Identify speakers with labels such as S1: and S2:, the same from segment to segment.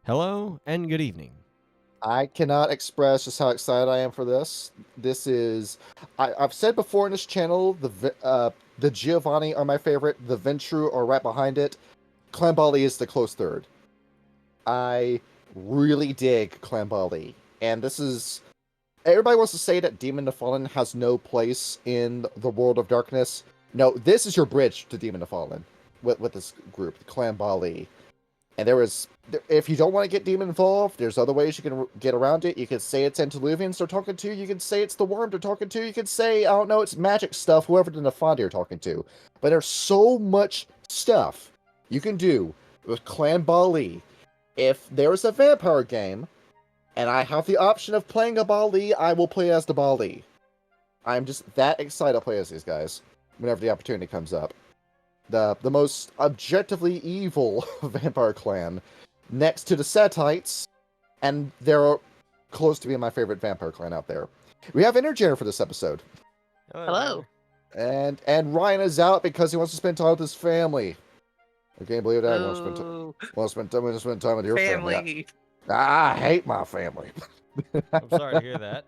S1: Hello and good evening.
S2: I cannot express just how excited I am for this. I've said before in this channel, the Giovanni are my favorite. The Ventru are right behind it. Clan Baali is the close third. I really dig Clan Baali, and this is everybody wants to say that Demon the Fallen has no place in the world of darkness. No, this is your bridge to Demon the Fallen with this group, Clan Baali. And if you don't want to get demon involved, there's other ways you can get around it. You could say it's Antediluvians they're talking to. You could say it's the worm they're talking to. You could say, I don't know, it's magic stuff, whoever the Nefandi you're talking to. But there's so much stuff you can do with Clan Baali. If there's a vampire game, and I have the option of playing a Baali, I will play as the Baali. I'm just that excited to play as these guys whenever the opportunity comes up. The most objectively evil vampire clan, next to the Setites, and they're close to being my favorite vampire clan out there. We have Intergener for this episode,
S3: Hello.
S2: and Ryan is out because he wants to spend time with his family. I can't believe that. He wants to spend time with your family. I hate my family.
S1: I'm sorry to hear that.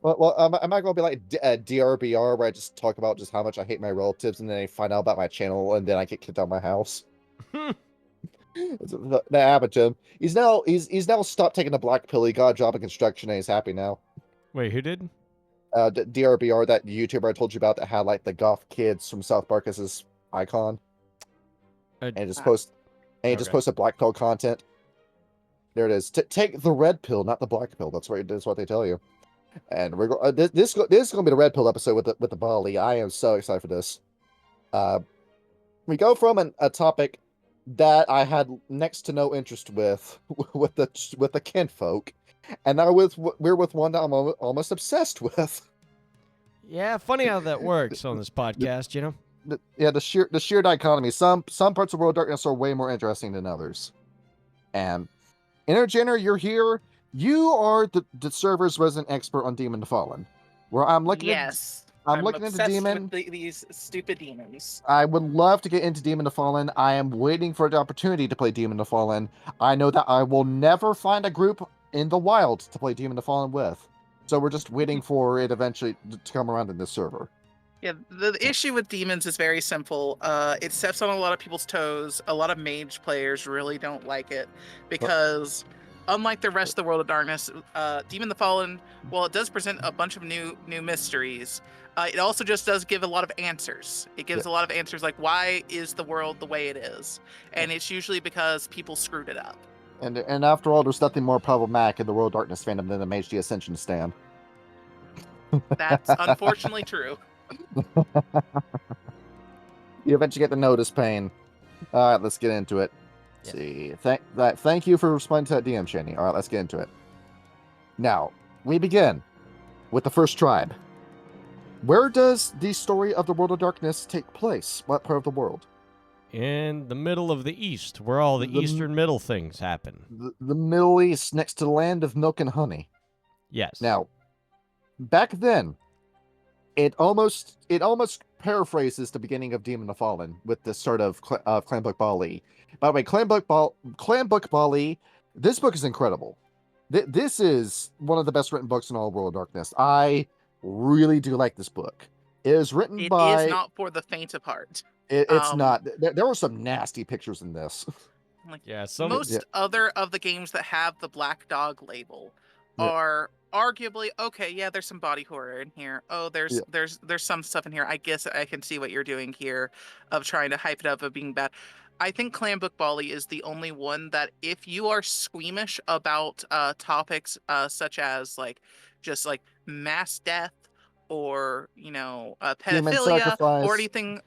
S2: Well, am I going to be like DRBR, where I just talk about just how much I hate my relatives, and then they find out about my channel, and then I get kicked out of my house? That happened to him. He's now stopped taking the black pill. He got a job in construction, and he's happy now.
S1: Wait, who did?
S2: DRBR, that YouTuber I told you about that had like the goth kids from South Park as his icon, and he just posted black pill content. There it is. Take the red pill, not the black pill. That's what they tell you. And we're this is going to be the red pill episode with the Baali. I am so excited for this. We go from a topic that I had next to no interest with the kinfolk, and now we're with one that I'm almost obsessed with.
S1: Yeah, funny how that works on this podcast, you know.
S2: The sheer dichotomy. Some parts of World of Darkness are way more interesting than others. And Intergener, you're here. You are the server's resident expert on Demon the Fallen. Where I'm looking I'm looking into Demon.
S3: With these stupid demons.
S2: I would love to get into Demon the Fallen. I am waiting for the opportunity to play Demon the Fallen. I know that I will never find a group in the wild to play Demon the Fallen with. So we're just waiting for it eventually to come around in this server.
S3: Yeah, the issue with demons is very simple. It steps on a lot of people's toes. A lot of mage players really don't like it because, unlike the rest of the World of Darkness, Demon the Fallen, while it does present a bunch of new mysteries, it also just does give a lot of answers. It gives a lot of answers like, why is the world the way it is? And it's usually because people screwed it up.
S2: And after all, there's nothing more problematic in the World of Darkness fandom than the Mage the Ascension stand.
S3: That's unfortunately true.
S2: You eventually get the notice pane. All right, let's get into it.
S1: Yeah.
S2: See, thank you for responding to that DM, Shani. All right, let's get into it. Now, we begin with the first tribe. Where does the story of the World of Darkness take place? What part of the world?
S1: In the middle of the East, where all the Eastern Middle things happen.
S2: The Middle East, next to the land of milk and honey.
S1: Yes.
S2: Now, back then, it almost paraphrases the beginning of Demon the Fallen with this sort of Clan Baali. By the way, Clan Baali, this book is incredible. This is one of the best written books in all World of Darkness. I really do like this book. It is written by...
S3: It is not for the faint of heart.
S2: It's not. There were some nasty pictures in this.
S3: Most other of the games that have the Black Dog label are arguably okay. Yeah, there's some body horror in here. Oh, there's some stuff in here. I guess I can see what you're doing here, of trying to hype it up of being bad. I think Clan Baali is the only one that, if you are squeamish about topics such as just mass death or pedophilia or anything,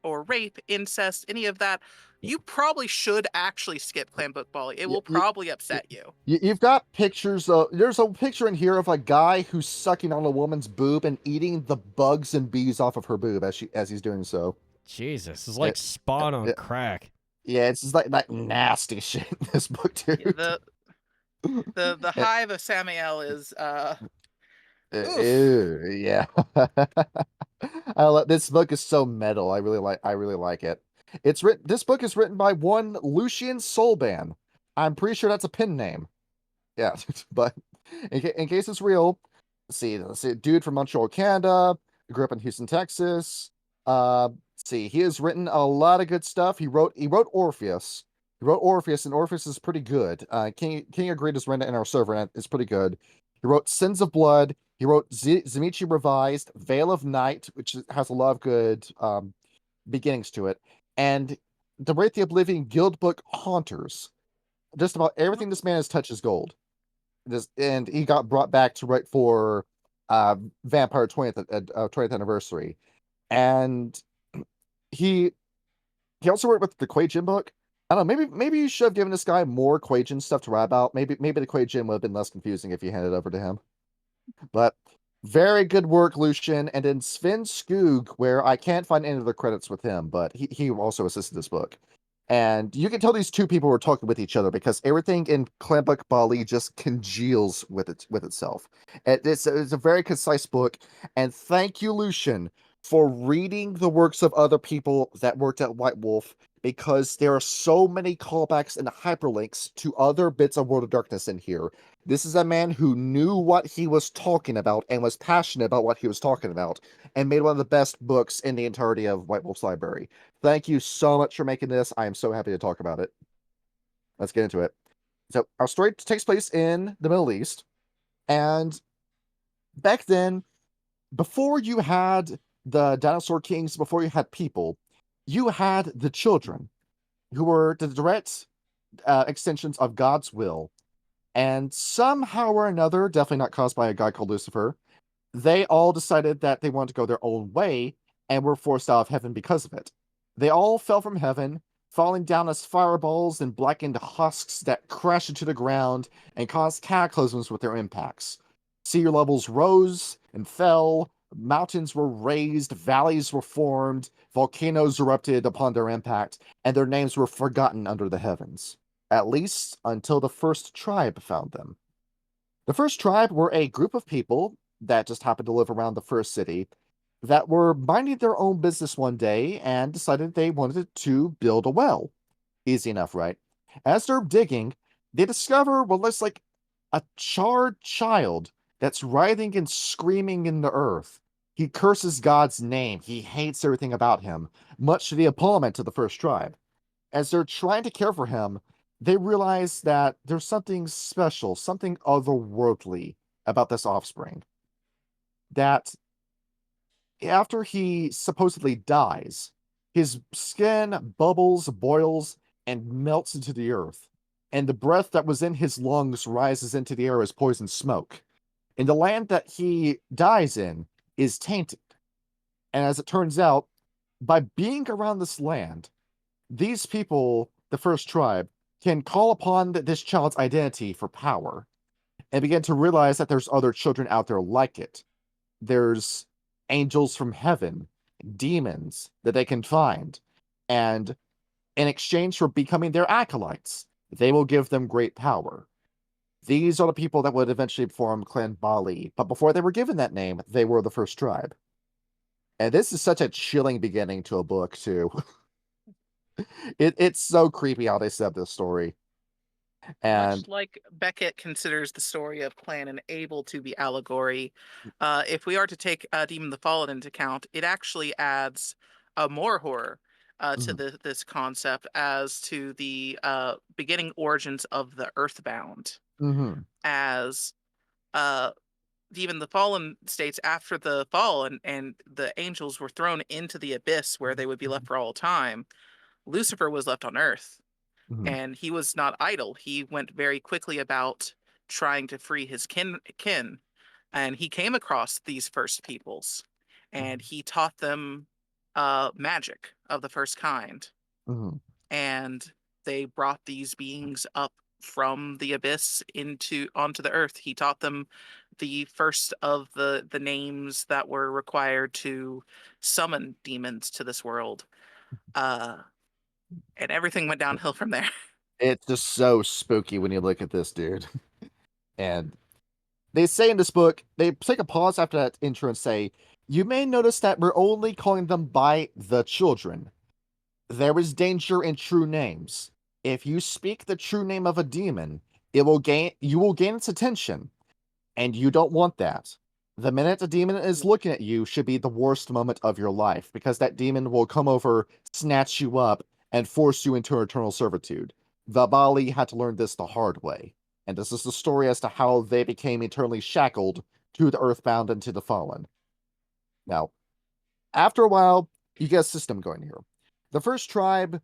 S3: or rape, incest, any of that, you probably should actually skip Clan Baali. It will probably upset you.
S2: You've got pictures of... There's a picture in here of a guy who's sucking on a woman's boob and eating the bugs and bees off of her boob as he's doing so.
S1: Jesus, it's like Spawn on crack.
S2: Yeah, it's just like nasty shit in this book, dude.
S3: The hive of Samael is
S2: yeah. This book is so metal. I really like it. It's written. This book is written by one Lucian Solban. I'm pretty sure that's a pen name. Yeah, but in case it's real, let's see, dude from Montreal, Canada, grew up in Houston, Texas. See, he has written a lot of good stuff. He wrote Orpheus. He wrote Orpheus, and Orpheus is pretty good. King Agreed has written it in our server, and it's pretty good. He wrote Sins of Blood. He wrote Zemichi Revised, Veil of Night, which has a lot of good beginnings to it, and the Wraith the Oblivion Guild book Haunters. Just about everything this man has touched is gold. And he got brought back to write for Vampire 20th anniversary, and he also worked with the Quay Jin book. I don't know, maybe you should have given this guy more Quay Jin stuff to write about. Maybe the Quay Jin would have been less confusing if you handed it over to him. But very good work, Lucian. And then Sven Skug, where I can't find any of the credits with him, but he also assisted this book. And you can tell these two people were talking with each other because everything in Clan Baali just congeals with itself. It's a very concise book. And thank you, Lucian, for reading the works of other people that worked at White Wolf, because there are so many callbacks and hyperlinks to other bits of World of Darkness in here. This is a man who knew what he was talking about and was passionate about what he was talking about, and made one of the best books in the entirety of White Wolf's library. Thank you so much for making this. I am so happy to talk about it. Let's get into it. So our story takes place in the Middle East, and back then, before you had the dinosaur kings, before you had people, you had the children, who were the direct extensions of God's will. And somehow or another, definitely not caused by a guy called Lucifer, they all decided that they wanted to go their own way and were forced out of heaven because of it. They all fell from heaven, falling down as fireballs and blackened husks that crashed into the ground and caused cataclysms with their impacts. Sea levels rose and fell, mountains were raised, valleys were formed, volcanoes erupted upon their impact, and their names were forgotten under the heavens. At least until the first tribe found them. The first tribe were a group of people that just happened to live around the first city that were minding their own business one day and decided they wanted to build a well. Easy enough, right? As they're digging, they discover what looks like a charred child that's writhing and screaming in the earth. He curses God's name. He hates everything about him, much to the appallment of the first tribe. As they're trying to care for him, they realize that there's something special, something otherworldly about this offspring. That after he supposedly dies, his skin bubbles, boils, and melts into the earth, and the breath that was in his lungs rises into the air as poison smoke. And the land that he dies in is tainted. And as it turns out, by being around this land, these people, the first tribe, can call upon this child's identity for power and begin to realize that there's other children out there like it. There's angels from heaven, demons that they can find, and in exchange for becoming their acolytes, they will give them great power. These are the people that would eventually form Clan Baali, but before they were given that name, they were the first tribe. And this is such a chilling beginning to a book, too. It's so creepy how they set up this story. And
S3: much like Beckett considers the story of Clan and Abel to be allegory, if we are to take Demon the Fallen into account, it actually adds more horror to this concept as to the beginning origins of the Earthbound. As Demon the Fallen states, after the fall and the angels were thrown into the abyss where they would be left for all time, Lucifer was left on Earth. And he was not idle. He went very quickly about trying to free his kin. And he came across these first peoples, and he taught them magic of the first kind. And they brought these beings up from the abyss onto the earth. He taught them the first of the names that were required to summon demons to this world. And everything went downhill from there.
S2: It's just so spooky when you look at this, dude. And they say in this book, they take a pause after that intro and say, you may notice that we're only calling them by the children. there is danger in true names. If you speak the true name of a demon, you will gain its attention, and you don't want that. The minute a demon is looking at you should be the worst moment of your life, because that demon will come over, snatch you up, and force you into eternal servitude. The Baali had to learn this the hard way, and this is the story as to how they became eternally shackled to the earthbound and to the fallen. Now, after a while, you get a system going here. The first tribe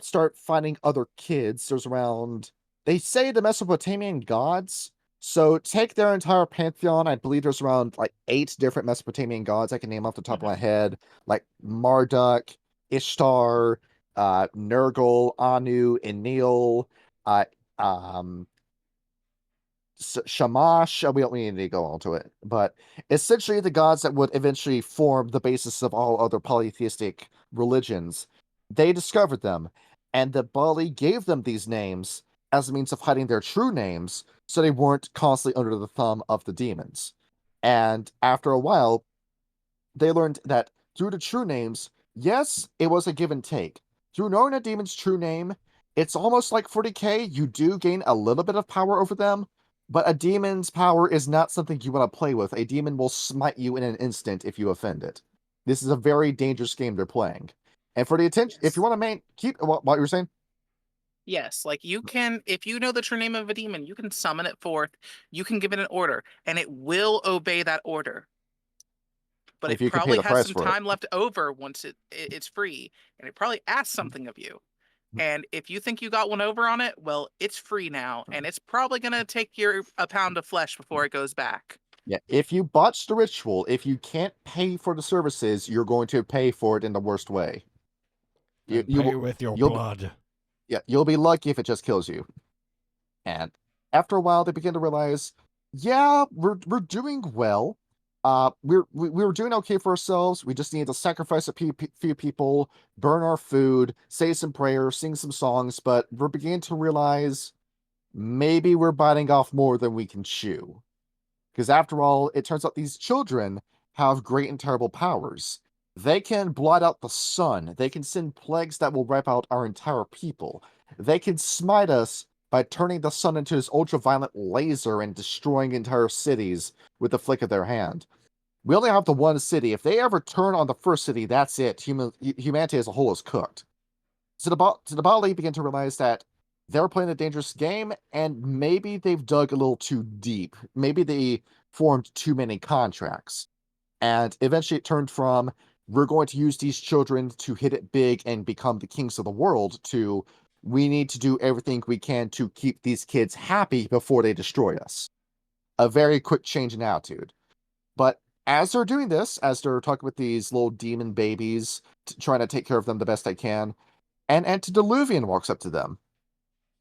S2: start finding other kids. There's around, they say, the Mesopotamian gods. So take their entire pantheon. I believe there's around like 8 different Mesopotamian gods I can name off the top of my head, like Marduk, Ishtar, Nergal, Anu, Enlil, uh, um, Shamash. We don't need to go on to it, but essentially the gods that would eventually form the basis of all other polytheistic religions. They discovered them, and the Baali gave them these names as a means of hiding their true names, so they weren't constantly under the thumb of the demons. And after a while, they learned that through the true names, yes, it was a give and take. Through knowing a demon's true name, it's almost like 40k. You do gain a little bit of power over them, but a demon's power is not something you want to play with. A demon will smite you in an instant if you offend it. This is a very dangerous game they're playing. And for the attention, if you want to keep what you were saying.
S3: Yes, like you can, if you know the true name of a demon, you can summon it forth, you can give it an order, and it will obey that order. But
S2: if
S3: it
S2: you can pay
S3: probably
S2: the
S3: has
S2: price
S3: some
S2: for it.
S3: time left over once it's free, and it probably asks something of you. And if you think you got one over on it, well, it's free now, and it's probably gonna take a pound of flesh before it goes back.
S2: Yeah, if you botch the ritual, if you can't pay for the services, you're going to pay for it in the worst way.
S1: And pay with your blood.
S2: You'll be lucky if it just kills you. And after a while, they begin to realize, yeah, we're doing well. We were doing okay for ourselves. We just need to sacrifice a few people, burn our food, say some prayers, sing some songs. But we're beginning to realize maybe we're biting off more than we can chew. Because after all, it turns out these children have great and terrible powers. They can blot out the sun. They can send plagues that will wipe out our entire people. They can smite us by turning the sun into this ultraviolet laser and destroying entire cities with the flick of their hand. We only have the one city. If they ever turn on the first city, that's it. Humanity as a whole is cooked. So the Baali begin to realize that they're playing a dangerous game, and maybe they've dug a little too deep. Maybe they formed too many contracts. And eventually it turned from, we're going to use these children to hit it big and become the kings of the world, to, we need to do everything we can to keep these kids happy before they destroy us. A very quick change in attitude. But as they're doing this, as they're talking with these little demon babies, trying to take care of them the best they can, an antediluvian walks up to them.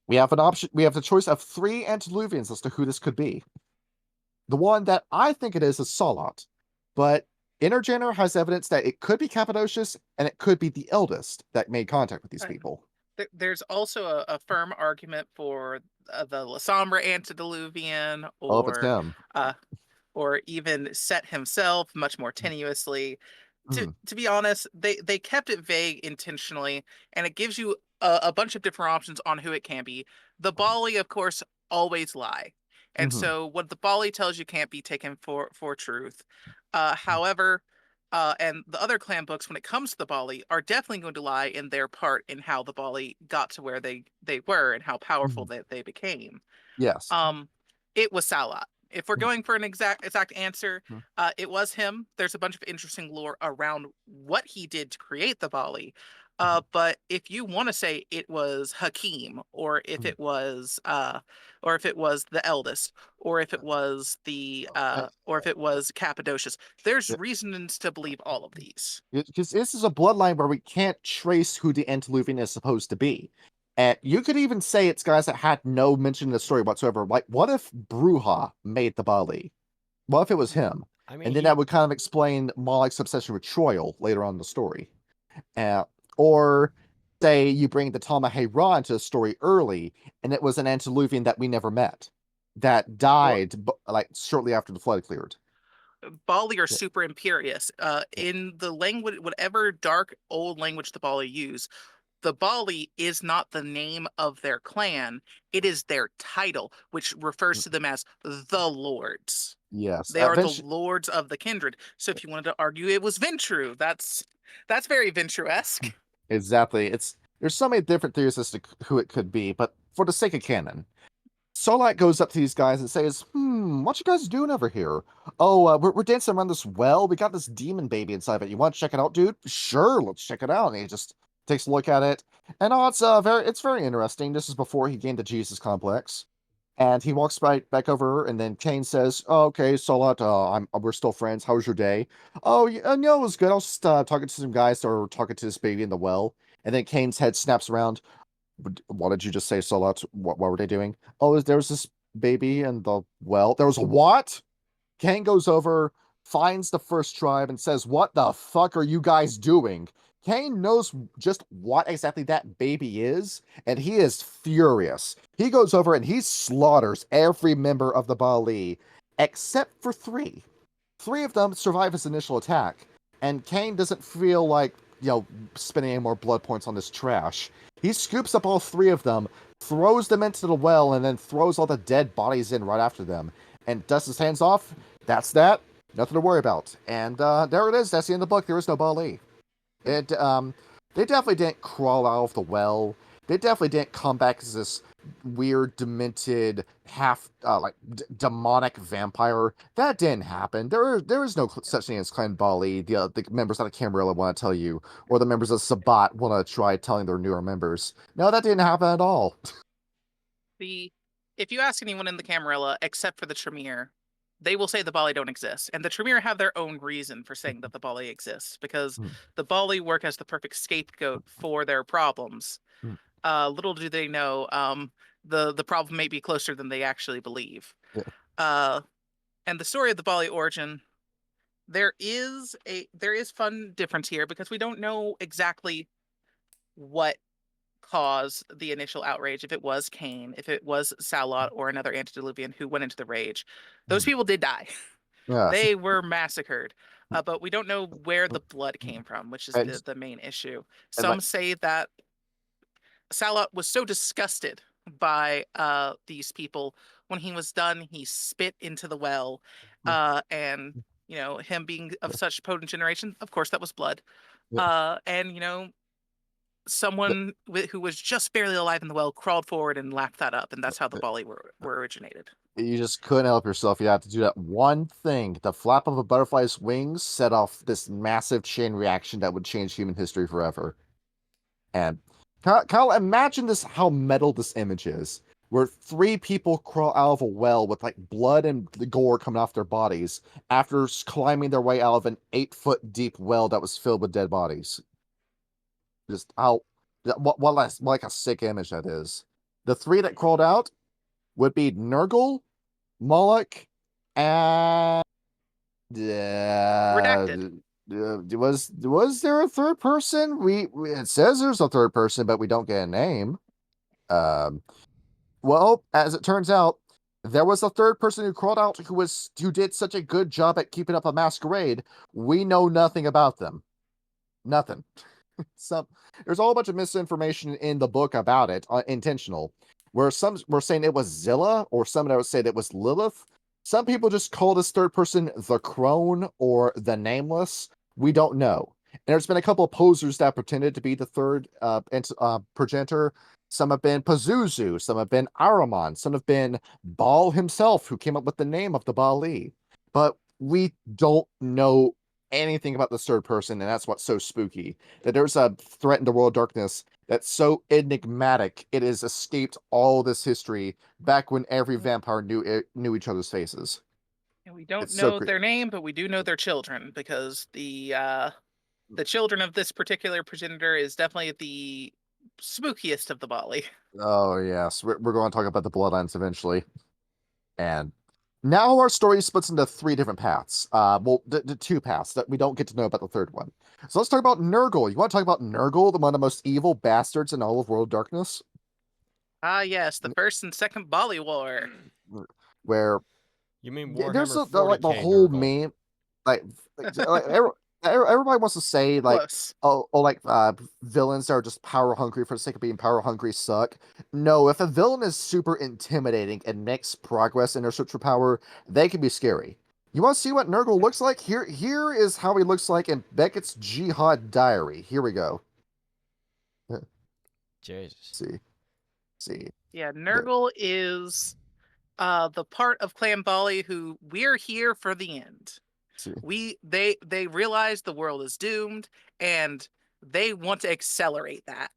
S2: We have an option. We have the choice of 3 antediluvians as to who this could be. The one that I think it is Salat, but Intergener has evidence that it could be Cappadocius and it could be the eldest that made contact with these people.
S3: There's also a firm argument for the La Sombra antediluvian,
S2: If it's him.
S3: Or even Set himself, much more tenuously. To be honest, they kept it vague intentionally, and it gives you a bunch of different options on who it can be. The Baali, of course, always lie, and so what the Baali tells you can't be taken for truth. However, and the other clan books, when it comes to the Baali, are definitely going to lie in their part in how the Baali got to where they were and how powerful they became.
S2: Yes.
S3: It was Salat. If we're going for an exact answer, it was him. There's a bunch of interesting lore around what he did to create the Baali. But if you want to say it was Hakim, or if it was the eldest, or if it was Cappadocius, there's reasons to believe all of these.
S2: Because this is a bloodline where we can't trace who the antediluvian is supposed to be. And you could even say it's guys that had no mention in the story whatsoever. Like, what if Bruja made the Baali? What if it was him? And then that would kind of explain Moloch's obsession with Troil later on in the story. Or say you bring the Tamahe Ra into the story early, and it was an antediluvian that we never met, that died like shortly after the flood cleared.
S3: Baali are super imperious. In the language, whatever dark old language the Baali use, the Baali is not the name of their clan; it is their title, which refers to them as the Lords.
S2: Yes,
S3: They are the lords of the kindred. So if you wanted to argue it was Ventrue, that's very Ventrue-esque.
S2: Exactly. There's so many different theories as to who it could be, but for the sake of canon, Solak goes up to these guys and says, what you guys doing over here? Oh, we're dancing around this well. We got this demon baby inside of it. You want to check it out, dude? Sure, let's check it out. And he just takes a look at it. And it's very interesting. This is before he gained the Jesus complex. And he walks back over, and then Kane says, "Oh, okay, Solak, we're still friends. How was your day?" "Oh, yeah, no, it was good. I was just talking to some guys that were talking to this baby in the well." And then Kane's head snaps around. "What did you just say, Solak? What were they doing?" "Oh, there was this baby in the well." "There was a what?" Kane goes over, finds the first tribe, and says, "What the fuck are you guys doing?" Kane knows just what exactly that baby is, and he is furious. He goes over and he slaughters every member of the Baali, except for three. Three of them survive his initial attack, and Kane doesn't feel like, spending any more blood points on this trash. He scoops up all three of them, throws them into the well, and then throws all the dead bodies in right after them, and dusts his hands off. That's that. Nothing to worry about. And there it is. That's the end of the book. There is no Baali. They definitely didn't crawl out of the well. They definitely didn't come back as this weird, demented, half demonic vampire. That didn't happen. There is no such thing as Clan Baali. The members of the Camarilla want to tell you, or the members of Sabat want to try telling their newer members. No, that didn't happen at all.
S3: If you ask anyone in the Camarilla, except for the Tremere, they will say the Baali don't exist. And the Tremere have their own reason for saying that the Baali exists, because the Baali work as the perfect scapegoat for their problems. Little do they know, the problem may be closer than they actually believe. And the story of the Baali origin, there is fun difference here, because we don't know exactly what caused the initial outrage. If it was Kane, if it was Salot or another antediluvian who went into the rage, those people did die.
S2: Yeah.
S3: They were massacred. But we don't know where the blood came from, which is the main issue. Some say that Salot was so disgusted by these people, when he was done, he spit into the well. And him being of such potent generation, of course that was blood. And someone who was just barely alive in the well crawled forward and lapped that up, and that's how the Baali were originated.
S2: You just couldn't help yourself. You had to do that one thing. The flap of a butterfly's wings set off this massive chain reaction that would change human history forever. And Kyle, imagine how metal this image is, where three people crawl out of a well with blood and gore coming off their bodies after climbing their way out of an 8-foot deep well that was filled with dead bodies. Just what a sick image that is. The three that crawled out would be Nurgle, Moloch, and
S3: Redacted.
S2: Was there a third person? It says there's a third person, but we don't get a name. Well, as it turns out, there was a third person who crawled out who did such a good job at keeping up a masquerade. We know nothing about them. Nothing. There's a whole bunch of misinformation in the book about it, intentional. Where some were saying it was Zilla, or some that would say that it was Lilith. Some people just call this third person the Crone or the Nameless. We don't know. And there's been a couple of posers that pretended to be the third progenitor. Some have been Pazuzu, some have been Ahriman, some have been Baal himself, who came up with the name of the Baali. But we don't know anything about the third person, and that's what's so spooky. That there's a threat in the world of darkness that's so enigmatic, it has escaped all this history back when every vampire knew each other's faces.
S3: And we don't know their name, but we do know their children, because the children of this particular progenitor is definitely the spookiest of the Baali.
S2: Oh yes, we're going to talk about the bloodlines eventually. And now our story splits into three different paths. The two paths that we don't get to know about the third one. So let's talk about Nurgle. You want to talk about Nurgle, one of the most evil bastards in all of World of Darkness?
S3: Yes, the first and second Baali War.
S2: Where
S1: you mean Warhammer
S2: there's
S1: 40K
S2: the whole
S1: Nurgle.
S2: meme. like, everybody wants to say like,
S3: Close.
S2: like villains that are just power hungry for the sake of being power hungry suck. No, if a villain is super intimidating and makes progress in their search for power, they can be scary. You want to see what Nurgle looks like? Here is how he looks like in Beckett's Jihad Diary. Here we go.
S1: Jesus.
S2: See.
S3: Yeah, Nurgle is the part of Clan Baali who we're here for the end.
S2: See.
S3: They realize the world is doomed and they want to accelerate that.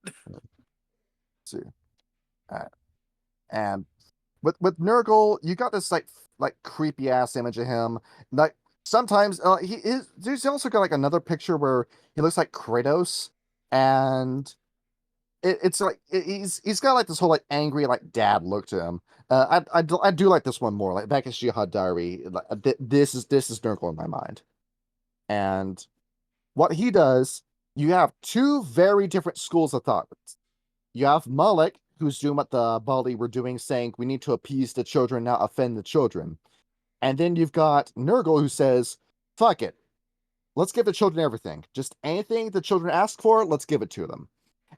S2: See. And with Nurgle, you got this like creepy ass image of him. Like sometimes he's also got like another picture where he looks like Kratos, and it's like he's got like this whole like angry like dad look to him. I do like this one more. Like Beckett's Jihad Diary. Like, this is Nurgle in my mind, and what he does. You have two very different schools of thought. You have Malik, who's doing what the Baali were doing, saying we need to appease the children, not offend the children. And then you've got Nurgle, who says, fuck it. Let's give the children everything. Just anything the children ask for, let's give it to them.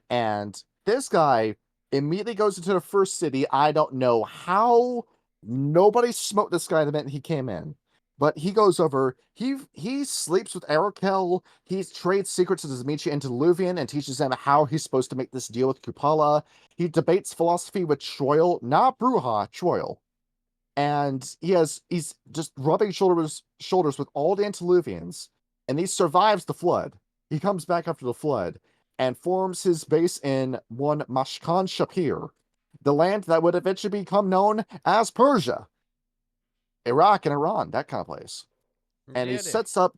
S2: And this guy immediately goes into the first city. I don't know how nobody smoked this guy the minute he came in. But he goes over, he sleeps with Arakel, he trades secrets to Zmichi and Luvian and teaches them how he's supposed to make this deal with Kupala. He debates philosophy with Troil, not Bruja, Troil. And he's just rubbing shoulders with all the Antiluvians, and he survives the flood. He comes back after the flood and forms his base in one Mashkan Shapir, the land that would eventually become known as Persia. Iraq and Iran, that kind of place. And he sets up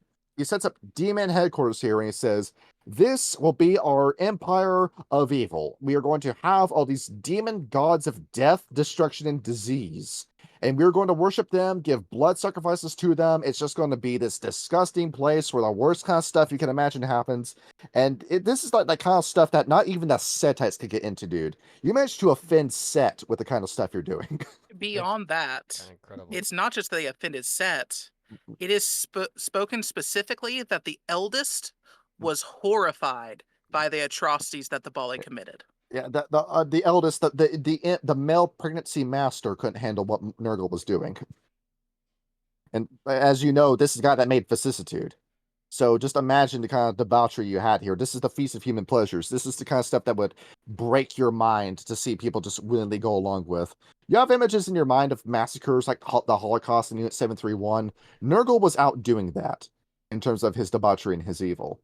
S2: demon headquarters here, and he says, this will be our empire of evil. We are going to have all these demon gods of death, destruction, and disease. And we're going to worship them, give blood sacrifices to them. It's just going to be this disgusting place where the worst kind of stuff you can imagine happens. And this is like that kind of stuff that not even the Setites could get into, dude. You managed to offend Set with the kind of stuff you're doing.
S3: Beyond that, it's not just the offended Set. It is spoken specifically that the eldest was horrified by the atrocities that the Baali committed.
S2: Yeah, the eldest, the male pregnancy master couldn't handle what Nurgle was doing. And as you know, this is the guy that made vicissitude. So just imagine the kind of debauchery you had here. This is the feast of human pleasures. This is the kind of stuff that would break your mind to see people just willingly go along with. You have images in your mind of massacres like the Holocaust in Unit 731. Nurgle was out doing that in terms of his debauchery and his evil.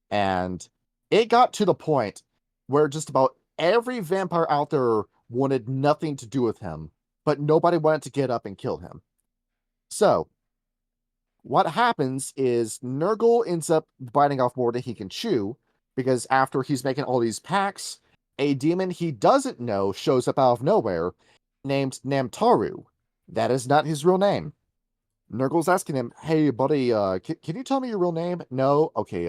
S2: And it got to the point where just about every vampire out there wanted nothing to do with him, but nobody wanted to get up and kill him. So what happens is Nurgle ends up biting off more than he can chew, because after he's making all these pacts, a demon he doesn't know shows up out of nowhere, named Namtaru. That is not his real name. Nurgle's asking him, hey, buddy, can you tell me your real name? No? Okay,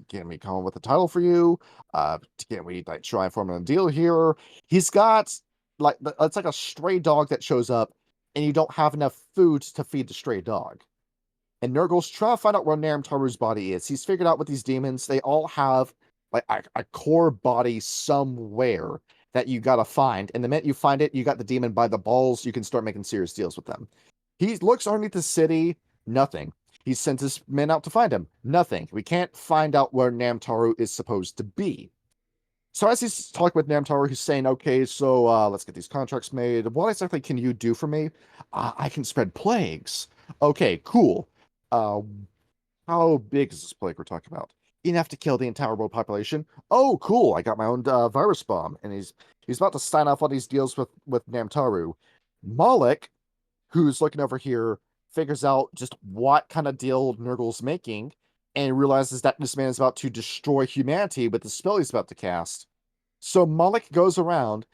S2: can we come up with a title for you? Can we like try and form a deal here? He's got, like, it's like a stray dog that shows up, and you don't have enough food to feed the stray dog. And Nurgle's trying to find out where Namtaru's body is. He's figured out with these demons, they all have like a core body somewhere that you gotta find. And the minute you find it, you got the demon by the balls, you can start making serious deals with them. He looks underneath the city, nothing. He sent his men out to find him, nothing. We can't find out where Namtaru is supposed to be. So as he's talking with Namtaru, he's saying, okay, so let's get these contracts made. What exactly can you do for me? I can spread plagues. Okay, cool. How big is this plague we're talking about? Enough to kill the entire world population. Oh, cool. I got my own virus bomb. And he's about to sign off on these deals with Namtaru. Malik, who's looking over here, figures out just what kind of deal Nurgle's making and realizes that this man is about to destroy humanity with the spell he's about to cast. So Malik goes around,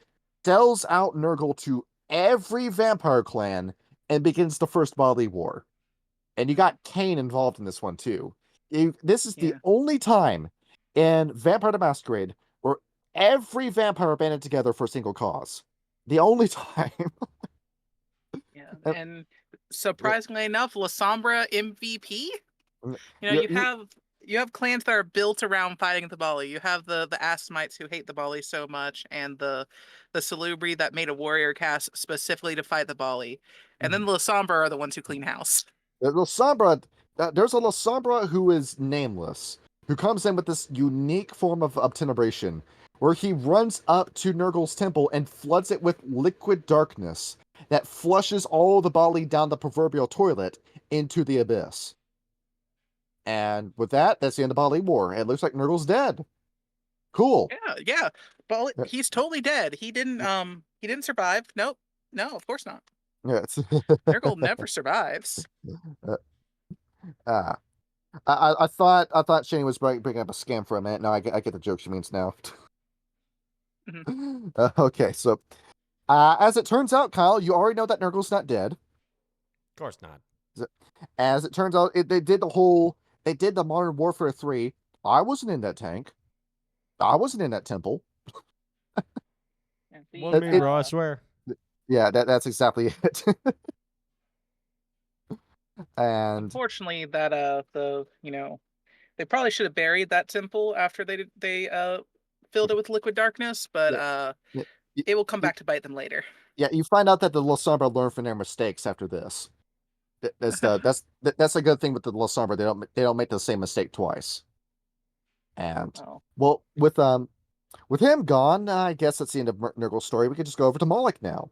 S2: sells out Nurgle to every vampire clan, and begins the first Baali War. And you got Kane involved in this one too. This is the only time in Vampire the Masquerade where every vampire banded together for a single cause. The only time.
S3: And surprisingly enough, La Sombra MVP.
S2: Mm,
S3: You know, you have clans that are built around fighting the Baali. You have the Asamites who hate the Baali so much, and the Salubri that made a warrior caste specifically to fight the Baali. And then the Sombra are the ones who clean house.
S2: The Sombra, there's a Sombra who is nameless, who comes in with this unique form of obtenebration, where he runs up to Nurgle's temple and floods it with liquid darkness that flushes all the Baali down the proverbial toilet into the abyss. And with that, that's the end of Baali War. It looks like Nurgle's dead. Cool.
S3: Yeah. Baali, he's totally dead. He didn't survive. Nope. No, of course not.
S2: Yeah, it's
S3: Nurgle never survives.
S2: uh, I thought Shane was bringing up a scam for a minute. No, I get the joke she means now.
S3: Mhm.
S2: Okay, so as it turns out, Kyle, you already know that Nurgle's not dead.
S1: Of course not.
S2: As it turns out, they did the Modern Warfare 3. I wasn't in that tank. I wasn't in that temple.
S1: One me, bro, I swear.
S2: Yeah, that's exactly it. And
S3: unfortunately, that they probably should have buried that temple after they filled it with liquid darkness, but
S2: yeah,
S3: it will come back to bite them later.
S2: yeah, you find out that the Losombra learned from their mistakes after this. That's a good thing with the Losombra. They don't make the same mistake twice. And well, with him gone, I guess that's the end of Nurgle's story. We could just go over to Moloch now,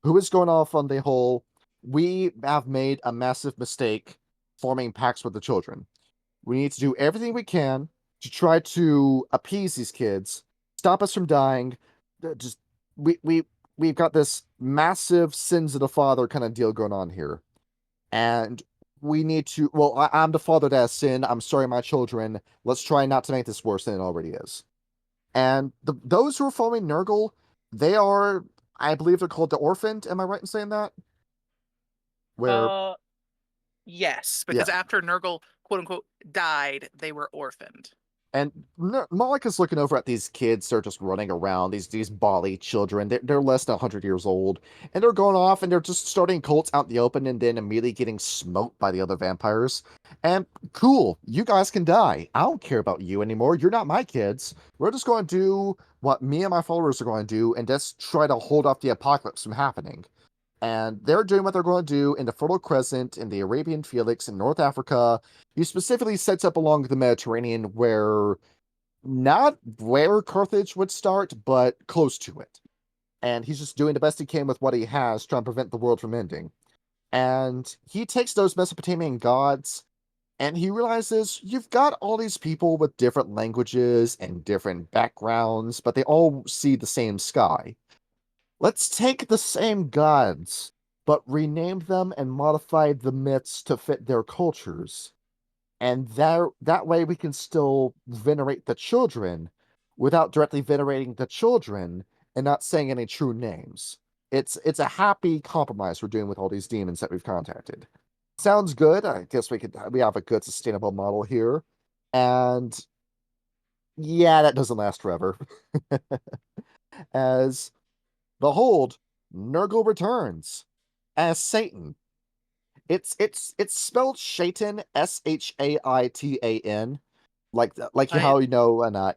S2: who is going off on the whole, we have made a massive mistake forming pacts with the children. We need to do everything we can to try to appease these kids, stop us from dying. Just we've got this massive sins of the father kind of deal going on here. And we need to, well, I'm the father that has sinned. I'm sorry, my children. Let's try not to make this worse than it already is. And those who are following Nurgle, they are, I believe they're called the Orphaned. Am I right in saying that? Where
S3: yes, because after Nurgle, quote unquote, died, they were orphaned.
S2: And Moloch is looking over at these kids. They're just running around. These Baali children. They're less than 100 years old. And they're going off and they're just starting cults out in the open and then immediately getting smoked by the other vampires. And cool, you guys can die. I don't care about you anymore. You're not my kids. We're just going to do what me and my followers are going to do and just try to hold off the apocalypse from happening. And they're doing what they're going to do in the Fertile Crescent, in the Arabian Felix, in North Africa. He specifically sets up along the Mediterranean where, not where Carthage would start, but close to it. And he's just doing the best he can with what he has, trying to prevent the world from ending. And he takes those Mesopotamian gods, and he realizes you've got all these people with different languages and different backgrounds, but they all see the same sky. Let's take the same gods, but rename them and modify the myths to fit their cultures. And that way we can still venerate the children without directly venerating the children and not saying any true names. It's a happy compromise we're doing with all these demons that we've contacted. Sounds good. I guess we have a good sustainable model here. And yeah, that doesn't last forever. As behold, Nurgle returns as Satan. It's spelled Shaitan, Shaitan, like how you know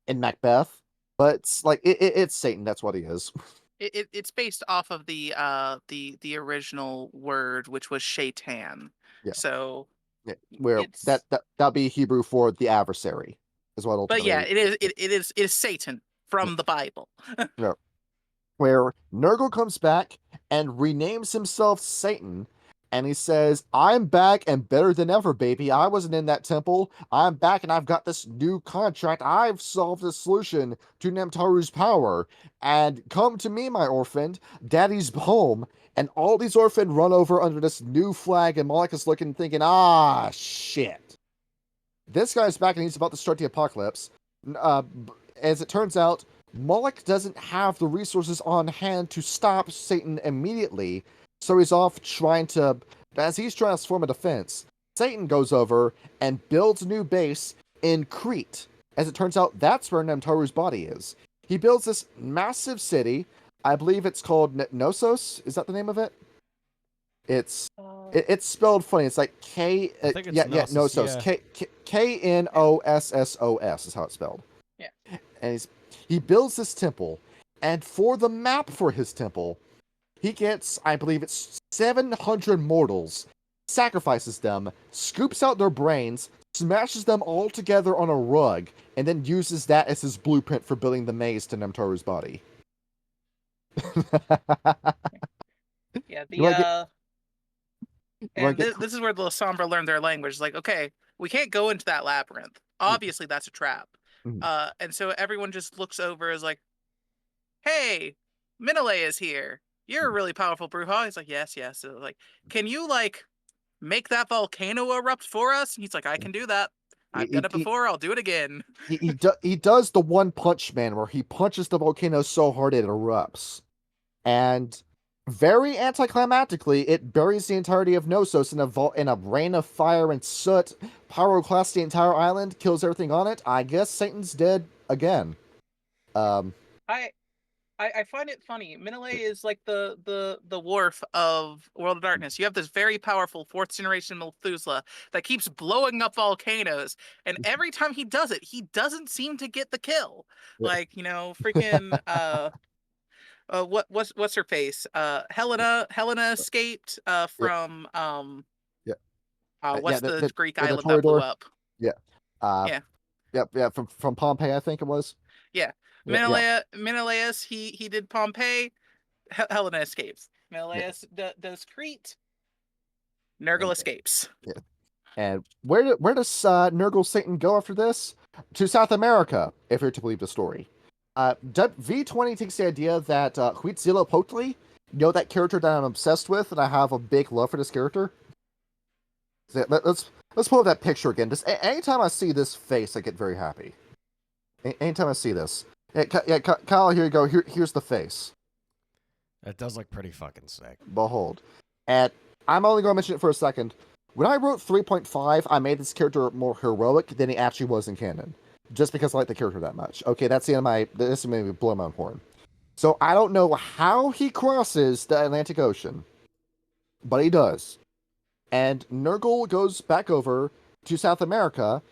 S2: in Macbeth, but it's like it's Satan. That's what he is.
S3: It's based off of the original word, which was shaitan.
S2: Yeah.
S3: So
S2: yeah. Where that'll be Hebrew for the adversary, is what ultimately.
S3: But yeah, it is Satan from the Bible.
S2: Yeah. Where Nurgle comes back and renames himself Satan, and he says, I'm back and better than ever, baby. I wasn't in that temple. I'm back and I've got this new contract. I've solved the solution to Namtaru's power. And come to me, my orphan. Daddy's home. And all these orphans run over under this new flag, and Moloch is looking thinking, ah, shit. This guy's back and he's about to start the apocalypse. As it turns out, Moloch doesn't have the resources on hand to stop Satan immediately, so he's off as he's trying to form a defense, Satan goes over and builds a new base in Crete. As it turns out, that's where Namtaru's body is. He builds this massive city. I believe it's called Knossos. Is that the name of it? It's it's spelled funny. It's like K.
S1: I think it's
S2: Knossos. Knossos is how it's spelled.
S3: Yeah.
S2: And he builds this temple, and for the map for his temple, he gets, I believe it's 700 mortals, sacrifices them, scoops out their brains, smashes them all together on a rug, and then uses that as his blueprint for building the maze to Nemtaru's body.
S3: Yeah, this is where the Sombra learned their language. Like, okay, we can't go into that labyrinth. Obviously, that's a trap. And so everyone just looks over as like, hey, Minale is here. You're a really powerful Bruja. He's like, yes. So, like, can you, like, make that volcano erupt for us? And he's like, I can do that. I've done it before. I'll do it again.
S2: He does the One Punch Man where he punches the volcano so hard it erupts. And very anticlimactically, it buries the entirety of Knossos in a rain of fire and soot, pyroclasts the entire island, kills everything on it. I guess Satan's dead again.
S3: I find it funny. Minale is like the Worf of World of Darkness. You have this very powerful fourth generation Methuselah that keeps blowing up volcanoes, and every time he does it, he doesn't seem to get the kill. Like, freaking what's her face? Helena escaped from what's the Greek island that blew up?
S2: From Pompeii, I think it was.
S3: Menelaus, he did Pompeii. Helena escapes. Menelaus does Crete. Nurgle escapes.
S2: Yeah. And where does Nurgle Satan go after this? To South America, if you're to believe the story. V20 takes the idea that Huitzilopochtli, that character that I'm obsessed with, and I have a big love for this character. So let's pull up that picture again. Just anytime I see this face, I get very happy. Anytime I see this. Kyle, here you go. Here's the face.
S1: That does look pretty fucking sick.
S2: Behold. And I'm only going to mention it for a second. When I wrote 3.5, I made this character more heroic than he actually was in canon. Just because I like the character that much. Okay, that's the end of this made me blow my own horn. So I don't know how he crosses the Atlantic Ocean. But he does. And Nurgle goes back over to South America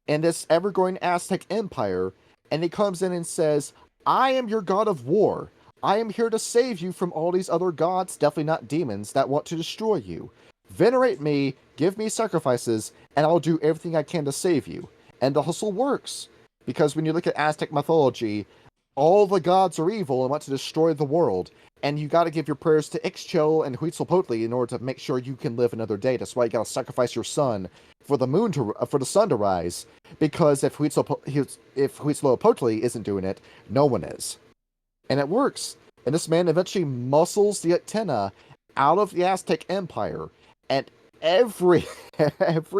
S2: in this ever-growing Aztec Empire, and he comes in and says, I am your god of war. I am here to save you from all these other gods, definitely not demons, that want to destroy you. Venerate me, give me sacrifices, and I'll do everything I can to save you. And the hustle works. Because when you look at Aztec mythology, all the gods are evil and want to destroy the world. And you gotta give your prayers to Ixchel and Huitzilopochtli in order to make sure you can live another day. That's why you gotta sacrifice your son for the sun to rise. Because if Huitzilopochtli isn't doing it, no one is. And it works. And this man eventually muscles the Atena out of the Aztec Empire. And every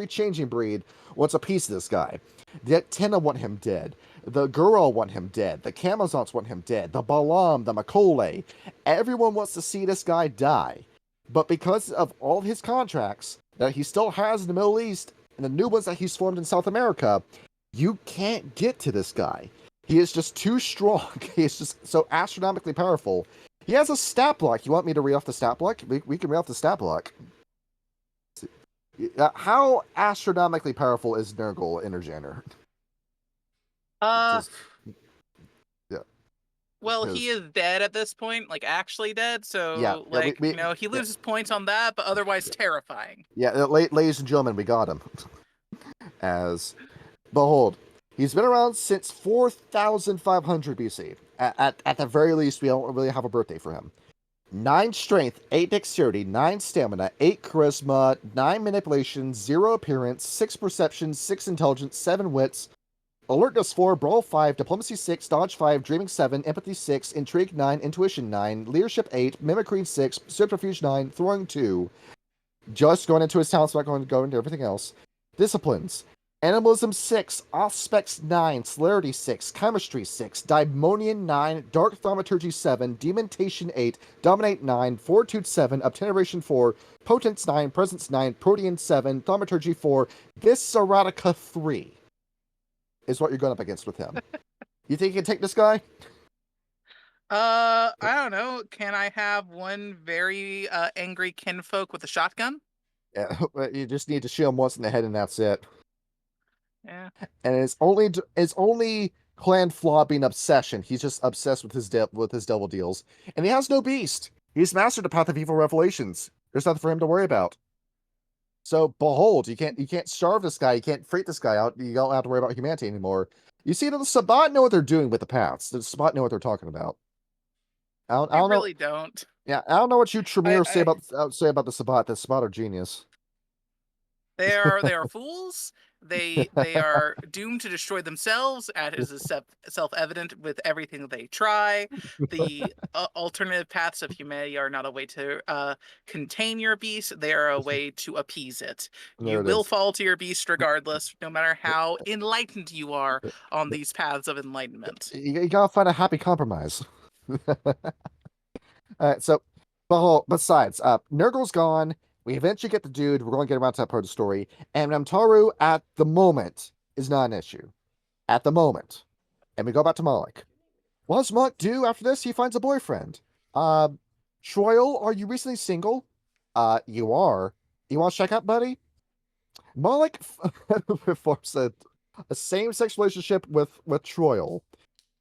S2: changing breed wants a piece of this guy. The Atena want him dead. The Gurul want him dead. The Camazons want him dead. The Balam, the Makole. Everyone wants to see this guy die. But because of all his contracts that he still has in the Middle East and the new ones that he's formed in South America, you can't get to this guy. He is just too strong. He is just so astronomically powerful. He has a stat block. You want me to read off the stat block? We can read off the stat block. How astronomically powerful is Nurgle Intergener?
S3: Well, he is dead at this point, like actually dead. So, he loses points on that, but otherwise terrifying.
S2: Yeah, ladies and gentlemen, we got him. Behold, he's been around since 4,500 BC. At the very least, we don't really have a birthday for him. 9 strength, 8 dexterity, 9 stamina, 8 charisma, 9 manipulation, 0 appearance, 6 perception, 6 intelligence, 7 wits, alertness 4, brawl 5, diplomacy 6, dodge 5, dreaming 7, empathy 6, intrigue 9, intuition 9, leadership 8, mimicry 6, subterfuge 9, throwing 2. Just going into his talents, not going to go into everything else. Disciplines. Animalism 6, Auspex 9, Celerity 6, Chemistry 6, Daimonian 9, Dark Thaumaturgy 7, Dementation 8, Dominate 9, Fortitude 7, Obteneration 4, Potence 9, Presence 9, Protean 7, Thaumaturgy 4, Visceratica 3 is what you're going up against with him. You think you can take this guy?
S3: I don't know. Can I have one very angry kinfolk with a shotgun?
S2: Yeah, you just need to shoot him once in the head, and that's it.
S3: Yeah.
S2: And it's only Clan Flaw being obsession. He's just obsessed with his devil deals, and he has no beast. He's mastered the path of evil revelations. There's nothing for him to worry about. So behold, you can't starve this guy. You can't freak this guy out. You don't have to worry about humanity anymore. You see, the Sabbat know what they're doing with the paths. The Sabbat know what they're talking about. I
S3: I
S2: don't know.
S3: really don't.
S2: Yeah, I don't know what you Tremere
S3: I
S2: say about the Sabbat. The Sabbat are genius.
S3: they are fools. They are doomed to destroy themselves, as is self-evident with everything they try. The alternative paths of humanity are not a way to contain your beast. They are a way to appease it.
S2: There
S3: You
S2: it
S3: will
S2: is.
S3: fall to your beast regardless, no matter how enlightened you are on these paths of enlightenment.
S2: You gotta find a happy compromise. So, besides, Nurgle's gone. We eventually get the dude. We're going to get around to that part of the story. And Namtaru, at the moment, is not an issue. At the moment. And we go back to Moloch. What does Moloch do after this? He finds a boyfriend. Uh, Troil, are you recently single? You are. You want to check out, buddy? Moloch forms a same-sex relationship with Troil.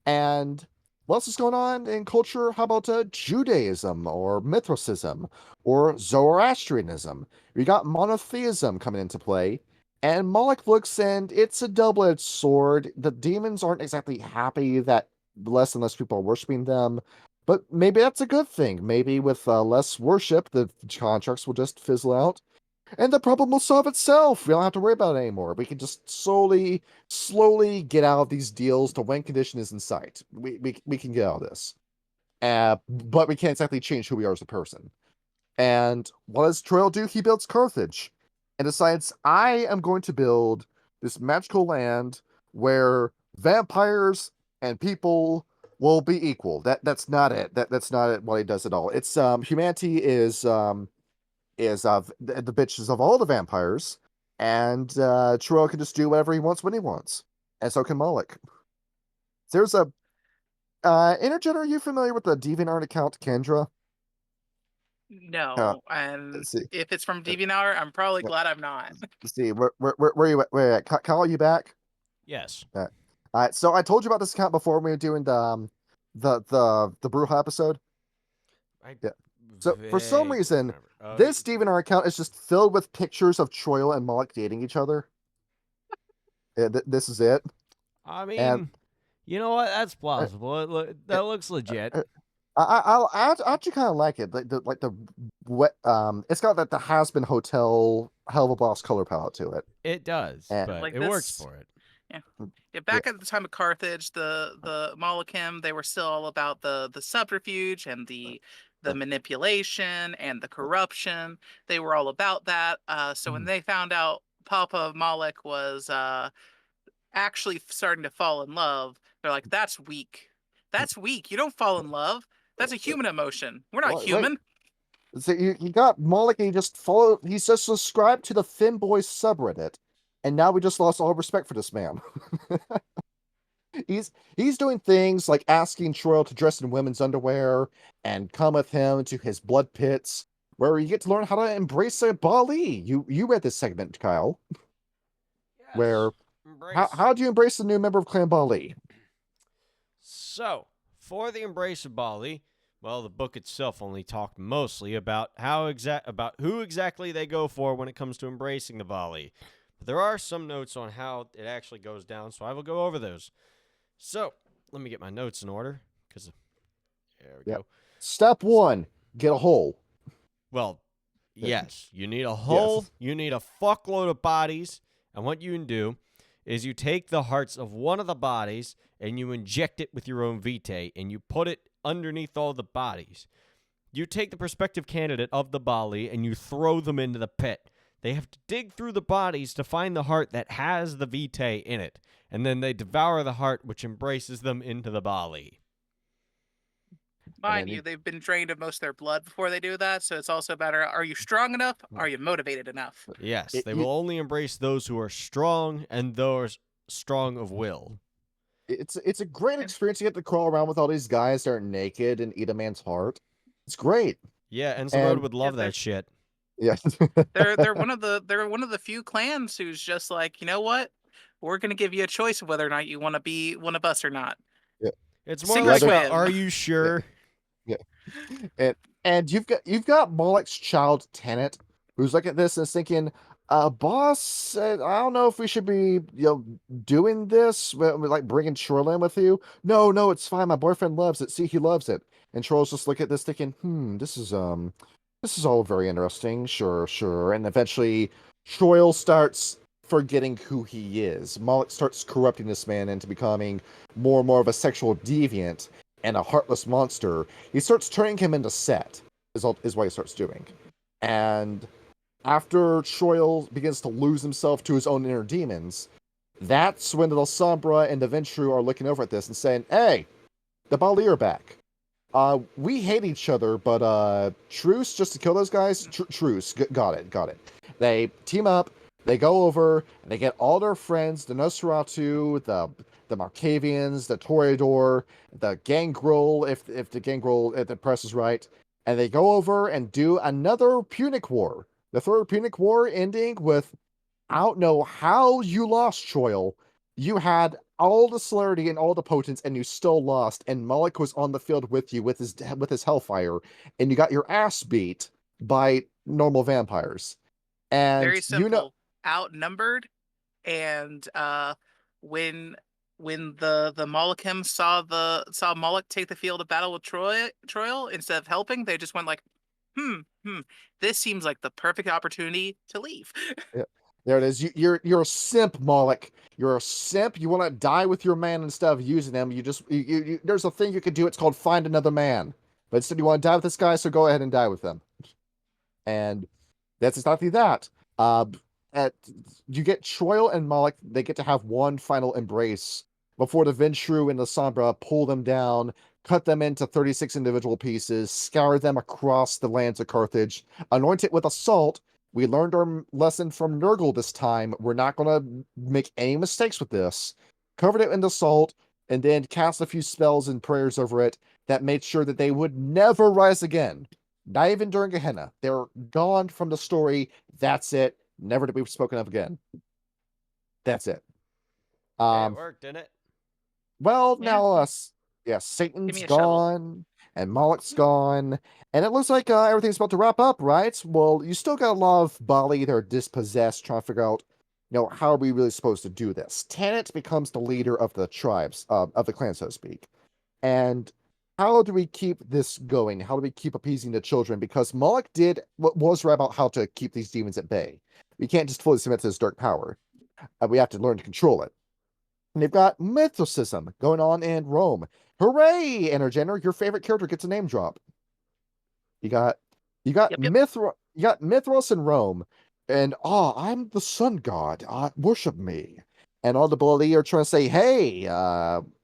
S2: And what else is going on in culture? How about Judaism or Mithraism or Zoroastrianism? We got monotheism coming into play. And Moloch looks, and it's a double-edged sword. The demons aren't exactly happy that less and less people are worshiping them. But maybe that's a good thing. Maybe with less worship, the contracts will just fizzle out. And the problem will solve itself. We don't have to worry about it anymore. We can just slowly get out of these deals to when condition is in sight. We can get out of this. But we can't exactly change who we are as a person. And what does Troil do? He builds Carthage and decides, I am going to build this magical land where vampires and people will be equal. That's not it. That's not it, what he does at all. It's humanity is the bitches of all the vampires, and Troil can just do whatever he wants when he wants, and so can Moloch. There's a Intergen. Are you familiar with the DeviantArt account Kendra?
S3: No, and
S2: Let's see.
S3: if it's from DeviantArt, I'm probably glad I'm not.
S2: Let's see. Where are you at? Where at? Kyle, you back?
S1: Yes.
S2: All right. So I told you about this account before when we were doing the Bruja episode. Yeah. So for some reason, this DeviantArt account is just filled with pictures of Troil and Moloch dating each other. Yeah, this is it.
S1: I mean,
S2: And
S1: you know what? That's plausible. That looks legit.
S2: I actually kind of like it. Like the wet. It's got that the Has-Been Hotel Hell of a Boss color palette to it.
S1: It does, but
S3: Like
S1: it works for it.
S3: Yeah, back at the time of Carthage, the Molochim, they were still all about the subterfuge and the manipulation and the corruption. They were all about that. So when they found out Papa Moloch was actually starting to fall in love, they're like, "That's weak. That's weak. You don't fall in love. That's a human emotion. We're not human."
S2: So you got Moloch, and he's just subscribed to the Finboys subreddit, and now we just lost all respect for this man. He's doing things like asking Troil to dress in women's underwear and come with him to his blood pits, where you get to learn how to embrace a Baali. You read this segment, Kyle.
S1: Yes.
S2: Where how do you embrace the new member of Clan Baali?
S1: So, for the embrace of Baali, well, the book itself only talked mostly about who exactly they go for when it comes to embracing the Baali. But there are some notes on how it actually goes down, so I will go over those. So, let me get my notes in order, because there we go.
S2: Step 1, get a hole.
S1: Well, yes, you need a hole, yes. You need a fuckload of bodies, and what you can do is you take the hearts of one of the bodies and you inject it with your own vitae, and you put it underneath all the bodies. You take the prospective candidate of the Baali and you throw them into the pit. They have to dig through the bodies to find the heart that has the vitae in it, and then they devour the heart, which embraces them into the Baali.
S3: Mind you, they've been drained of most of their blood before they do that, so it's also better, are you strong enough? Are you motivated enough?
S1: Yes, they will only embrace those who are strong and those strong of will.
S2: It's a great experience to get to crawl around with all these guys that are naked and eat a man's heart. It's great.
S1: Yeah, Enzelrode
S2: And
S1: would love that shit.
S2: yeah.
S3: they're one of the few clans who's just like, you know what? We're gonna give you a choice of whether or not you want to be one of us or not.
S2: Yeah.
S1: It's more
S3: Sink or
S1: like
S3: swim.
S1: are you sure?
S2: Yeah. And you've got Moloch's child Tenet, who's looking at this and is thinking, boss, I don't know if we should be, doing this, like bringing Troll in with you. No, it's fine. My boyfriend loves it. See, he loves it. And Troll's just look at this thinking, this is all very interesting. Sure. And eventually, Troll starts forgetting who he is. Moloch starts corrupting this man into becoming more and more of a sexual deviant and a heartless monster. He starts turning him into Set, is what he starts doing. And after Troil begins to lose himself to his own inner demons, that's when the Sombra and the Ventru are looking over at this and saying, hey, the Baali are back. We hate each other, but truce just to kill those guys? Truce. Got it. They team up, they go over, and they get all their friends, the Nosferatu, the Markavians, the Toreador, the Gangrel, if the press is right, and they go over and do another Punic War. The third Punic War ending with, I don't know how you lost, Troil. You had all the celerity and all the potence, and you still lost. And Moloch was on the field with you with his hellfire, and you got your ass beat by normal vampires. And
S3: Very simple. Outnumbered, and when the Molochim saw Moloch take the field of battle with Troil, instead of helping, they just went like, this seems like the perfect opportunity to leave.
S2: Yeah. There it is. You're a simp, Moloch. You're a simp. You want to die with your man instead of using them. There's a thing you could do. It's called find another man. But instead you want to die with this guy, so go ahead and die with them. And that's exactly that. You get Troil and Moloch. They get to have one final embrace before the Ventru and the Sombra pull them down, cut them into 36 individual pieces, scour them across the lands of Carthage, anoint it with a salt. We learned our lesson from Nurgle this time. We're not going to make any mistakes with this. Covered it in the salt, and then cast a few spells and prayers over it that made sure that they would never rise again. Not even during Gehenna. They're gone from the story. That's it. Never to be spoken of again. That's it.
S1: Hey, it worked, didn't it?
S2: Well,
S3: Yeah.
S2: now, Satan's gone, and Moloch's gone, and it looks like everything's about to wrap up, right? Well, you still got a lot of Baali that are dispossessed, trying to figure out, how are we really supposed to do this? Tanit becomes the leader of the tribes, of the clan, so to speak. And how do we keep this going? How do we keep appeasing the children? Because Moloch did what was right about how to keep these demons at bay. We can't just fully submit to this dark power. We have to learn to control it. And they've got mythicism going on in Rome. Hooray, Intergener! Your favorite character gets a name drop. You got
S3: Yep.
S2: Mithras in Rome, and I'm the sun god. Worship me. And all the Baali are trying to say, hey,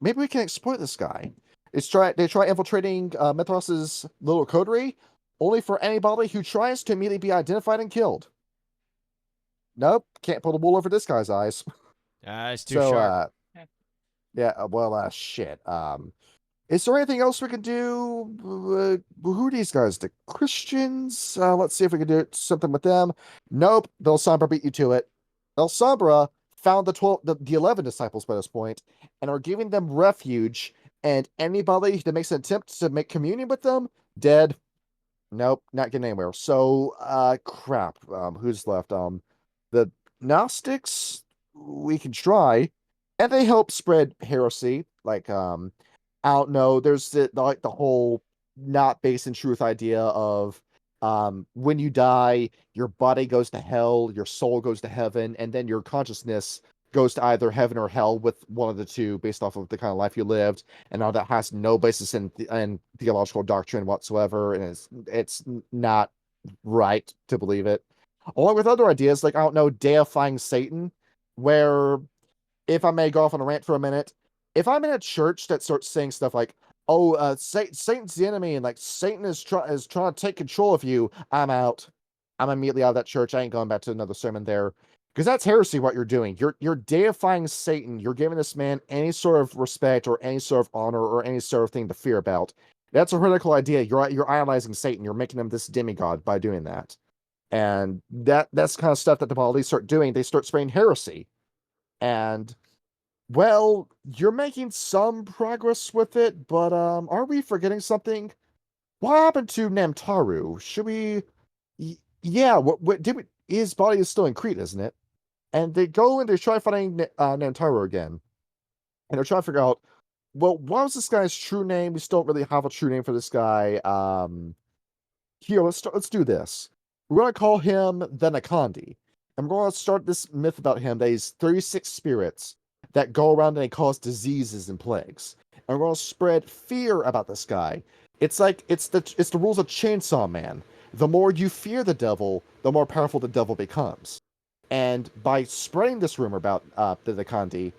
S2: maybe we can exploit this guy. They try infiltrating Mithras's little coterie, only for anybody who tries to immediately be identified and killed. Nope, can't pull the wool over this guy's eyes.
S1: It's too sharp.
S2: Yeah, well, shit. Is there anything else we can do? Who are these guys? The Christians? Let's see if we can do something with them. Nope, the Sombra beat you to it. El Sombra found the 11 disciples by this point, and are giving them refuge, and anybody that makes an attempt to make communion with them, dead. Nope, not getting anywhere. So, crap. Who's left? The Gnostics, we can try, and they help spread heresy. Like, I don't know. There's the whole not based in truth idea of, when you die, your body goes to hell, your soul goes to heaven, and then your consciousness goes to either heaven or hell with one of the two based off of the kind of life you lived. And now that has no basis in theological doctrine whatsoever, and it's not right to believe it. Along with other ideas like, I don't know, deifying Satan, where, if I may go off on a rant for a minute, if I'm in a church that starts saying stuff like, Satan's the enemy, and like Satan is trying to take control of you, I'm out. I'm immediately out of that church. I ain't going back to another sermon there. Because that's heresy what you're doing. You're deifying Satan. You're giving this man any sort of respect or any sort of honor or any sort of thing to fear about. That's a heretical idea. You're idolizing Satan. You're making him this demigod by doing that. And that's the kind of stuff that the Baali start doing. They start spreading heresy. And well, you're making some progress with it, but are we forgetting something? What happened to Namtaru? Should we yeah, what did we his body is still in Crete, isn't it? And they go and they try finding Namtaru again. And they're trying to figure out, well, what was this guy's true name? We still don't really have a true name for this guy. Here, let's do this. We're gonna call him the Nakandi. And we're gonna start this myth about him that he's 36 spirits that go around and they cause diseases and plagues. And we're gonna spread fear about this guy. It's like it's the rules of Chainsaw Man. The more you fear the devil, the more powerful the devil becomes. And by spreading this rumor about the Nakandi,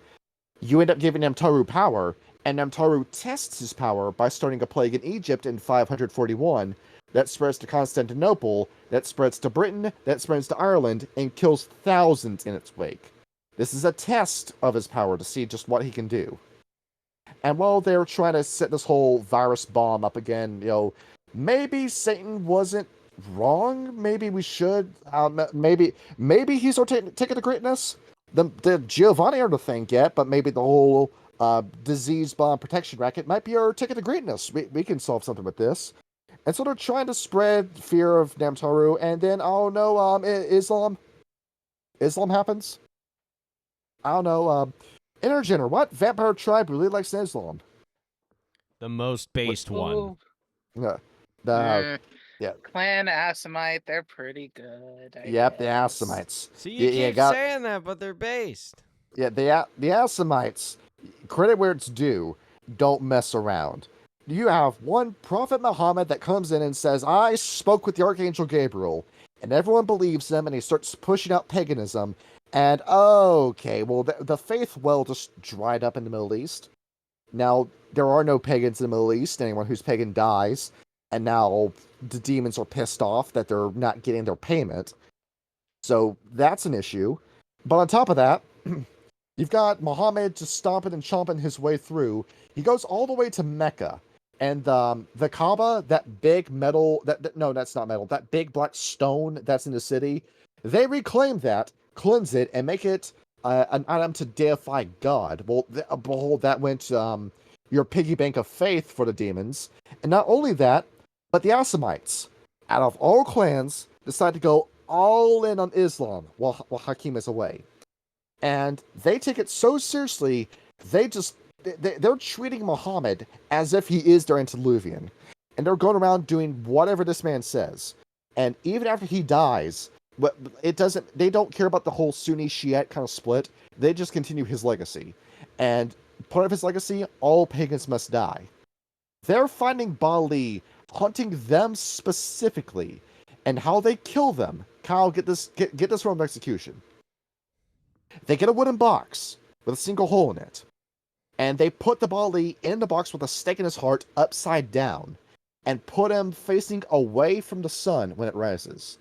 S2: you end up giving Namtaru power, and Namtaru tests his power by starting a plague in Egypt in 541 that spreads to Constantinople, that spreads to Britain, that spreads to Ireland, and kills thousands in its wake. This is a test of his power to see just what he can do. And while they're trying to set this whole virus bomb up again, maybe Satan wasn't wrong. Maybe we should. Maybe he's our ticket to greatness. The Giovanni aren't a thing yet, but maybe the whole disease bomb protection racket might be our ticket to greatness. We can solve something with this. And so they're trying to spread fear of Namtaru, and then Islam happens. I don't know. Intergener, what vampire tribe really likes Islam?
S1: The most based one.
S2: Yeah.
S3: Clan Assamite, they're pretty good. I
S2: Yep,
S3: guess.
S2: the Assamites.
S1: See, you keep saying that, but they're based.
S2: Yeah, the Assamites, credit where it's due, don't mess around. You have one Prophet Muhammad that comes in and says, I spoke with the Archangel Gabriel, and everyone believes him, and he starts pushing out paganism, and okay, well, the faith well just dried up in the Middle East. Now, there are no pagans in the Middle East. Anyone who's pagan dies, and now the demons are pissed off that they're not getting their payment. So that's an issue. But on top of that, you've got Muhammad just stomping and chomping his way through. He goes all the way to Mecca. And the Kaaba, that big metal, no, that's not metal, that big black stone that's in the city, they reclaim that, cleanse it, and make it an item to deify God. Well, behold, that went your piggy bank of faith for the demons. And not only that, but the Assamites, out of all clans, decide to go all in on Islam while Hakim is away. And they take it so seriously, they're treating Muhammad as if he is their antediluvian. And they're going around doing whatever this man says. And even after he dies, they don't care about the whole Sunni Shiite kind of split. They just continue his legacy. And part of his legacy, all pagans must die. They're finding Baali, hunting them specifically, and how they kill them. Kyle, get this from execution. They get a wooden box with a single hole in it, and they put the Baali in the box with a stake in his heart upside down, and put him facing away from the sun when it rises.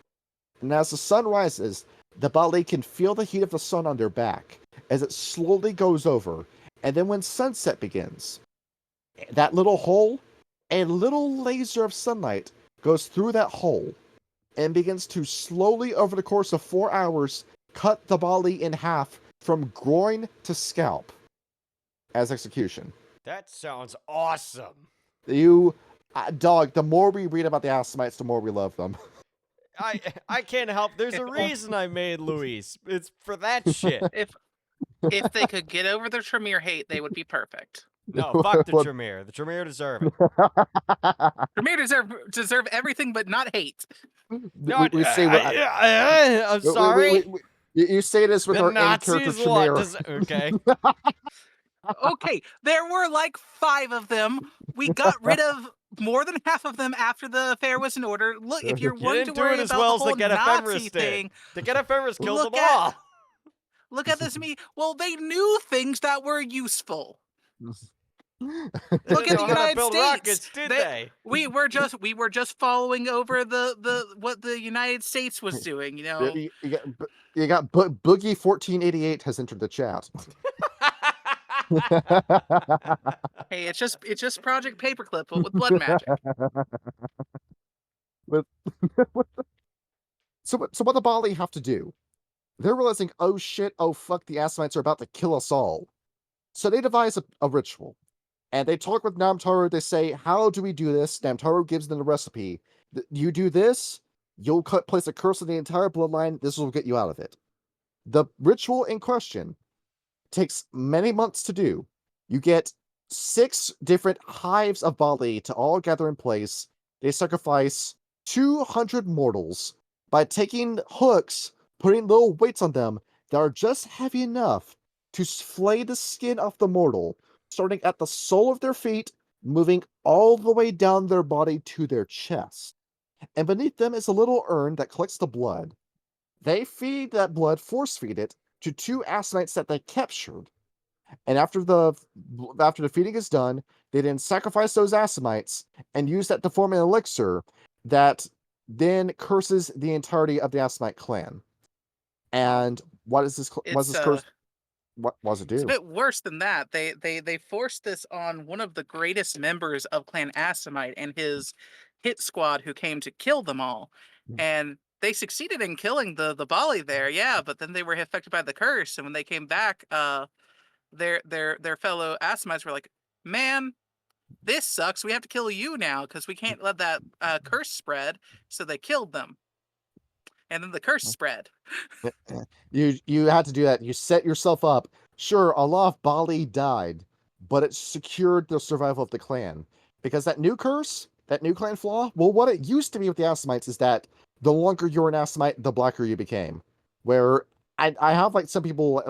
S2: And as the sun rises, the Baali can feel the heat of the sun on their back as it slowly goes over, and then when sunset begins, that little hole, a little laser of sunlight goes through that hole and begins to slowly, over the course of 4 hours, cut the Baali in half from groin to as execution.
S1: That sounds awesome.
S2: Dog, the more we read about the Assamites, the more we love them.
S1: I can't help. There's a reason I made Luis. It's for that shit.
S3: If they could get over the Tremere hate, they would be perfect.
S1: No, fuck the Tremere. The Tremere deserve it.
S3: Tremere deserve everything but not hate.
S1: No, I'm sorry.
S2: You say this with
S1: the
S2: our
S1: Nazis
S2: Tremere.
S1: Okay.
S3: Okay, there were like 5 of them. We got rid of more than half of them after the affair was in order. Look, if you're worried to worry about the whole Nazi thing,
S1: the Get Ephemeris killed them all.
S3: Look at this me. Well, they knew things that were useful. Look at the United
S1: build
S3: States.
S1: Rockets, did they?
S3: We were just following over what the United States was doing. You know.
S2: You got Boogie 1488 has entered the chat.
S3: Hey, it's just Project Paperclip, but with blood magic.
S2: with, so what the Baali have to do? They're realizing, oh shit, oh fuck, the Assamites are about to kill us all. So they devise a ritual. And they talk with Namtaru. They say, how do we do this? Namtaru gives them the recipe. You do this, you'll place a curse on the entire bloodline. This will get you out of it. The ritual in question takes many months to do. You get 6 different hives of Baali to all gather in place. They sacrifice 200 mortals by taking hooks, putting little weights on them that are just heavy enough to flay the skin off the mortal, starting at the sole of their feet, moving all the way down their body to their chest. And beneath them is a little urn that collects the blood. They feed that blood, force feed it, to 2 Assamites that they captured. And after the feeding is done, they then sacrifice those Assamites and use that to form an elixir that then curses the entirety of the Assamite clan. And what is this? What does this curse? What does it do?
S3: It's a bit worse than that. They forced this on one of the greatest members of Clan Assamite and his hit squad who came to kill them all. And they succeeded in killing the Baali there, yeah, but then they were affected by the curse. And when they came back, their fellow Assamites were like, man, this sucks. We have to kill you now because we can't let that curse spread. So they killed them. And then the curse spread.
S2: You had to do that. You set yourself up. Sure, a lot of Baali died, but it secured the survival of the clan. Because that new curse, that new clan flaw, well, what it used to be with the Assamites is that the longer you're an Assamite, the blacker you became. Where I have some people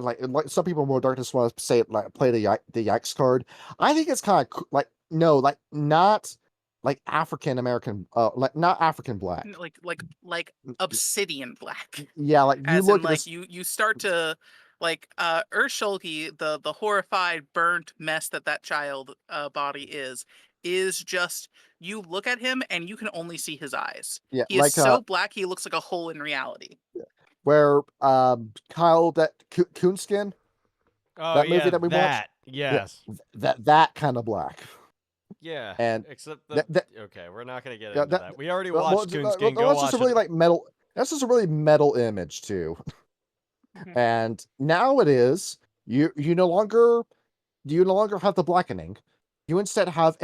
S2: some people more darkness want to say play the yikes card. I think it's kind of not like African American, not African black,
S3: like obsidian black.
S2: Yeah, like you
S3: as
S2: look
S3: in,
S2: at this,
S3: you start to Urshulgi, the horrified burnt mess that child body is just, you look at him and you can only see his eyes.
S2: Yeah,
S3: he is so black he looks like a hole in reality.
S2: Where Kyle, that Coonskin, that movie that we watched,
S1: yes,
S2: that kind of black.
S1: Yeah,
S2: and
S1: except okay, we're not gonna get into that. We already watched Coonskin. Go watch
S2: just a really metal. That's just a really metal image too. And now it is you no longer have the blackening. You instead have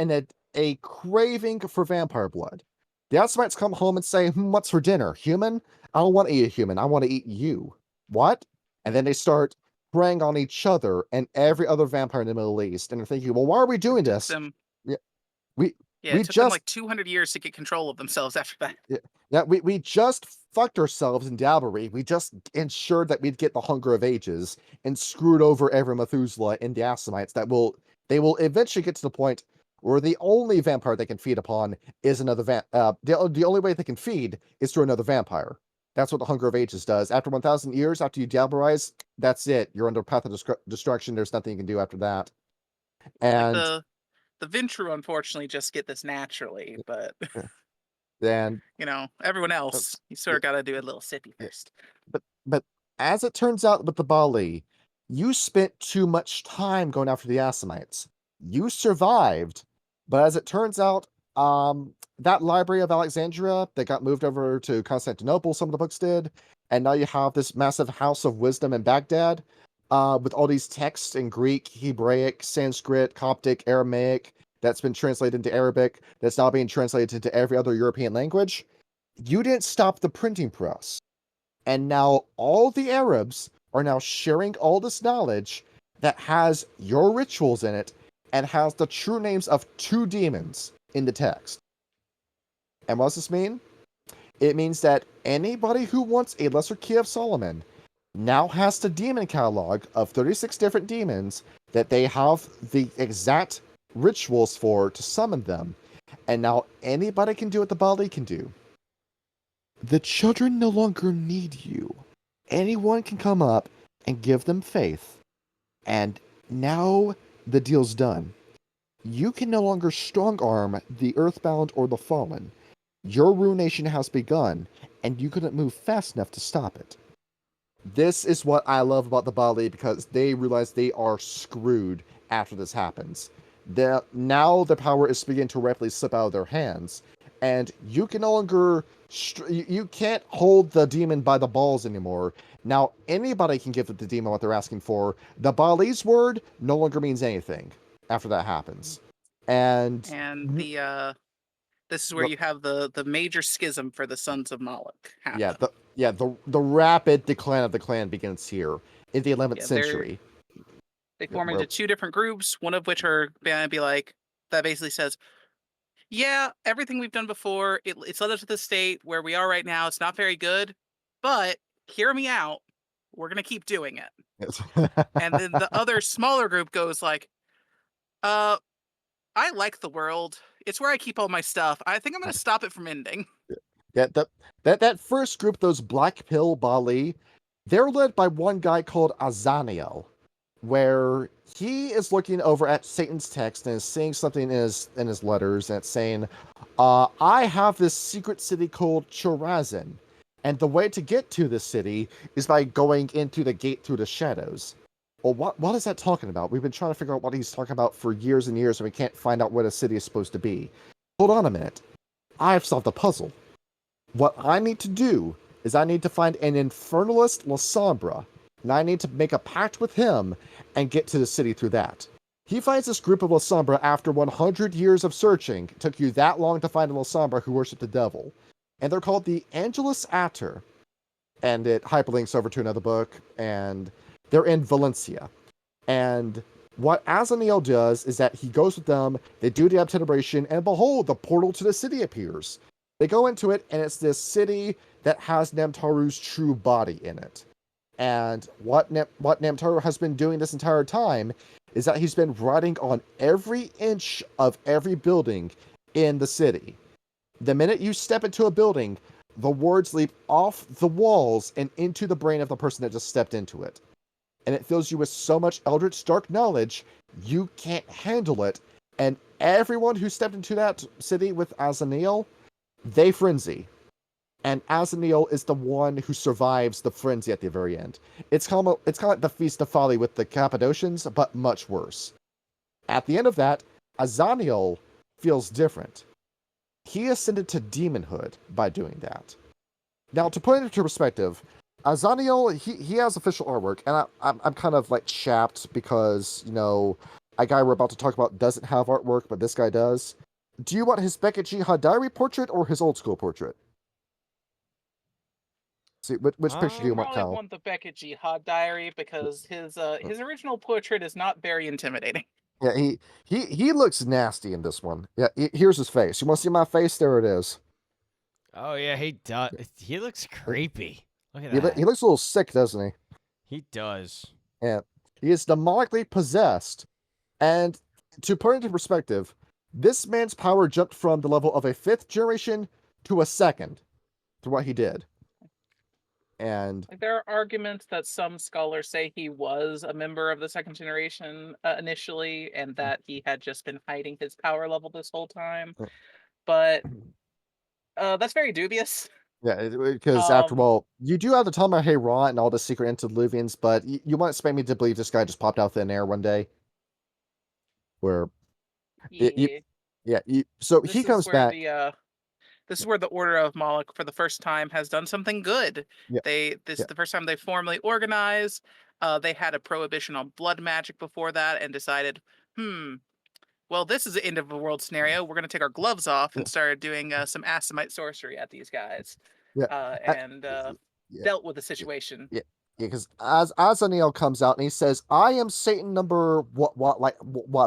S2: a craving for vampire blood. The Assamites come home and say, what's for dinner? Human? I don't want to eat a human. I want to eat you. What? And then they start preying on each other and every other vampire in the Middle East. And they're thinking, well, why are we doing this?
S3: It took them like 200 years to get control of themselves after that.
S2: We just fucked ourselves in Dalbury. We just ensured that we'd get the Hunger of Ages and screwed over every Methuselah in the Assamites. They will eventually get to the point where the only vampire they can feed upon is another the only way they can feed is through another vampire. That's what the Hunger of Ages does. After 1,000 years, after you Dalburize, that's it. You're under path of destruction. There's nothing you can do after that. And
S3: the Ventru, unfortunately, just get this naturally, but
S2: then
S3: everyone else, you sort of got to do a little sippy first.
S2: But as it turns out with the Baali, you spent too much time going after the Assamites. You survived, but as it turns out, that Library of Alexandria that got moved over to Constantinople, some of the books did, and now you have this massive House of Wisdom in Baghdad, with all these texts in Greek, Hebraic, Sanskrit, Coptic, Aramaic, that's been translated into Arabic, that's now being translated into every other European language. You didn't stop the printing press. And now all the Arabs are now sharing all this knowledge that has your rituals in it and has the true names of 2 demons in the text. And what does this mean? It means that anybody who wants a lesser key of Solomon now has the demon catalog of 36 different demons that they have the exact rituals for to summon them. And now anybody can do what the Baali can do. The children no longer need you. Anyone can come up and give them faith. And now the deal's done. You can no longer strong-arm the Earthbound or the Fallen. Your ruination has begun, and you couldn't move fast enough to stop it. This is what I love about the Baali, because they realize they are screwed after this happens. Now the power is beginning to rapidly slip out of their hands, and you can no longer you can't hold the demon by the balls anymore. Now anybody can give the demon what they're asking for. The Baali's word no longer means anything after that happens, and
S3: the this is where you have the major schism for the Sons of Moloch happen.
S2: The rapid decline of the clan begins here in the 11th century.
S3: They form into two different groups, one of which are gonna be like, that basically says, yeah, everything we've done before, it's led us to the state where we are right now. It's not very good, but hear me out. We're gonna keep doing it.
S2: Yes.
S3: And then the other smaller group goes like, I like the world. It's where I keep all my stuff. I think I'm gonna stop it from ending.
S2: Yeah, that first group, those Black Pill Baali, they're led by one guy called Azaniel, where he is looking over at Satan's text and is seeing something in his letters, and it's saying, I have this secret city called Chorazin, and the way to get to this city is by going into the gate through the shadows. Well, what is that talking about? We've been trying to figure out what he's talking about for years and years, and we can't find out what a city is supposed to be. Hold on a minute. I've solved the puzzle. What I need to do is I need to find an infernalist Lasombra, and I need to make a pact with him and get to the city through that. He finds this group of Lasombra after 100 years of searching. It took you that long to find a Lasombra who worship the devil. And they're called the Angelus Ater. And it hyperlinks over to another book, and they're in Valencia. And what Azaniel does is that he goes with them, they do the obtenebration, and behold, the portal to the city appears. They go into it, and it's this city that has Namtaru's true body in it. And what Namtaru has been doing this entire time is that he's been writing on every inch of every building in the city. The minute you step into a building, the words leap off the walls and into the brain of the person that just stepped into it. And it fills you with so much eldritch dark knowledge, you can't handle it. And everyone who stepped into that city with Azaniel, they frenzy. And Azaniel is the one who survives the frenzy at the very end. It's kind of like the Feast of Folly with the Cappadocians, but much worse. At the end of that, Azaniel feels different. He ascended to demonhood by doing that. Now, to put it into perspective, Azaniel, he has official artwork, and I'm kind of like chapped because, you know, a guy we're about to talk about doesn't have artwork, but this guy does. Do you want his Beckett G. Hadari portrait or his old school portrait? See, which picture do you want, Kyle?
S3: I probably want the Beckett Jihad Diary because his original portrait is not very intimidating.
S2: Yeah, he looks nasty in this one. Yeah, here's his face. You want to see my face? There it is.
S1: Oh yeah, he does. He looks creepy. Look at that.
S2: He looks a little sick, doesn't he?
S1: He does.
S2: Yeah, he is demonically possessed. And to put it into perspective, this man's power jumped from the level of a 5th generation to a 2nd through what he did. And
S3: like, there are arguments that some scholars say he was a member of the 2nd generation initially, and that he had just been hiding his power level this whole time. But that's very dubious.
S2: Yeah, because after all, you do have the Tama Hey Ra and all the secret antediluvians, but you want to expect me to believe this guy just popped out thin air one day? Where so he comes back.
S3: This is where the Order of Moloch, for the first time, has done something good.
S2: Yeah.
S3: This is the first time they formally organized. They had a prohibition on blood magic before that, and decided, well, this is the end of the world scenario. We're going to take our gloves off and start doing some Assamite sorcery at these guys. Dealt with the situation.
S2: Yeah, because as Azaniel comes out and he says, I am Satan number what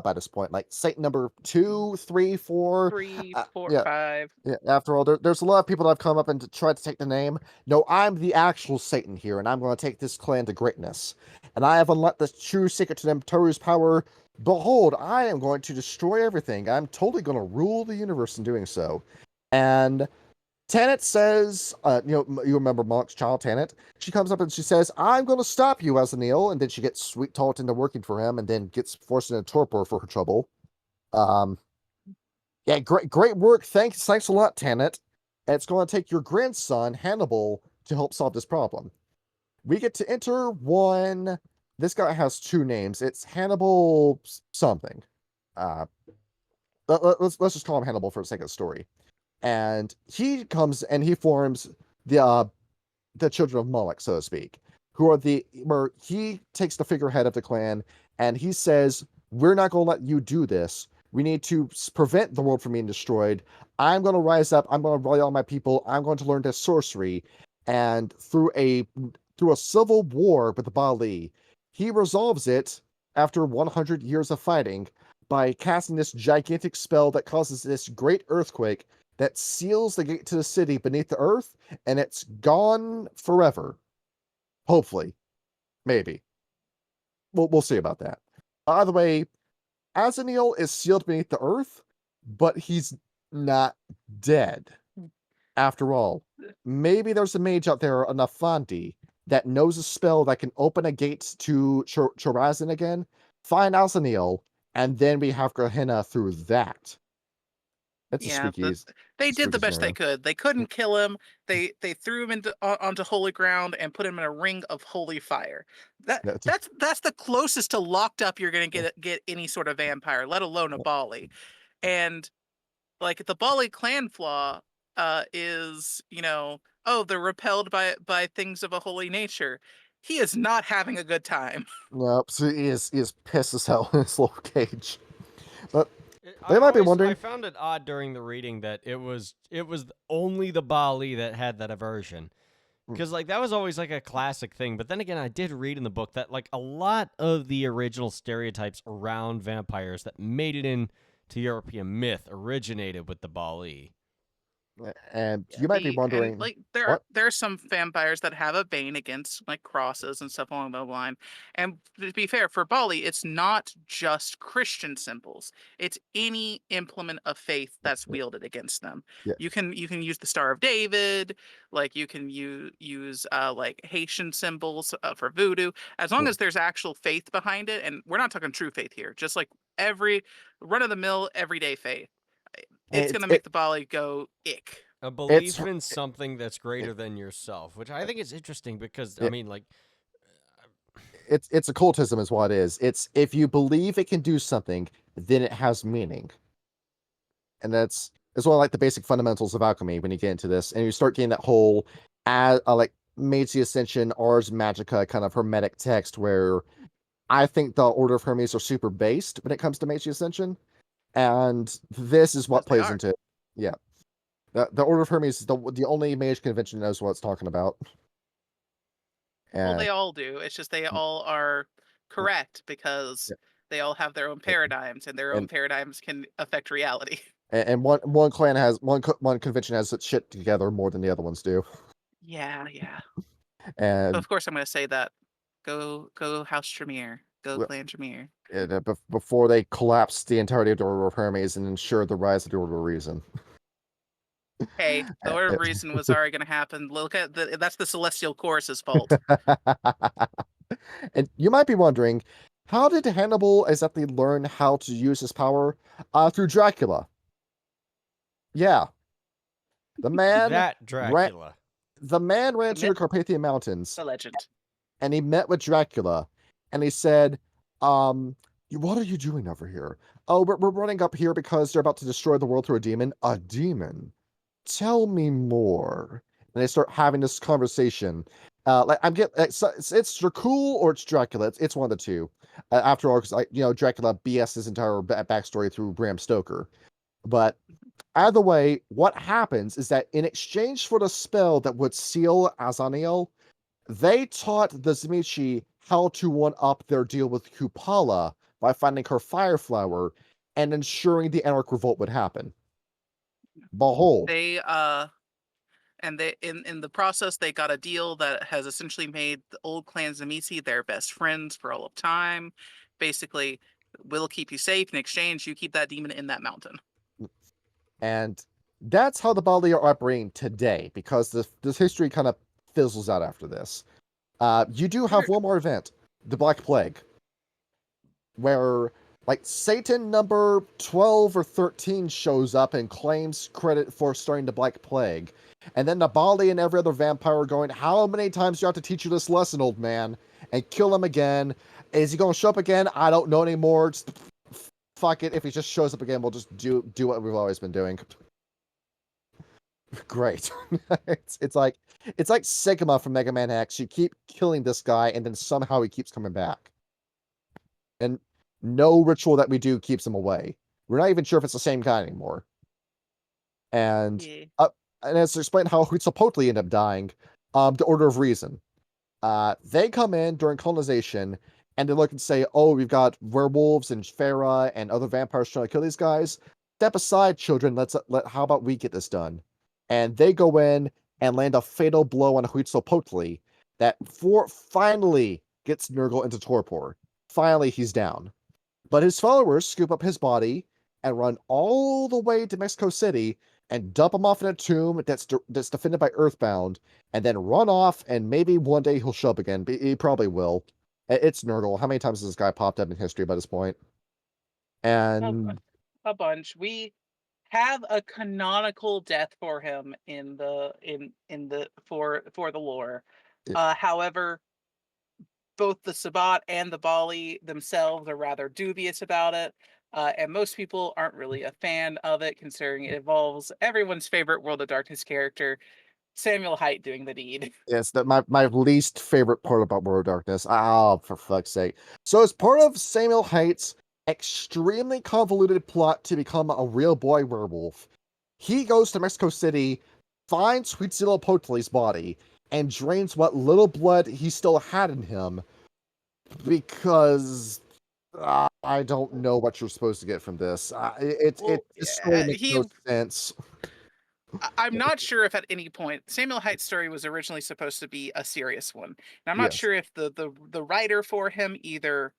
S2: by this point? Like Satan number 2, 3, 4?
S3: 3, 4, 5.
S2: Yeah, after all, there's a lot of people that have come up and tried to take the name. No, I'm the actual Satan here, and I'm going to take this clan to greatness. And I have unlocked the true secret to Namtaru's power. Behold, I am going to destroy everything. I'm totally going to rule the universe in doing so. And Tanit says, you remember Monk's child, Tanit? She comes up and she says, I'm going to stop you, Azaniel. And then she gets sweet talked into working for him and then gets forced into torpor for her trouble. Um, yeah, great work. Thanks a lot, Tanit. It's going to take your grandson Hannibal to help solve this problem. We get to enter one. This guy has two names. It's Hannibal something. Uh, let's just call him Hannibal for the sake of the story. And he comes and he forms the children of Moloch, so to speak, who are where he takes the figurehead of the clan and he says, "We're not going to let you do this. We need to prevent the world from being destroyed. I'm going to rise up. I'm going to rally all my people. I'm going to learn this sorcery." And through a civil war with the Baali, he resolves it after 100 years of fighting by casting this gigantic spell that causes this great earthquake that seals the gate to the city beneath the earth, and it's gone forever. Hopefully. Maybe. We'll see about that. By the way, Azaniel is sealed beneath the earth, but he's not dead. After all, maybe there's a mage out there, a Nafandi, that knows a spell that can open a gate to Chorazin again, find Azaniel, and then we have Gehenna through that. That's a spooky.
S3: They did the best they could. They couldn't kill him. They threw him onto holy ground and put him in a ring of holy fire. That's the closest to locked up you're gonna get any sort of vampire, let alone a Baali. And like the Baali clan flaw is, they're repelled by things of a holy nature. He is not having a good time.
S2: Nope. So he is pissed as hell in his little cage. But they might be wondering.
S1: I found it odd during the reading that it was only the Baali that had that aversion. Because like that was always like a classic thing. But then again, I did read in the book that like a lot of the original stereotypes around vampires that made it into European myth originated with the Baali.
S2: And you might be wondering,
S3: like there are some vampires that have a bane against like crosses and stuff along the line. And to be fair, for Baali, it's not just Christian symbols; it's any implement of faith that's wielded against them.
S2: Yeah.
S3: You can use the Star of David, like you can use like Haitian symbols for voodoo, as long as there's actual faith behind it. And we're not talking true faith here; just like every run of the mill, everyday faith. It's going to make the Baali go ick.
S1: A belief in something that's greater than yourself, which I think is interesting because, I mean, like...
S2: It's occultism is what it is. It's if you believe it can do something, then it has meaning. And that's one of like the basic fundamentals of alchemy when you get into this. And you start getting that whole, like, Mage the Ascension, Ars Magica kind of hermetic text where I think the Order of Hermes are super based when it comes to Mage the Ascension. And this is what plays into it. Yeah. The Order of Hermes is the only mage convention that knows what it's talking about.
S3: Well, they all do. It's just they all are correct because they all have their own paradigms, and their own paradigms can affect reality.
S2: And one clan has one convention has its shit together more than the other ones do.
S3: Yeah.
S2: And
S3: of course, I'm going to say that. Go House Tremere. Go Clan Tremere.
S2: Before they collapse the entirety of the Order of Hermes and ensure the rise of the Order of Reason.
S3: Hey, the Order of Reason was already going to happen. Look at that's the Celestial Chorus's fault.
S2: And you might be wondering, how did Hannibal exactly learn how to use his power? Through Dracula. Yeah. The man
S1: Dracula.
S2: The man ran to the Carpathian Mountains.
S3: The legend.
S2: And he met with Dracula. And he said, what are you doing over here? Oh, we're running up here because they're about to destroy the world through a demon. A demon? Tell me more. And they start having this conversation. It's Dracul or it's Dracula. It's one of the two. After all, because Dracula BS his entire backstory through Bram Stoker. But either way, what happens is that in exchange for the spell that would seal Azaniel, they taught the Tzimisce how to one-up their deal with Kupala by finding her fire flower and ensuring the Anarch Revolt would happen. Behold.
S3: They in the process they got a deal that has essentially made the old Clan Tzimisce their best friends for all of time. Basically, we'll keep you safe in exchange. You keep that demon in that mountain.
S2: And that's how the Baali are operating today, because this history kind of fizzles out after this. You do have one more event, the Black Plague, where Like Satan number 12 or 13 shows up and claims credit for starting the Black Plague. And then the Baali and every other vampire are going, how many times do you have to teach you this lesson, old man? And kill him again. Is he going to show up again? I don't know anymore. Just fuck it. If he just shows up again, we'll just do what we've always been doing. Great. it's like Sigma from Mega Man X. You keep killing this guy, and then somehow he keeps coming back. And no ritual that we do keeps him away. We're not even sure if it's the same guy anymore. And and as to explain how Huitzilopochtli ended up dying, the Order of Reason. They come in during colonization, and they look and say, oh, we've got werewolves and Farah and other vampires trying to kill these guys. Step aside, children. How about we get this done? And they go in and land a fatal blow on Huitzilopochtli that finally gets Nurgle into torpor. Finally, he's down. But his followers scoop up his body and run all the way to Mexico City and dump him off in a tomb that's defended by Earthbound, and then run off, and maybe one day he'll show up again. But he probably will. It's Nurgle. How many times has this guy popped up in history by this point? And
S3: a bunch. We have a canonical death for him in the for the lore. However, both the Sabbat and the Baali themselves are rather dubious about it. And most people aren't really a fan of it, considering it involves everyone's favorite World of Darkness character, Samuel Haidt, doing the deed.
S2: Yes, my least favorite part about World of Darkness. Oh, for fuck's sake. So as part of Samuel Haidt's extremely convoluted plot to become a real boy werewolf, he goes to Mexico City, finds Huitzilopochtli's body, and drains what little blood he still had in him, because I don't know what you're supposed to get from this. This story makes no sense.
S3: I'm not sure if at any point Samuel Haidt's story was originally supposed to be a serious one. And I'm not sure if the writer for him either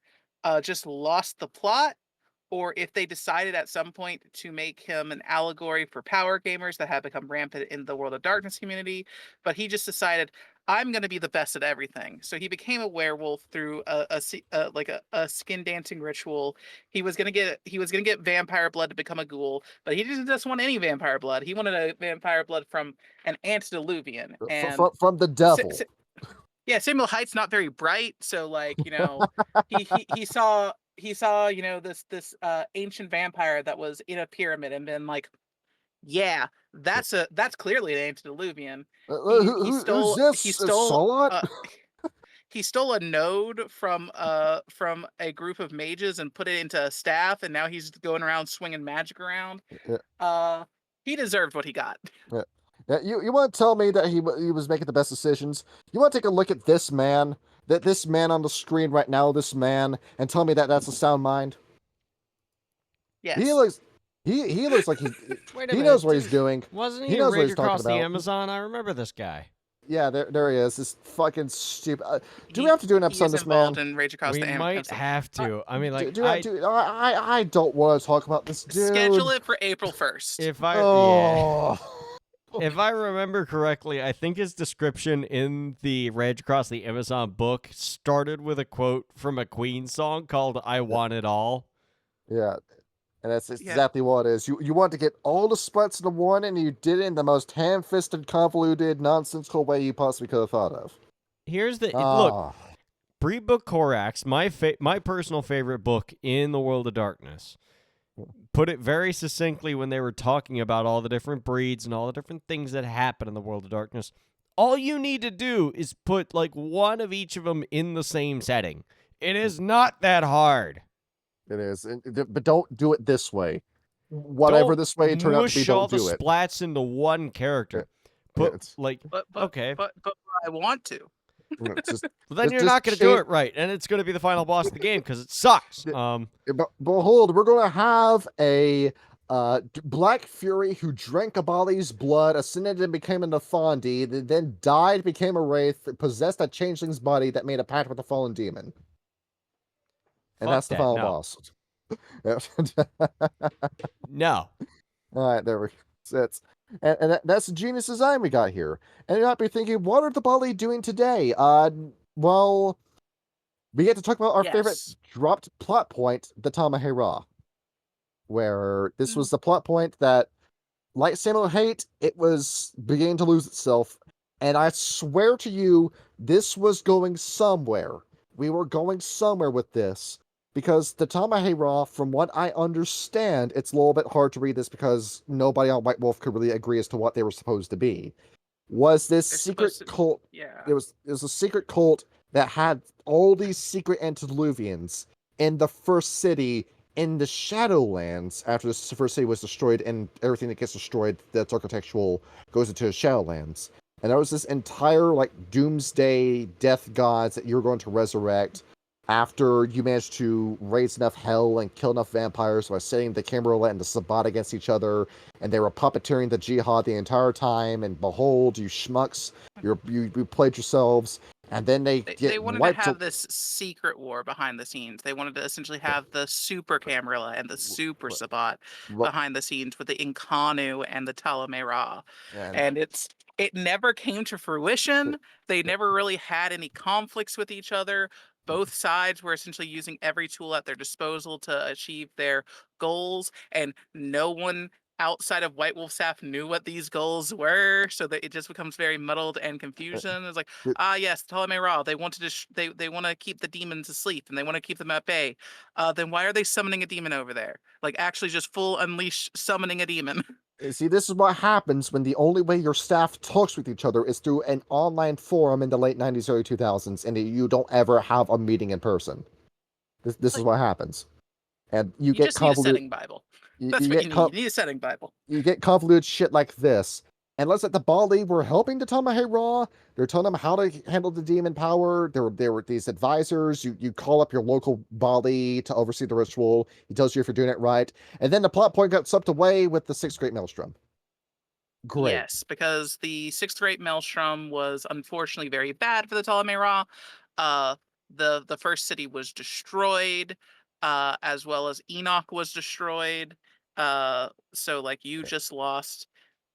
S3: just lost the plot, or if they decided at some point to make him an allegory for power gamers that have become rampant in the World of Darkness community. But he just decided, I'm going to be the best at everything. So he became a werewolf through a skin dancing ritual. He was going to get vampire blood to become a ghoul, but he didn't just want any vampire blood. He wanted a vampire blood from an antediluvian, and
S2: from the devil.
S3: Yeah, Samuel Haidt's not very bright, so like, he saw this ancient vampire that was in a pyramid and been like, yeah, that's clearly an antediluvian. He stole a node from a group of mages and put it into a staff, and now he's going around swinging magic around. He deserved what he got.
S2: Yeah, you want to tell me that he was making the best decisions? You want to take a look at this man, this man on the screen right now, this man, and tell me that that's a sound mind?
S3: Yes.
S2: He looks like he knows what he's doing.
S1: Wasn't he in Rage Across the Amazon? I remember this guy.
S2: Yeah, there he is. This fucking stupid. Do we have to do an episode on this man?
S3: In Rage Across the Amazon.
S1: We might have to. I mean, like,
S2: I don't want to talk about this dude.
S3: Schedule it for April
S1: 1st. If I remember correctly, I think his description in the Rage Across the Amazon book started with a quote from a Queen song called "I Want It All."
S2: Yeah. And that's exactly what it is. You want to get all the splats into one, and you did it in the most ham-fisted, convoluted, nonsensical way you possibly could have thought of.
S1: Here's the look. Breed Book Korax, my personal favorite book in the World of Darkness, put it very succinctly when they were talking about all the different breeds and all the different things that happen in the World of Darkness. All you need to do is put like one of each of them in the same setting. It is not that hard.
S2: It is, but don't do it this way. Whatever this way it turned out to be, don't do it.
S1: Mush all the splats into one character.
S3: But I want to.
S1: Then you're not going to do it right, and it's going to be the final boss of the game because it sucks.
S2: But behold, we're going to have a Black Fury who drank a Baali's blood, ascended and became a Nephandi, then died, became a Wraith, possessed a changeling's body that made a pact with a fallen demon. And that's the final boss.
S1: No.
S2: All right, there we go. And that's a genius design we got here. And you might be thinking, what are the Baali doing today? Well, we get to talk about our favorite
S3: Yes.
S2: dropped plot point, the Tamahera, where this was the plot point that, like Samuel Hate, it was beginning to lose itself. And I swear to you, this was going somewhere. We were going somewhere with this. Because the Tamahera, from what I understand, it's a little bit hard to read this because nobody on White Wolf could really agree as to what they were supposed to be. Was this
S3: They're
S2: secret
S3: supposed to,
S2: cult?
S3: yeah.
S2: It was a secret cult that had all these secret antediluvians in the first city in the Shadowlands after the first city was destroyed, and everything that gets destroyed that's architectural goes into the Shadowlands. And there was this entire like doomsday death gods that you're going to resurrect after you manage to raise enough hell and kill enough vampires by setting the Camarilla and the Sabbat against each other, and they were puppeteering the Jihad the entire time, and behold, you schmucks, you played yourselves, and then they
S3: They
S2: get
S3: wanted to
S2: wiped.
S3: have this secret war behind the scenes. They wanted to essentially have the super Camarilla and the super Sabbat behind the scenes with the Incarnu and the Talamera. And it never came to fruition. They never really had any conflicts with each other. Both sides were essentially using every tool at their disposal to achieve their goals, and no one outside of White Wolf staff knew what these goals were, so that it just becomes very muddled and confusion. It's like, yes, Ptolemy Ra, they want to they want to keep the demons asleep and they want to keep them at bay. Then why are they summoning a demon over there? Like actually just full unleash summoning a demon.
S2: See, this is what happens when the only way your staff talks with each other is through an online forum in the late 90s, early 2000s, and you don't ever have a meeting in person. This is what happens. And you get
S3: just need a
S2: convoluted.
S3: setting Bible.
S2: You
S3: That's what
S2: get
S3: you need. You need a setting Bible.
S2: You get convoluted shit like this. And let's say the Baali were helping the Tamahera. They're telling them how to handle the demon power. There were these advisors. You call up your local Baali to oversee the ritual. He tells you if you're doing it right. And then the plot point got swept away with the Sixth Great Maelstrom. Great.
S3: Yes, because the Sixth Great Maelstrom was unfortunately very bad for the Ptolemy Ra. The first city was destroyed, as well as Enoch was destroyed. So like you just lost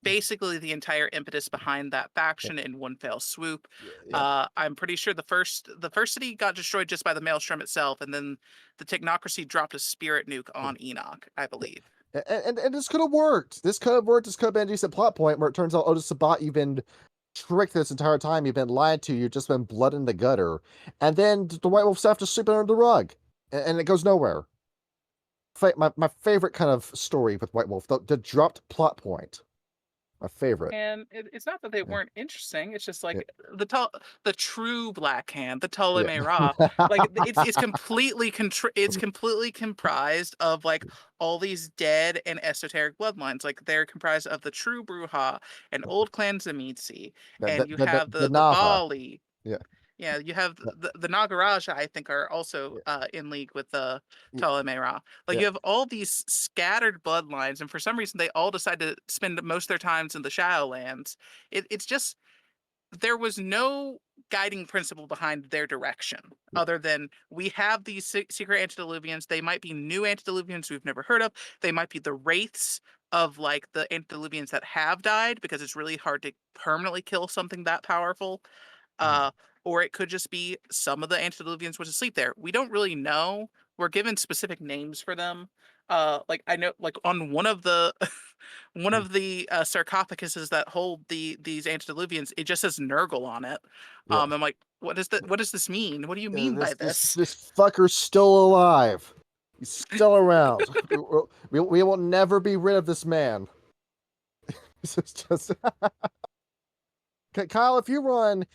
S3: basically the entire impetus behind that faction in one fell swoop. I'm pretty sure the first city got destroyed just by the Maelstrom itself, and then the Technocracy dropped a spirit nuke on Enoch, I believe.
S2: And this could have worked. This could have worked. This could have been a decent plot point where it turns out Otis Sabat, you've been tricked this entire time. You've been lied to. You've just been blood in the gutter. And then the White Wolf staff just sweep it under the rug. And it goes nowhere. My favorite kind of story with White Wolf, the dropped plot point. My favorite.
S3: And it's not that they weren't interesting. It's just like the true Black Hand, the Ptolemy Ra. Like it's completely completely comprised of like all these dead and esoteric bloodlines. Like they're comprised of the true Bruja and old Clan Zamitsi, and you have the Baali. Yeah, you have the Nagaraja, I think, are also in league with the Ptolemy Ra. Like you have all these scattered bloodlines, and for some reason they all decide to spend most of their times in the Shadowlands. It's just there was no guiding principle behind their direction other than we have these secret antediluvians. They might be new antediluvians we've never heard of. They might be the wraiths of like the antediluvians that have died, because it's really hard to permanently kill something that powerful. Or it could just be some of the antediluvians was asleep there. We don't really know. We're given specific names for them. Like I know, like on one of the sarcophaguses that hold these antediluvians, it just says Nurgle on it. I'm like, what does this mean? What do you mean by this?
S2: This fucker's still alive. He's still around. we will never be rid of this man. It's just Kyle, if you run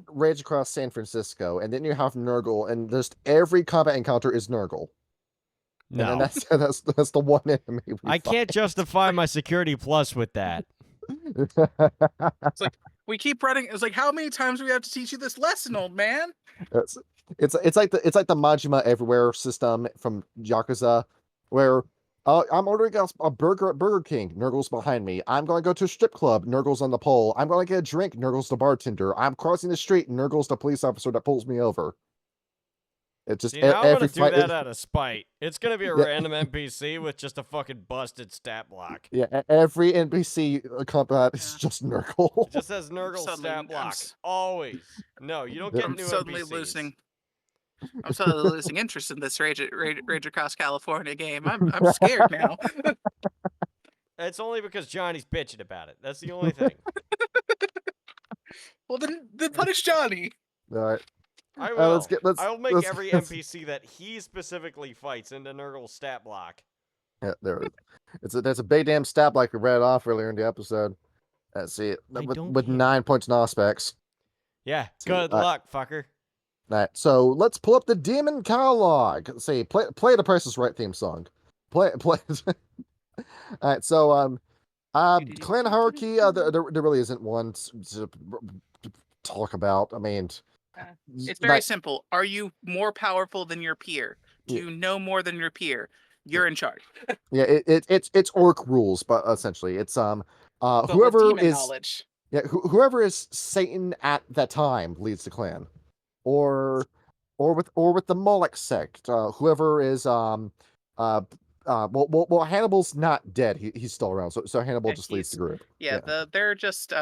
S2: Rage Across San Francisco and then you have Nurgle and just every combat encounter is Nurgle.
S1: No.
S2: And then that's the one enemy
S1: I can't justify my security plus with that.
S3: It's like we keep running. It's like, how many times do we have to teach you this lesson, old man?
S2: It's like the Majima Everywhere system from Yakuza, where I'm ordering a burger at Burger King. Nurgle's behind me. I'm going to go to a strip club. Nurgle's on the pole. I'm going to get a drink. Nurgle's the bartender. I'm crossing the street. Nurgle's the police officer that pulls me over. It's just
S1: I'm going to do that out of spite. It's going to be a random NPC with just a fucking busted stat block.
S2: Yeah, every NPC combat is just Nurgle.
S1: It just says Nurgle stat block. Always. No, you don't get new
S3: suddenly
S1: NPCs.
S3: losing. I'm slowly losing interest in this Rage Across California game. I'm scared now.
S1: It's only because Johnny's bitching about it. That's the only thing.
S3: Well, then punish Johnny.
S2: All right.
S1: I will.
S2: Let's
S1: I'll make every NPC that he specifically fights into Nurgle's stat block.
S2: Yeah, there it is. That's a big damn stat block we read off earlier in the episode. Let's see it with 9 points in aspects.
S1: Yeah, good luck, fucker.
S2: All right, so let's pull up the demon catalog. Let's see, play the Price is Right theme song. Play. All right, so clan hierarchy. There really isn't one to talk about. I mean,
S3: it's very simple. Are you more powerful than your peer? Do you know more than your peer? You're in charge.
S2: Yeah, it's orc rules, but essentially it's whoever is knowledge. Yeah, whoever is Satan at that time leads the clan, or with the Moloch sect. Whoever is well, Hannibal's not dead. He's still around, so Hannibal just leads the group.
S3: Yeah, they're just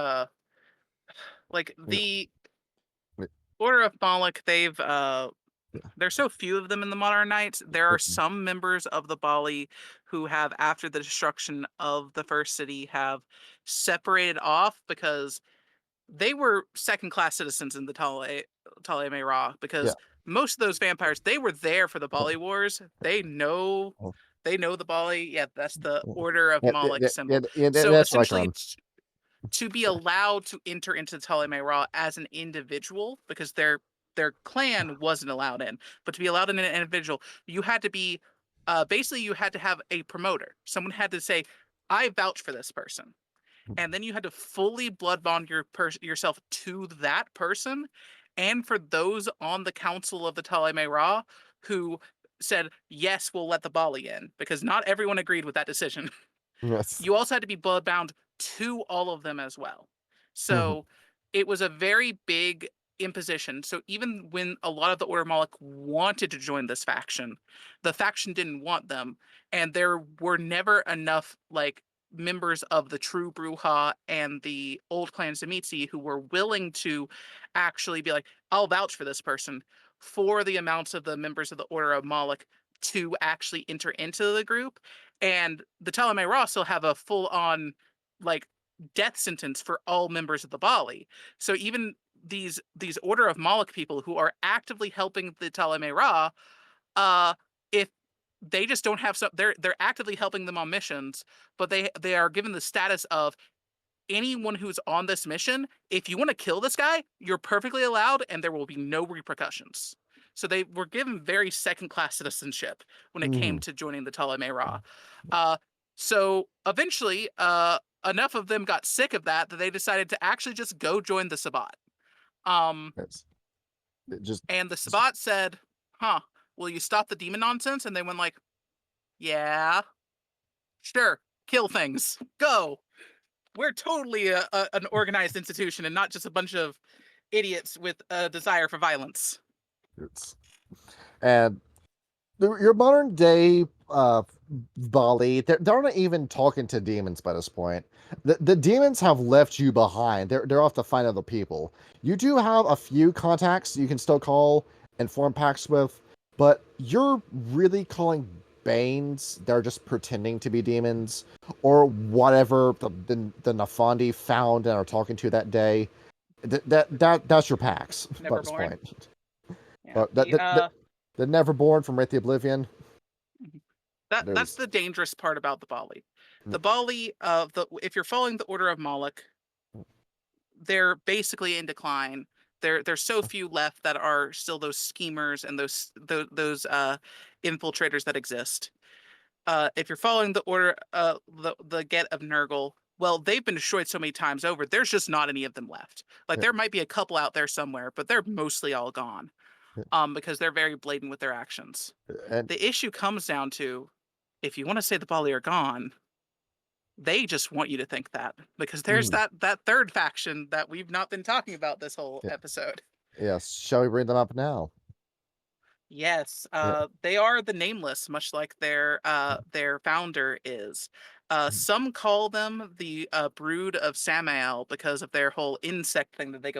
S3: like the Order of Moloch. They've there's so few of them in the Modern Knights. There are some members of the Baali who have, after the destruction of the first city, have separated off because they were second-class citizens in the Talay Ra, because most of those vampires, they were there for the Baali Wars. They know the Baali. Yeah, that's the Order of Moloch symbol. So essentially, to be allowed to enter into the Talay Ra as an individual, because their clan wasn't allowed in, but to be allowed in an individual, you had to be basically you had to have a promoter. Someone had to say, I vouch for this person. And then you had to fully blood bond yourself to that person. And for those on the council of the Talay Ra who said, yes, we'll let the Baali in, because not everyone agreed with that decision.
S2: Yes.
S3: You also had to be blood bound to all of them as well. So it was a very big imposition. So even when a lot of the Order of Moloch wanted to join this faction, the faction didn't want them. And there were never enough members of the true Bruja and the old Clan Zemitzi who were willing to actually be like, I'll vouch for this person, for the amounts of the members of the Order of Moloch to actually enter into the group. And the Talay Ra still have a full-on death sentence for all members of the Baali. So even these Order of Moloch people who are actively helping the Talay Ra, if they just don't have they're actively helping them on missions, but they are given the status of anyone who's on this mission. If you want to kill this guy, you're perfectly allowed, and there will be no repercussions. So they were given very second-class citizenship when it came to joining the Talay Ra. So eventually, enough of them got sick of that they decided to actually just go join the Sabbat. And the Sabbat said, will you stop the demon nonsense? And they went like, yeah, sure, kill things, go. We're totally an organized institution and not just a bunch of idiots with a desire for violence.
S2: And your modern day Baali, they're not even talking to demons by this point. The demons have left you behind. They're off to find other people. You do have a few contacts you can still call and form pacts with, but you're really calling Banes. They're just pretending to be demons, or whatever the Nafandi found and are talking to that day. That's your packs by this point. Yeah, the Neverborn from Wraith the Oblivion.
S3: That's the dangerous part about the Baali. The Baali, if you're following the Order of Moloch, they're basically in decline. There's so few left that are still those schemers and those infiltrators that exist. If you're following the Order, the Get of Nurgle, well, they've been destroyed so many times over. There's just not any of them left. There might be a couple out there somewhere, but they're mostly all gone. Because they're very blatant with their actions. The issue comes down to, if you want to say the Baali are gone, they just want you to think that, because there's that third faction that we've not been talking about this whole episode.
S2: Yes, shall we bring them up now?
S3: Yes, they are the Nameless, much like their founder is. Some call them the brood of Samael because of their whole insect thing that they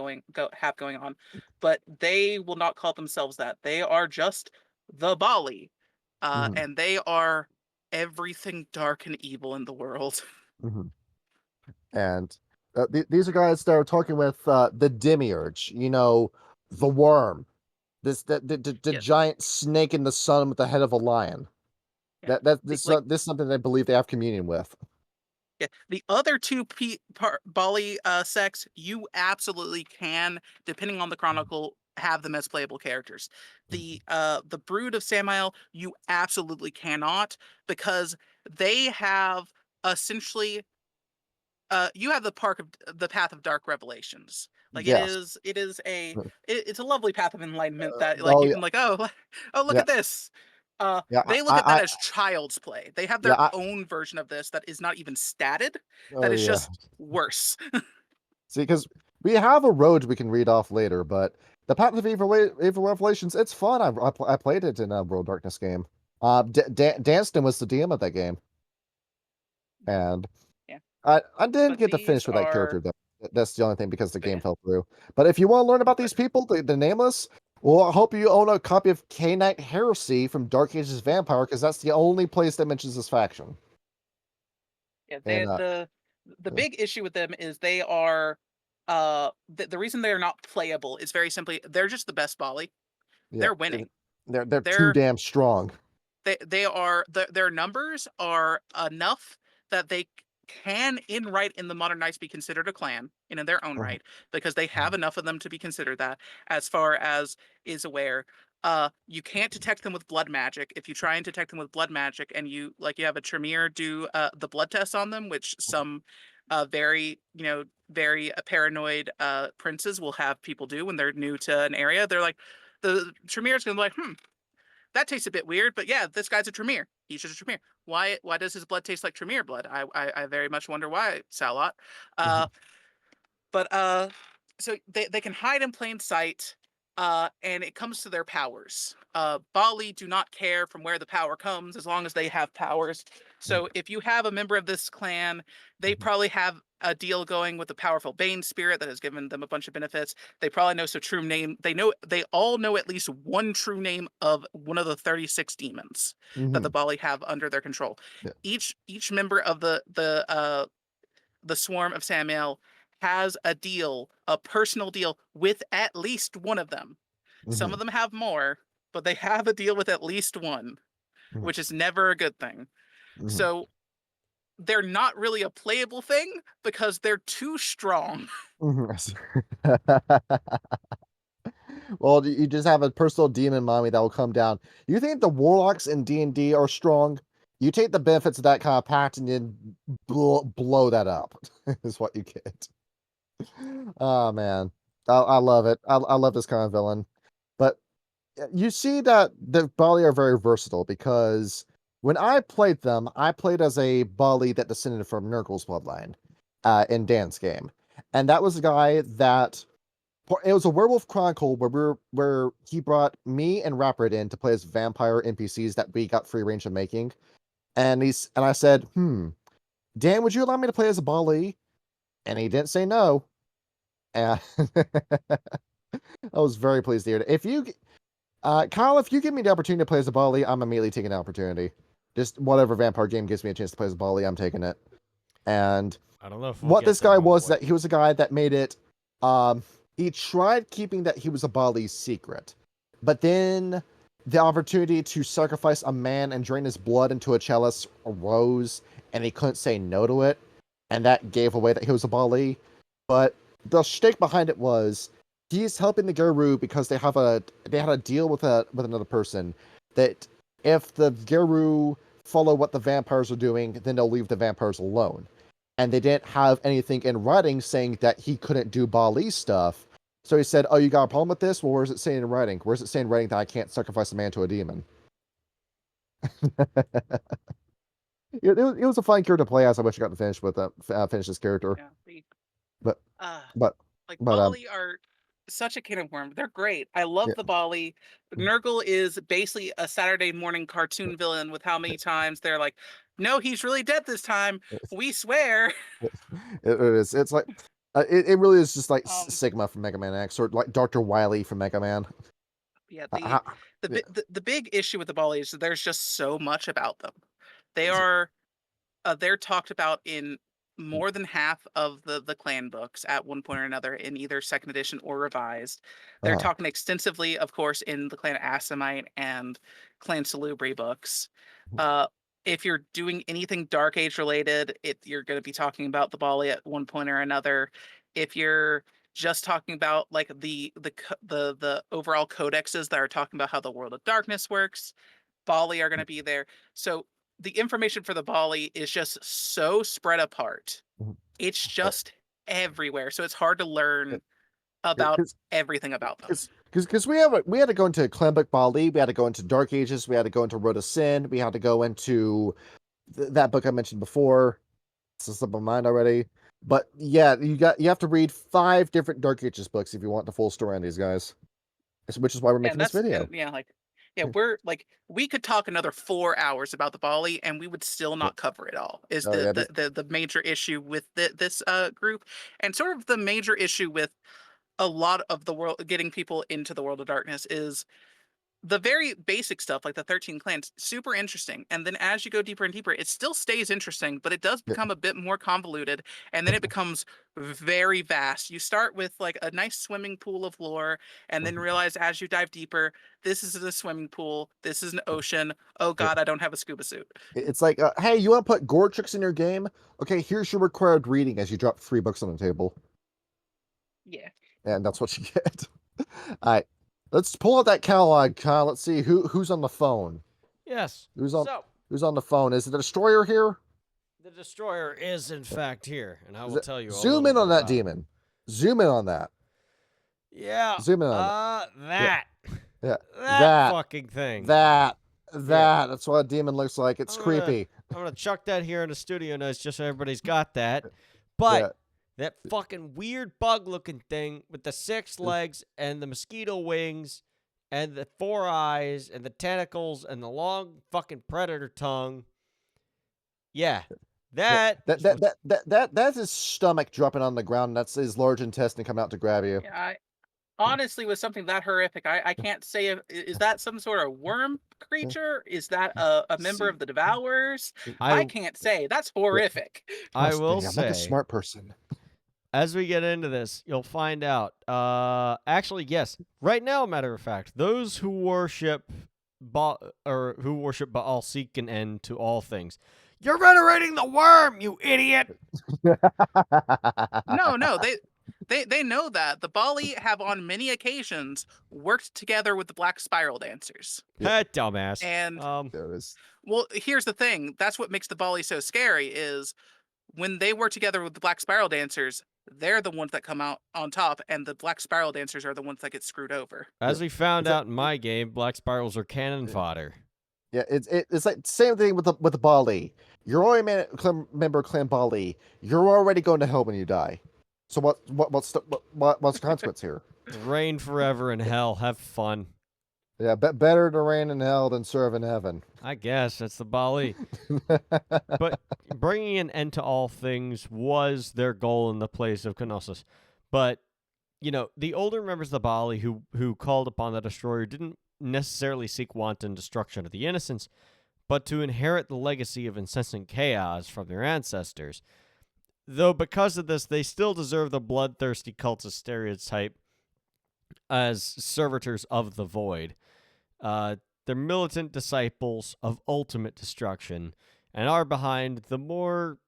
S3: have going on, but they will not call themselves that. They are just the Baali, and they are everything dark and evil in the world.
S2: And these are guys that are talking with the Demiurge, the worm, the
S3: Yes.
S2: giant snake in the sun with the head of a lion.
S3: Yeah.
S2: This is something they believe they have communion with.
S3: Yeah, the other two Baali sects, you absolutely can, depending on the chronicle, have them as playable characters. The brood of Samael, you absolutely cannot, because they have essentially you have the path of dark revelations. Like
S2: Yes.
S3: it's a lovely path of enlightenment that like
S2: Oh
S3: you
S2: yeah,
S3: can like, oh look
S2: yeah,
S3: at this.
S2: yeah.
S3: They look at that as child's play. They have
S2: Yeah.
S3: their own version of this that is not even statted. That
S2: Oh
S3: is
S2: yeah.
S3: just worse.
S2: See, because we have a road we can read off later, but the Path of Evil Revelations, it's fun. I played it in a World Darkness game. Danston was the DM of that game, and
S3: Yeah.
S2: I didn't
S3: But
S2: get to
S3: these
S2: finish with that
S3: are
S2: character though. That's the only thing because the game
S3: yeah.
S2: fell through. But if you want to learn about
S3: But
S2: these people, the nameless, well, I hope you own a copy of K-Knight Heresy from Dark Ages Vampire because that's the only place that mentions this faction.
S3: yeah,
S2: And
S3: the big issue with them is they are the reason they are not playable is very simply they're just the best Baali.
S2: yeah,
S3: They're winning.
S2: they're too
S3: They're
S2: damn strong.
S3: they are their numbers are enough that they can in right in the modern knights be considered a clan in their own right, because they have enough of them to be considered that. As far as is aware, you can't detect them with blood magic. If you try and detect them with blood magic and you have a Tremere do the blood test on them, which some very very paranoid princes will have people do when they're new to an area. They're like, the Tremere's gonna be like, that tastes a bit weird, but yeah, this guy's a Tremere. He's just a Tremere. Why does his blood taste like Tremere blood? I very much wonder why, Salot. Uh, but so they can hide in plain sight, and it comes to their powers. Baali do not care from where the power comes as long as they have powers. So if you have a member of this clan, they probably have a deal going with the powerful Bane spirit that has given them a bunch of benefits. They probably know some true name. They all know at least one true name of one of the 36 demons that the Baali have under their control.
S2: Yeah.
S3: Each member of the swarm of Samael has a personal deal with at least one of them. Some of them have more, but they have a deal with at least one, which is never a good thing. So they're not really a playable thing because they're too strong.
S2: Well, you just have a personal demon mommy that will come down. You think the warlocks in D&D are strong? You take the benefits of that kind of pact and then blow that up is what you get. Oh man, I love it. I love this kind of villain. But you see that the Baali are very versatile because when I played them, I played as a Baali that descended from Nurgle's bloodline in Dan's game. And that was a guy that it was a Werewolf Chronicle where he brought me and Rapid in to play as vampire NPCs that we got free range of making. And I said, Dan, would you allow me to play as a Baali? And he didn't say no. And I was very pleased to hear it. If you Kyle, if you give me the opportunity to play as a Baali, I'm immediately taking the opportunity. Just whatever vampire game gives me a chance to play as a Baali, I'm taking it. And
S1: I don't know if
S2: what this guy was, that he was a guy that made it he tried keeping that he was a Baali secret, but then the opportunity to sacrifice a man and drain his blood into a chalice arose, and he couldn't say no to it, and that gave away that he was a Baali. But the shtick behind it was he's helping the Geru because they had a deal with another person that if the Geru follow what the vampires are doing, then they'll leave the vampires alone. And they didn't have anything in writing saying that he couldn't do Baali stuff. So he said, "Oh, you got a problem with this? Well, where's it saying in writing? Where's it saying in writing that I can't sacrifice a man to a demon?" It was a fun character to play as. I wish I got to finish this character.
S3: Yeah,
S2: But
S3: like
S2: but
S3: Baali are such a can of worms. They're great. I love
S2: yeah.
S3: the Baali. Nurgle is basically a Saturday morning cartoon villain with how many times they're like, no, he's really dead this time. We swear.
S2: It is. It's like it really is just like
S3: Um,
S2: Sigma from Mega Man X, or like Dr. Wily from Mega Man.
S3: yeah,
S2: Yeah.
S3: the big issue with the Bali is that there's just so much about them. They
S2: Is it-
S3: are they're talked about in more than half of the clan books at one point or another in either second edition or revised. They're
S2: Uh,
S3: talking extensively, of course, in the Clan Asimite and Clan Salubri books. Uh, if you're doing anything Dark Age related, you're going to be talking about the Bali at one point or another. If you're just talking about like the overall codexes that are talking about how the World of Darkness works, Bali are going to be there. So the information for the Bali is just so spread apart. It's just everywhere. So it's hard to learn about everything about them.
S2: Because we had to go into Clan Baali, we had to go into Dark Ages, we had to go into Road of Sin, we had to go into that book I mentioned before. It's slipped my mind already. But yeah, you have to read 5 different Dark Ages books if you want the full story on these guys. Which is why we're making this video.
S3: We're like, we could talk another 4 hours about the Bali and we would still not cover it all. Is the major issue with this group, and sort of the major issue with a lot of the world, getting people into the World of Darkness, is the very basic stuff like the 13 clans, super interesting, and then as you go deeper and deeper, it still stays interesting, but it does become a bit more convoluted, and then it becomes very vast. You start with like a nice swimming pool of lore, and then realize as you dive deeper, this is a swimming pool, this is an ocean, oh god, I don't have a scuba suit.
S2: It's like, hey, you want to put gore tricks in your game? Okay, here's your required reading as you drop 3 books on the table.
S3: Yeah.
S2: And that's what you get. All right. Let's pull out that catalog, Kyle. Let's see who's on the phone.
S1: Yes.
S2: Who's on the phone? Is the Destroyer here?
S1: The Destroyer is in fact here, and I will tell you.
S2: Zoom in on that demon. Zoom in on that.
S1: Yeah.
S2: Zoom in on
S1: that.
S2: Yeah.
S1: That fucking thing.
S2: That. That's what a demon looks like. It's creepy.
S1: I'm gonna chuck that here in the studio notes just so everybody's got that. But that fucking weird bug-looking thing with the 6 legs and the mosquito wings and the 4 eyes and the tentacles and the long fucking predator tongue. Yeah.
S2: That's his stomach dropping on the ground. That's his large intestine coming out to grab you.
S3: Yeah, honestly, with something that horrific, I can't say is that some sort of worm creature? Is that a member of the Devourers? I can't say. That's horrific.
S1: I will say,
S2: I'm like a smart person.
S1: As we get into this, you'll find out. Actually, yes. Right now, matter of fact, those who worship Baal seek an end to all things. You're venerating the worm, you idiot!
S3: No, they know that the Baali have on many occasions worked together with the Black Spiral Dancers.
S1: That dumbass.
S3: And well, here's the thing. That's what makes the Baali so scary is when they work together with the Black Spiral Dancers, they're the ones that come out on top, and the Black Spiral Dancers are the ones that get screwed over.
S1: As we found out in my game, Black Spirals are cannon fodder.
S2: Yeah, it's like same thing with the Baali. You're already member of Clan Baali. You're already going to hell when you die. So what's the consequence here?
S1: Reign forever in hell. Have fun.
S2: Yeah, better to reign in hell than serve in heaven.
S1: I guess that's the Baali. But bringing an end to all things was their goal in the place of Knossos. But the older members of the Baali who called upon the Destroyer didn't necessarily seek wanton destruction of the innocents, but to inherit the legacy of incessant chaos from their ancestors. Though because of this, they still deserve the bloodthirsty cultist stereotype as servitors of the void. They're militant disciples of ultimate destruction and are behind the more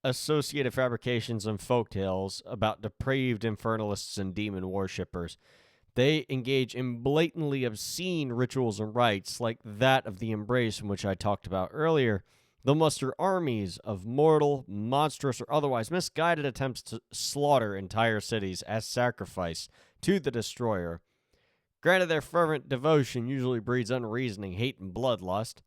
S1: associated fabrications and folktales about depraved infernalists and demon worshippers. They engage in blatantly obscene rituals and rites like that of the Embrace, in which I talked about earlier. They'll muster armies of mortal, monstrous, or otherwise misguided attempts to slaughter entire cities as sacrifice to the Destroyer. Granted, their fervent devotion usually breeds unreasoning hate and bloodlust,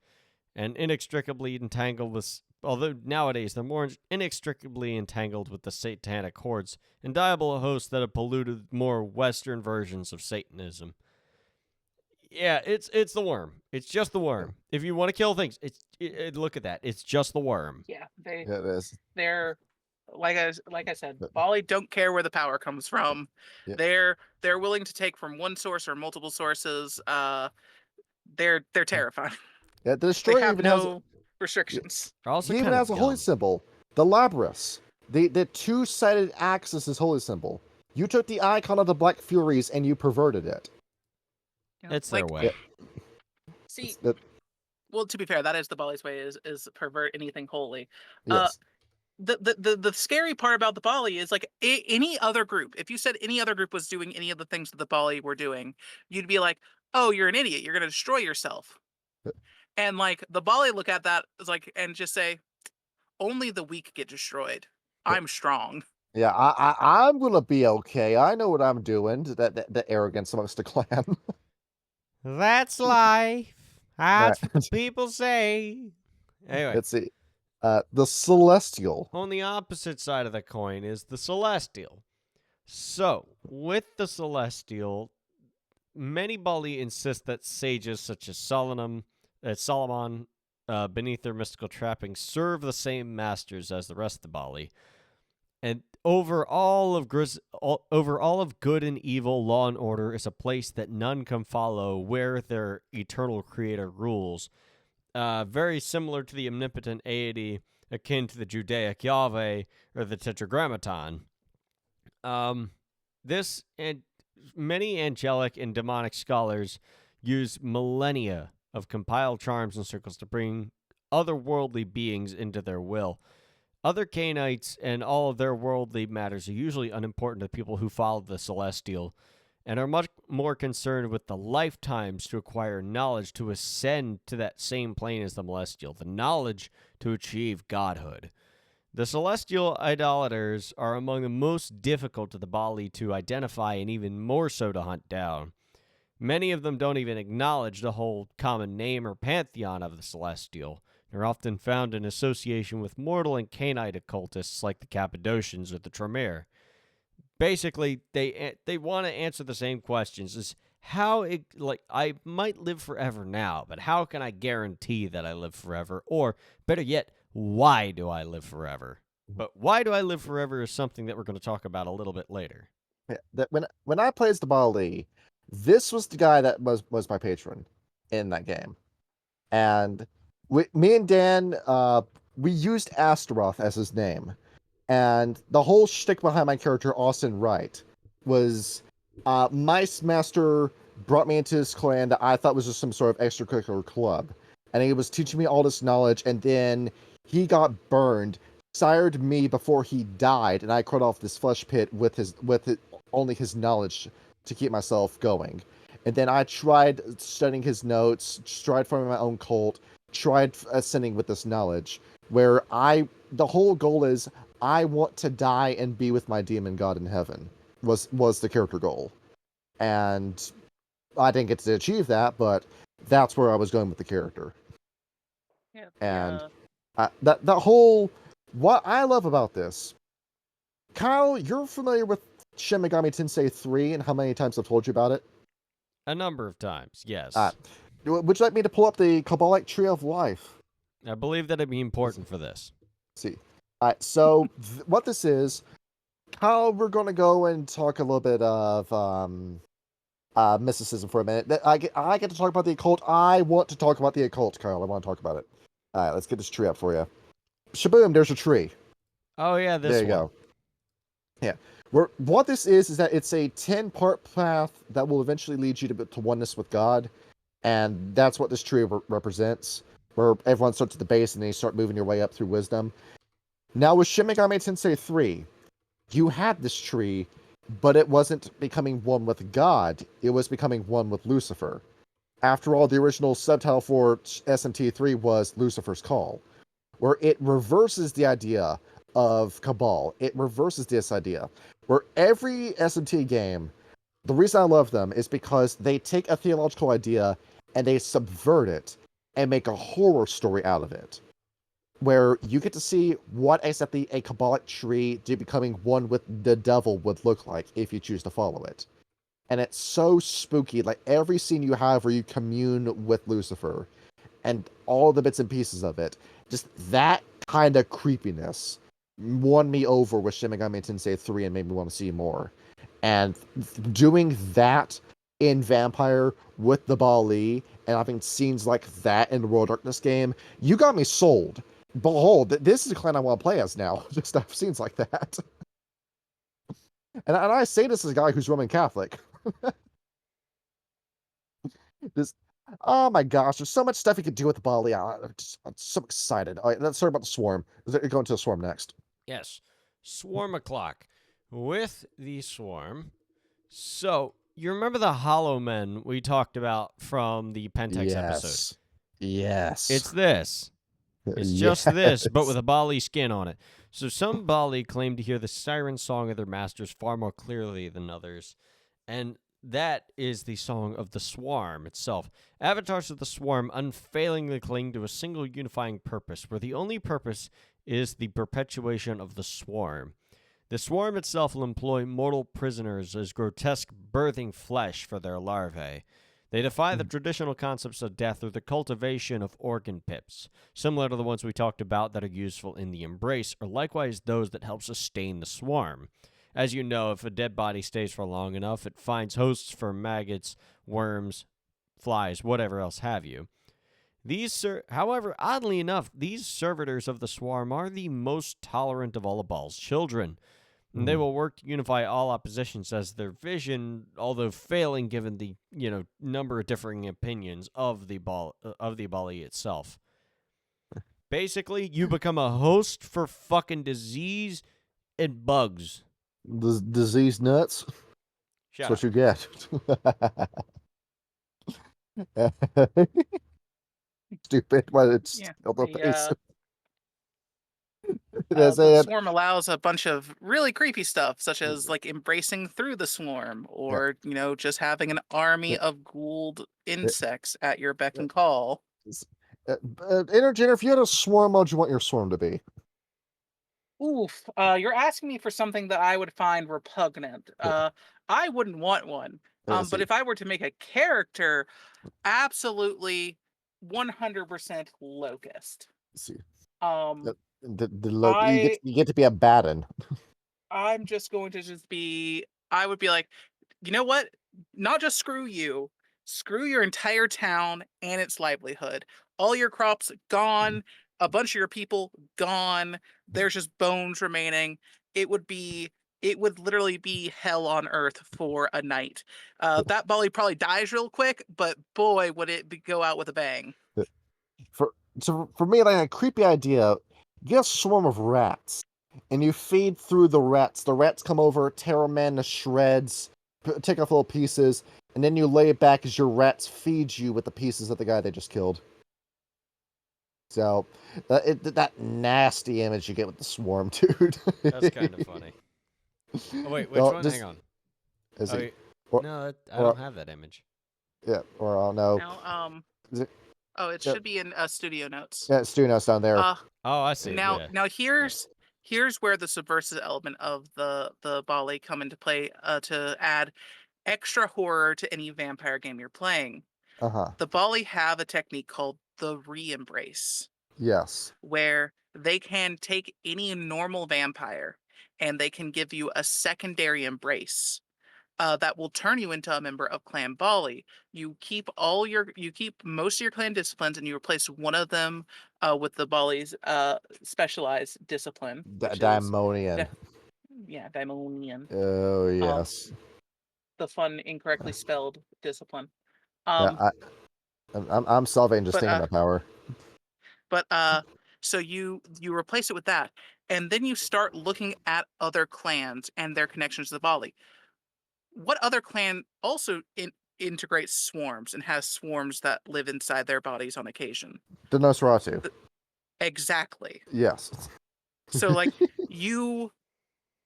S1: and inextricably entangled with, although nowadays they're more inextricably entangled with the satanic hordes and diabolical hosts that have polluted more Western versions of Satanism. Yeah, it's the worm. It's just the worm. If you want to kill things, look at that. It's just the worm.
S3: Yeah,
S2: it is.
S3: They're like I said, Baali don't care where the power comes from.
S2: Yeah.
S3: They're willing to take from one source or multiple sources. They're terrifying.
S2: Yeah, the
S3: They
S2: destroyer
S3: have
S2: even
S3: no restrictions.
S1: Also
S2: he even
S1: kind
S2: has
S1: of
S2: a holy
S1: dumb.
S2: symbol, the Labrys. The two-sided axe is his holy symbol. You took the icon of the Black Furies and you perverted it.
S1: It's their way.
S3: See,
S2: That,
S3: well, to be fair, that is the Baali's way, is pervert anything holy.
S2: yes.
S3: The scary part about the Baali is like any other group. If you said any other group was doing any of the things that the Baali were doing, you'd be like, "Oh, you're an idiot. You're gonna destroy yourself." And like the Baali look at that as like and just say, "Only the weak get destroyed. I'm strong."
S2: Yeah, I'm gonna be okay. I know what I'm doing. The arrogance amongst the clan.
S1: That's life. That's
S2: Right.
S1: what the people say. Anyway,
S2: Let's see. The Celestial.
S1: on the opposite side of the coin is the Celestial. So, with the Celestial, many Baali insist that sages such as Solomon, beneath their mystical trappings, serve the same masters as the rest of the Baali. And over all of good and evil, law and order is a place that none can follow, where their eternal creator rules. Very similar to the omnipotent deity akin to the Judaic Yahweh or the Tetragrammaton. This and many angelic and demonic scholars use millennia of compiled charms and circles to bring otherworldly beings into their will. Other Canaanites and all of their worldly matters are usually unimportant to people who follow the Celestial and are much more concerned with the lifetimes to acquire knowledge to ascend to that same plane as the Celestial, the knowledge to achieve godhood. The Celestial idolaters are among the most difficult to the Baali to identify and even more so to hunt down. Many of them don't even acknowledge the whole common name or pantheon of the Celestial. They're often found in association with mortal and Canaanite occultists like the Cappadocians or the Tremere. Basically, they want to answer the same questions: is I might live forever now, but how can I guarantee that I live forever? Or better yet, why do I live forever? But why do I live forever is something that we're going to talk about a little bit later.
S2: Yeah, that when I played the Baali, this was the guy that was my patron in that game, and me and Dan, we used Astaroth as his name, and the whole shtick behind my character Austin Wright was, Mice Master brought me into his clan that I thought was just some sort of extracurricular club, and he was teaching me all this knowledge, and then he got burned, sired me before he died, and I crawled off this flesh pit with only his knowledge to keep myself going. And then I tried studying his notes, tried forming my own cult, tried ascending with this knowledge, where the whole goal is I want to die and be with my demon god in heaven, was the character goal. And I didn't get to achieve that, but that's where I was going with the character.
S3: Yeah.
S2: And that whole, what I love about this, Kyle, you're familiar with Shin Megami Tensei 3 and how many times I've told you about it?
S1: A number of times, yes.
S2: Would you like me to pull up the Kabbalic Tree of Life?
S1: I believe that it'd be important for this.
S2: Let's see. All right, so what this is, Kyle, we're going to go and talk a little bit of mysticism for a minute. I get to talk about the occult. I want to talk about the occult, Kyle. I want to talk about it. All right, let's get this tree up for you. Shaboom, there's a tree.
S1: Oh, yeah, this
S2: there you go. Yeah. What this is that it's a 10-part path that will eventually lead you to oneness with God. And that's what this tree represents, where everyone starts at the base and then you start moving your way up through wisdom. Now with Shin Megami Tensei 3, you had this tree, but it wasn't becoming one with God. It was becoming one with Lucifer. After all, the original subtitle for SMT3 was Lucifer's Call, where it reverses the idea of Cabal. It reverses this idea, where every SMT game, the reason I love them is because they take a theological idea and they subvert it and make a horror story out of it, where you get to see what exactly a Kabbalic tree to becoming one with the devil would look like if you choose to follow it. and it's so spooky. Like every scene you have where you commune with Lucifer, and all the bits and pieces of it, just that kind of creepiness won me over with Shin Megami Tensei 3 and made me want to see more. And doing that in Vampire with the Baali and having scenes like that in the World Darkness game, you got me sold. Behold, this is a clan I want to play as now. Just have scenes like that. And I say this as a guy who's Roman Catholic. This, oh my gosh, there's so much stuff you could do with the Baali. I'm so excited. All right, let's talk about the Swarm. We're going to the Swarm next.
S1: Yes. Swarm o'clock. With the Swarm. So, you remember the Hollow Men we talked about from the Pentex episode?
S2: Yes.
S1: It's this. It's just this, but with a Baali skin on it. So some Baali claim to hear the siren song of their masters far more clearly than others. And that is the song of the Swarm itself. Avatars of the Swarm unfailingly cling to a single unifying purpose, where the only purpose is the perpetuation of the Swarm. The Swarm itself will employ mortal prisoners as grotesque birthing flesh for their larvae. They defy the traditional concepts of death through the cultivation of organ pips, similar to the ones we talked about that are useful in the Embrace, or likewise those that help sustain the Swarm. As you know, if a dead body stays for long enough, it finds hosts for maggots, worms, flies, whatever else have you. However, oddly enough, these servitors of the Swarm are the most tolerant of all of Baal's children. And they will work to unify all oppositions as their vision, although failing given the number of differing opinions of the Baali itself. Basically, you become a host for fucking disease and bugs.
S2: Disease nuts.
S1: Shut
S2: That's
S1: up.
S2: what you get. Stupid, but it's still the pace.
S3: The Swarm allows a bunch of really creepy stuff, such as like embracing through the Swarm, or just having an army of ghouled insects at your beck and call.
S2: Intergener, if you had a Swarm, what would you want your Swarm to be?
S3: Oof, you're asking me for something that I would find repugnant. I wouldn't want one. But if I were to make a character, absolutely 100% Locust.
S2: See. You get to be a Baden.
S3: I'm just going to I would be like, you know what? Not just screw you, screw your entire town and its livelihood. All your crops gone, a bunch of your people gone. There's just bones remaining. It would literally be hell on earth for a night. That Baali probably dies real quick, but boy, would it go out with a bang.
S2: For me, like a creepy idea, get a swarm of rats, and you feed through the rats. The rats come over, tear a man to shreds, take off little pieces, and then you lay it back as your rats feed you with the pieces of the guy they just killed. So, that nasty image you get with the swarm, dude.
S1: That's kind of funny. Oh, wait, which one? Hang on. No, I don't have that image.
S2: Yeah, or I'll know.
S3: Now, it should be in Studio Notes.
S2: Yeah, Studio Notes down there.
S1: I see.
S3: Now here's where the subversive element of the Baali come into play to add extra horror to any vampire game you're playing. The Baali have a technique called the re-embrace.
S2: Yes.
S3: Where they can take any normal vampire and they can give you a secondary embrace. That will turn you into a member of Clan Baali. You keep most of your clan disciplines, and you replace one of them with the Baali's specialized discipline.
S2: Daimonian.
S3: Daimonian.
S2: Oh yes.
S3: The fun, incorrectly spelled discipline.
S2: I'm solving just thinking that power.
S3: But so you replace it with that, and then you start looking at other clans and their connections to the Baali. What other clan also integrates swarms and has swarms that live inside their bodies on occasion?
S2: The Nosferatu.
S3: Exactly.
S2: Yes.
S3: So, like,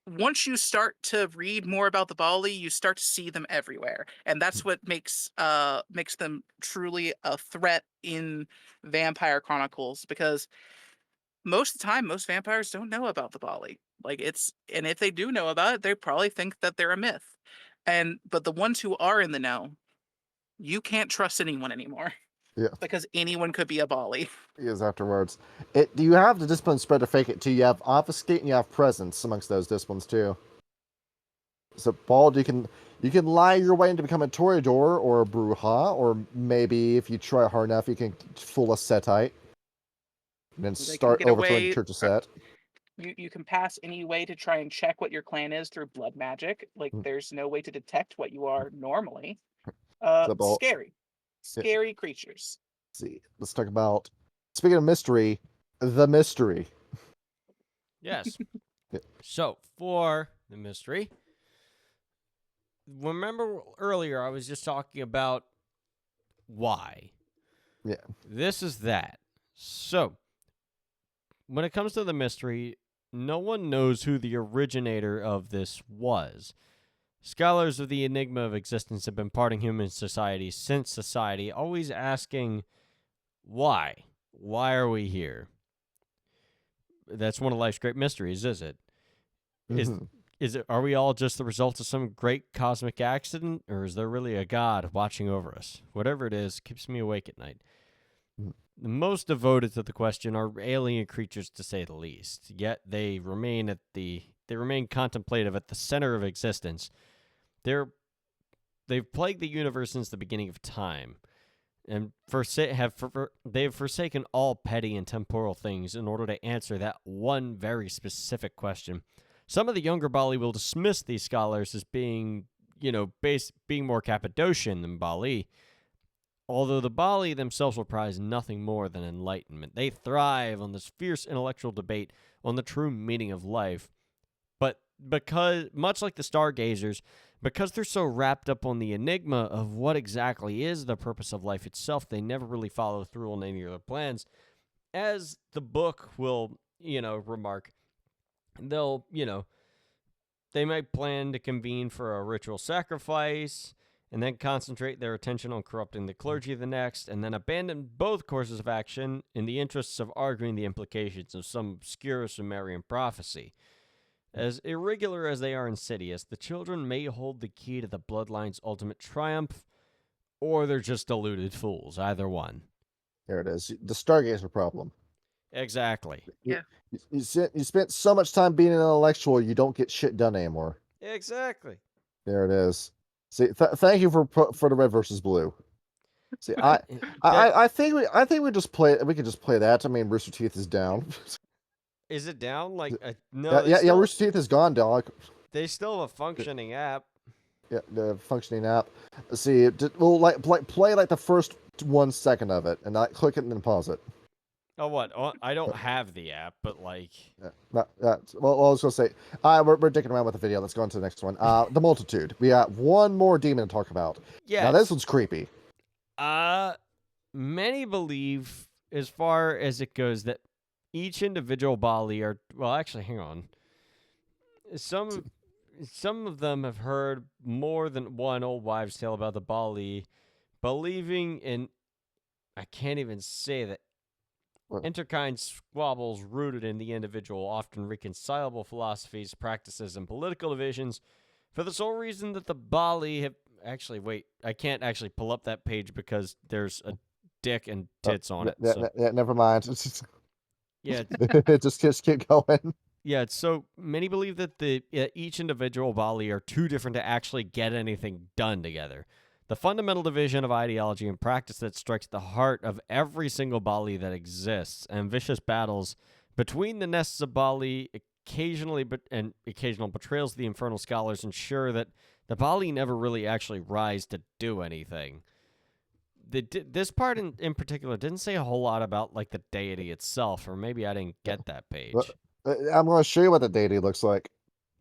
S3: once you start to read more about the Baali, you start to see them everywhere, and that's what makes them truly a threat in Vampire Chronicles. Because most of the time, most vampires don't know about the Baali. And if they do know about it, they probably think that they're a myth. But the ones who are in the know, you can't trust anyone anymore.
S2: Yeah.
S3: Because anyone could be a Baali.
S2: Yes, afterwards. Do you have the discipline spread to fake it too? You have obfuscate and you have presence amongst those disciplines too. So bald, you can lie your way into becoming a Toreador or a Bruja, or maybe if you try hard enough, you can fool a Setite. And then start overthrowing the Church of Set.
S3: You can pass any way to try and check what your clan is through blood magic. Like, there's no way to detect what you are normally. Scary creatures.
S2: Let's see, let's talk about, speaking of mystery, the mystery.
S1: Yes. So, for the mystery, remember earlier I was just talking about why.
S2: Yeah.
S1: This is that. So, when it comes to the mystery, no one knows who the originator of this was. Scholars of the enigma of existence have been parting human society since society, always asking, why? Why are we here? That's one of life's great mysteries, is it?
S2: Mm-hmm.
S1: Is it? Are we all just the result of some great cosmic accident, or is there really a God watching over us? Whatever it is, keeps me awake at night. The most devoted to the question are alien creatures, to say the least. Yet they remain contemplative at the center of existence. They've plagued the universe since the beginning of time, and they've forsaken all petty and temporal things in order to answer that one very specific question. Some of the younger Baali will dismiss these scholars as being more Cappadocian than Baali, although the Baali themselves will prize nothing more than enlightenment. They thrive on this fierce intellectual debate on the true meaning of life. But because, much like the stargazers, because they're so wrapped up on the enigma of what exactly is the purpose of life itself, they never really follow through on any of their plans. As the book will, remark, they might plan to convene for a ritual sacrifice and then concentrate their attention on corrupting the clergy the next, and then abandon both courses of action in the interests of arguing the implications of some obscure Sumerian prophecy. As irregular as they are insidious, the children may hold the key to the bloodline's ultimate triumph, or they're just deluded fools, either one.
S2: There it is. The Stargazer problem.
S1: Exactly.
S3: Yeah.
S2: You spent so much time being an intellectual, you don't get shit done anymore.
S1: Exactly.
S2: There it is. See, thank you for the red versus blue. See, I think we just play. We could just play that. I mean, Rooster Teeth is down.
S1: Is it down? No.
S2: Yeah. Rooster Teeth is gone, dog.
S1: They still have a functioning app.
S2: Yeah, the functioning app. Let's see, we'll play the first 1 second of it, and not click it and then pause it.
S1: Oh, what? Oh, I don't have the app, but like.
S2: Well, I was gonna say, we're dicking around with the video. Let's go on to the next one. The Multitude. We got one more demon to talk about.
S1: Yeah.
S2: Now this one's creepy.
S1: Many believe, as far as it goes, that each individual Baali are. Well, actually, hang on. Some of them have heard more than one old wives' tale about the Baali, believing in. I can't even say that. Interkind squabbles rooted in the individual, often reconcilable philosophies, practices, and political divisions, for the sole reason that the Baali have... Actually, wait. I can't actually pull up that page because there's a dick and tits on it.
S2: Yeah, never mind.
S1: Yeah.
S2: just keep going.
S1: Yeah, so many believe that each individual Baali are too different to actually get anything done together. The fundamental division of ideology and practice that strikes the heart of every single Baali that exists, and vicious battles between the nests of Baali, occasional betrayals of the infernal scholars ensure that the Baali never really actually rise to do anything. This part in particular didn't say a whole lot about like the deity itself, or maybe I didn't get that page.
S2: I'm going to show you what the deity looks like.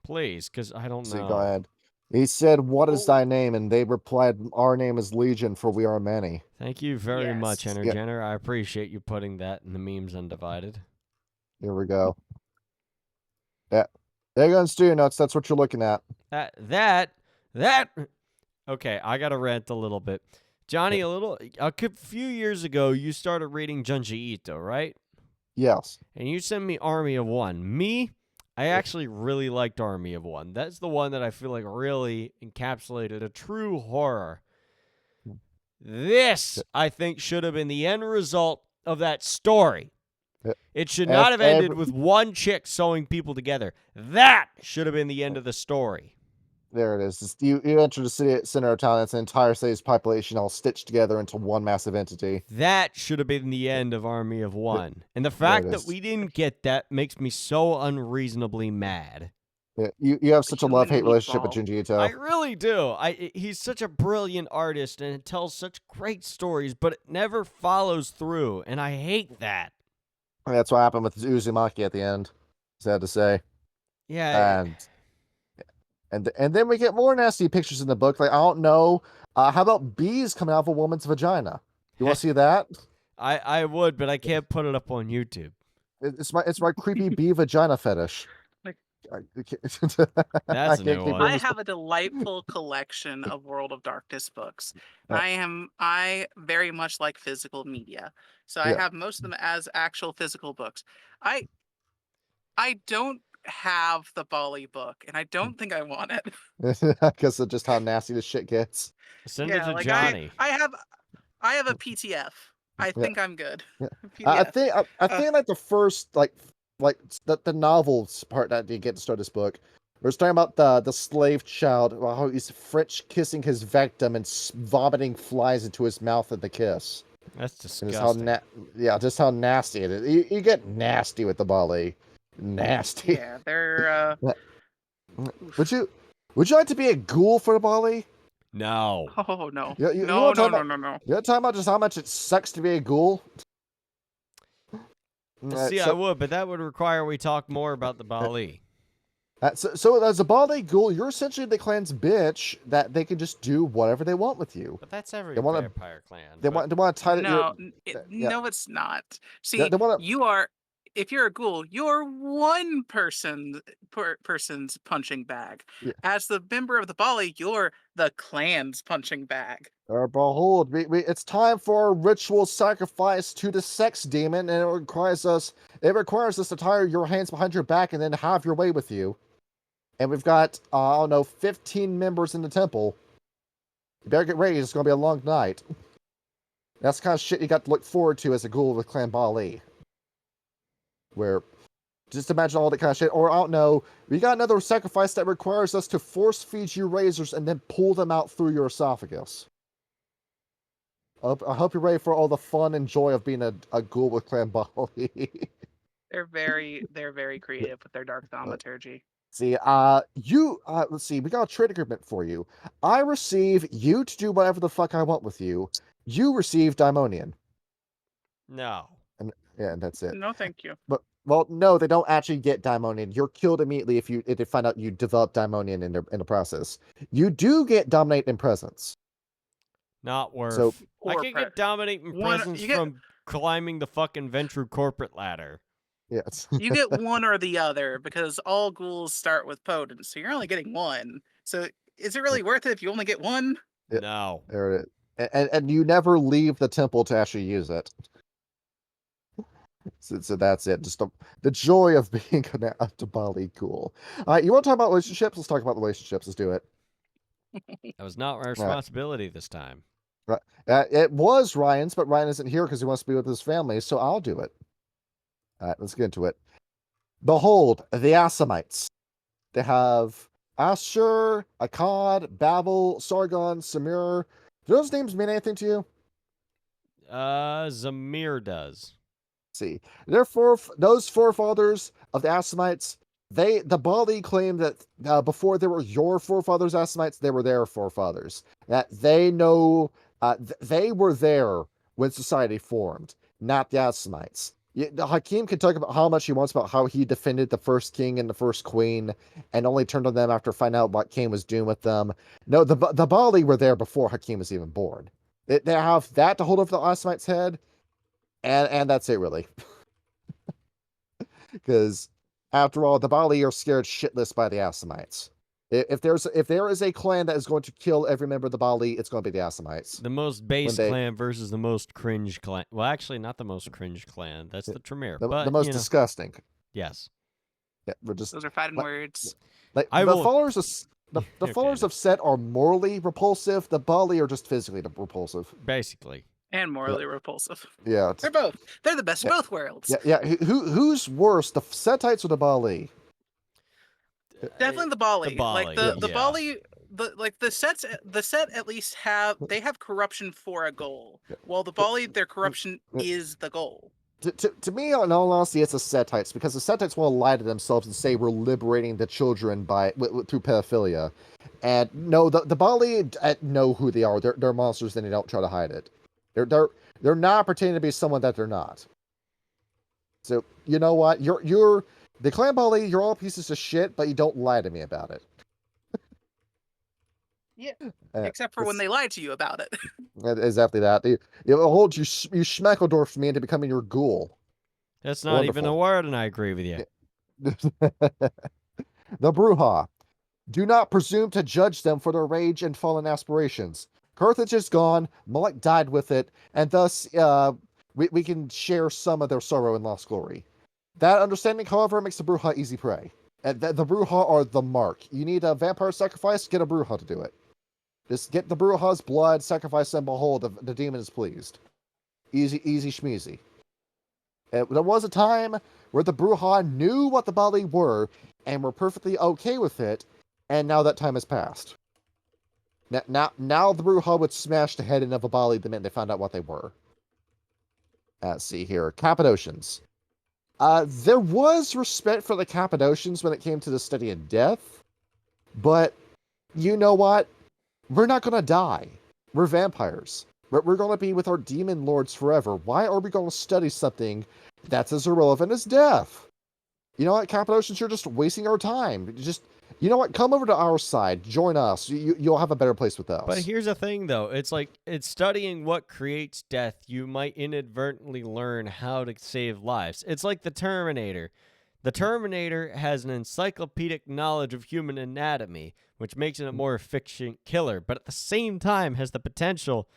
S1: Please, because I don't know.
S2: Go ahead. He said, "What is thy name?" And they replied, "Our name is Legion, for we are many."
S1: Thank you very much, Jenner. I appreciate you putting that in the memes undivided.
S2: Here we go. Yeah. There you go in studio notes. That's what you're looking at.
S1: That. Okay, I got to rant a little bit. Johnny, a few years ago, you started reading Junji Ito, right?
S2: Yes.
S1: And you sent me Army of One. Me, I actually really liked Army of One. That's the one that I feel like really encapsulated a true horror. This, I think, should have been the end result of that story. It should not have ended with one chick sewing people together. That should have been the end of the story.
S2: There it is. You enter the center of town. It's an entire city's population all stitched together into one massive entity.
S1: That should have been the end of Army of One. And the fact that we didn't get that makes me so unreasonably mad.
S2: Yeah, you have such a love-hate relationship with Junji Ito.
S1: I really do. He's such a brilliant artist and tells such great stories, but it never follows through, and I hate that.
S2: That's what happened with Uzumaki at the end. Sad to say.
S1: Yeah.
S2: And then we get more nasty pictures in the book. Like, I don't know. How about bees coming out of a woman's vagina? You want to see that?
S1: I would, but I can't put it up on YouTube.
S2: It's my creepy bee vagina fetish.
S1: That's a new one.
S3: I have a delightful collection of World of Darkness books. I very much like physical media, so I have most of them as actual physical books. I don't have the Baali book, and I don't think I want it.
S2: Because of just how nasty this shit gets.
S1: Send it to Johnny.
S3: I have a PTF. I think I'm good.
S2: Yeah. I think like the first like the novels part that you get to start this book. We're talking about the slave child, how he's French kissing his victim and vomiting flies into his mouth at the kiss.
S1: That's disgusting.
S2: Just how nasty it is. You get nasty with the Baali. Nasty.
S3: Yeah, they're.
S2: Would you like to be a ghoul for the Baali?
S1: No.
S3: Oh no.
S2: No.
S3: No.
S2: You're talking about just how much it sucks to be a ghoul.
S1: I would, but that would require we talk more about the Baali.
S2: So as a Baali ghoul, you're essentially the clan's bitch that they can just do whatever they want with you.
S1: But that's every vampire clan.
S2: They want to tie it.
S3: No, it's not. See, you are. If you're a ghoul, you're one person's punching bag. Yeah. As the member of the Baali, you're the clan's punching bag.
S2: Behold, it's time for a ritual sacrifice to the sex demon, and it requires us to tie your hands behind your back and then have your way with you. And we've got 15 members in the temple. You better get ready. It's going to be a long night. That's the kind of shit you got to look forward to as a ghoul with Clan Baali. Where, just imagine all that kind of shit. Or, I don't know, we got another sacrifice that requires us to force feed you razors and then pull them out through your esophagus. I hope you're ready for all the fun and joy of being a ghoul with Clan Baali.
S3: They're very creative with their dark thaumaturgy.
S2: See, let's see, we got a trade agreement for you. I receive you to do whatever the fuck I want with you. You receive Daimonian.
S1: No.
S2: And that's it.
S3: No, thank you.
S2: But no, they don't actually get Daimonian. You're killed immediately if they find out you develop Daimonian in the process. You do get Dominate in Presence.
S1: Not worth.
S2: So
S1: I can get Dominate in Presence from climbing the fucking Ventru corporate ladder.
S2: Yes.
S3: You get one or the other because all ghouls start with Potent, so you're only getting one. So is it really worth it if you only get one?
S1: No.
S2: There it is. And you never leave the temple to actually use it. So that's it. Just the joy of being a Baali ghoul. All right, you want to talk about relationships? Let's talk about relationships. Let's do it.
S1: That was not my responsibility this time.
S2: Right. It was Ryan's, but Ryan isn't here because he wants to be with his family, so I'll do it. All right, let's get into it. Behold, the Assamites. They have Ashur, Akkad, Babel, Sargon, Samir. Do those names mean anything to you?
S1: Zamir does.
S2: See, therefore, those forefathers of the Assamites, the Baali claim that before they were your forefathers, Assamites, they were their forefathers. That they know, they were there when society formed, not the Assamites. Hakim can talk about how much he wants about how he defended the first king and the first queen, and only turned on them after finding out what Cain was doing with them. No, the Baali were there before Hakim was even born. They have that to hold over the Assamites' head. And that's it, really. Because, after all, the Baali are scared shitless by the Assamites. If there is a clan that is going to kill every member of the Baali, it's going to be the Assamites.
S1: The most base clan versus the most cringe clan. Well, actually, not the most cringe clan. That's the Tremere.
S2: The most disgusting.
S1: Yes.
S2: Yeah, we're just
S3: Those are fighting words.
S2: Like followers of the followers of Set are morally repulsive. The Baali are just physically repulsive,
S1: basically,
S3: and morally repulsive.
S2: Yeah,
S3: they're both. They're the best of both worlds.
S2: Yeah. Who's worse, the Setites or the Baali?
S3: Definitely the Baali.
S1: The Baali.
S3: Like the Baali. The Set at least have corruption for a goal, while the Baali, their corruption is the goal.
S2: To me, in all honesty, it's the Setites, because the Setites want to lie to themselves and say we're liberating the children through pedophilia, and no, the Baali know who they are. They're monsters, and they don't try to hide it. They're not pretending to be someone that they're not. So you know what? You're the Clan Baali. You're all pieces of shit, but you don't lie to me about it.
S3: Yeah, except for when they lie to you about it.
S2: Exactly that. You hold you schmeckledorfed me into becoming your ghoul.
S1: That's not even a word, and I agree with you.
S2: The Bruja. Do not presume to judge them for their rage and fallen aspirations. Carthage is gone, Moloch died with it, and thus we can share some of their sorrow and lost glory. That understanding, however, makes the Bruja easy prey. And the Bruja are the mark. You need a vampire sacrifice, get a Bruja to do it. Just get the Bruja's blood, sacrifice them, behold, the demon is pleased. Easy schmeezy. There was a time where the Bruja knew what the Baali were, and were perfectly okay with it, and now that time has passed. Now the Bruja would smash the head in of a Baali the minute they found out what they were. Let's see here. Cappadocians. There was respect for the Cappadocians when it came to the study of death, but you know what? We're not going to die. We're vampires. We're going to be with our demon lords forever. Why are we going to study something that's as irrelevant as death? You know what, Cappadocians, you're just wasting our time. You know what? Come over to our side. Join us. You'll have a better place with us.
S1: But here's the thing, though. It's like, it's studying what creates death. You might inadvertently learn how to save lives. It's like the Terminator. The Terminator has an encyclopedic knowledge of human anatomy, which makes it a more efficient killer, but at the same time has the potential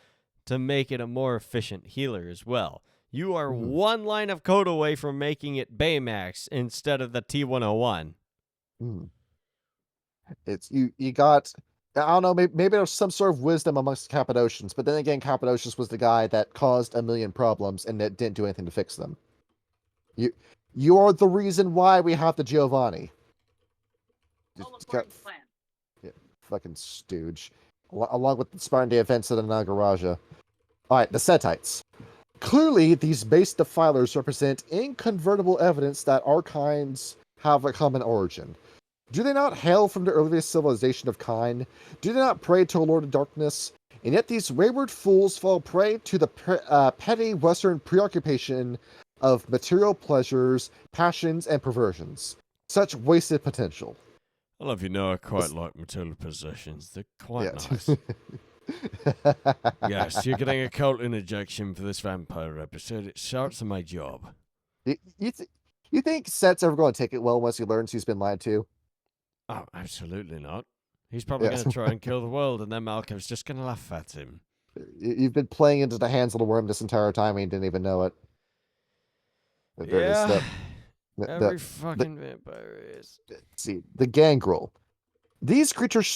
S1: to make it a more efficient healer as well. You are one line of code away from making it Baymax instead of the T-101.
S2: It's you got, I don't know, maybe there's some sort of wisdom amongst the Cappadocians, but then again, Cappadocians was the guy that caused a million problems and that didn't do anything to fix them. You are the reason why we have the Giovanni. Yeah, fucking stooge. Along with the Spartan Day events of the Nagaraja. Alright, the Setites. Clearly, these base defilers represent incontrovertible evidence that our kinds have a common origin. Do they not hail from the earliest civilization of Kine? Do they not pray to a Lord of Darkness? And yet these wayward fools fall prey to the petty Western preoccupation of material pleasures, passions, and perversions. Such wasted potential.
S1: I love you know I quite like material possessions. They're quite nice. Yes, you're getting a cult injection for this vampire episode. It starts on my job.
S2: You think Set's ever going to take it well once he learns he's been lied to?
S1: Oh, absolutely not. He's probably going to try and kill the world, and then Malcolm's just going to laugh at him.
S2: You've been playing into the hands of the worm this entire time and you didn't even know it.
S1: Every fucking vampire is.
S2: See, the Gangrel. These creatures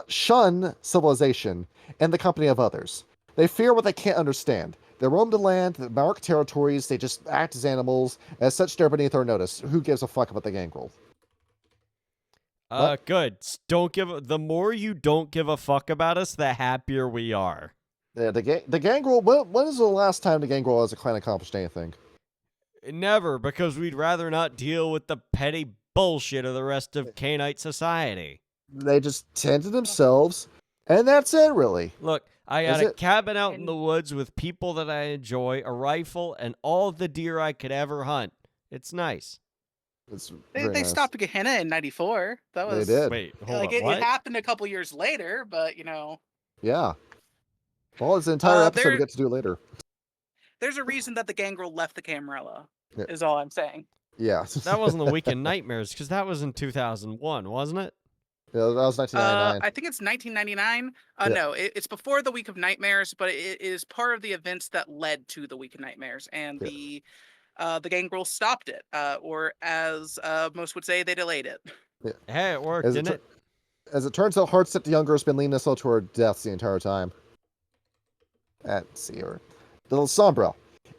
S2: shun civilization and the company of others. They fear what they can't understand. They roam the land, they mark territories, they just act as animals. As such, they're beneath our notice. Who gives a fuck about the Gangrel?
S1: Good. The more you don't give a fuck about us, the happier we are.
S2: Yeah, the Gangrel. When is the last time the Gangrel as a clan accomplished anything?
S1: Never, because we'd rather not deal with the petty bullshit of the rest of Cainite society.
S2: They just tend to themselves, and that's it, really.
S1: Look, I got a cabin out in the woods with people that I enjoy, a rifle, and all the deer I could ever hunt. It's nice.
S3: They stopped Gehenna in '94. That was.
S2: They did.
S1: Wait, hold on.
S3: It happened a couple years later, but you know.
S2: Yeah. Well, it's an entire episode we get to do later.
S3: There's a reason that the Gangrel left the Camarilla, is all I'm saying.
S2: Yeah.
S1: That wasn't the Weekend Nightmares, because that was in 2001, wasn't it?
S2: Yeah, that was 1999.
S3: I think it's 1999. No, it's before the Week of Nightmares, but it is part of the events that led to the Week of Nightmares. And the the gangrel stopped it, or as most would say, they delayed it.
S2: Yeah.
S1: Hey, it worked, didn't it?
S2: As it turns out, Hardstep the Younger has been leading us all to our deaths the entire time. Let's see here. The Sombra.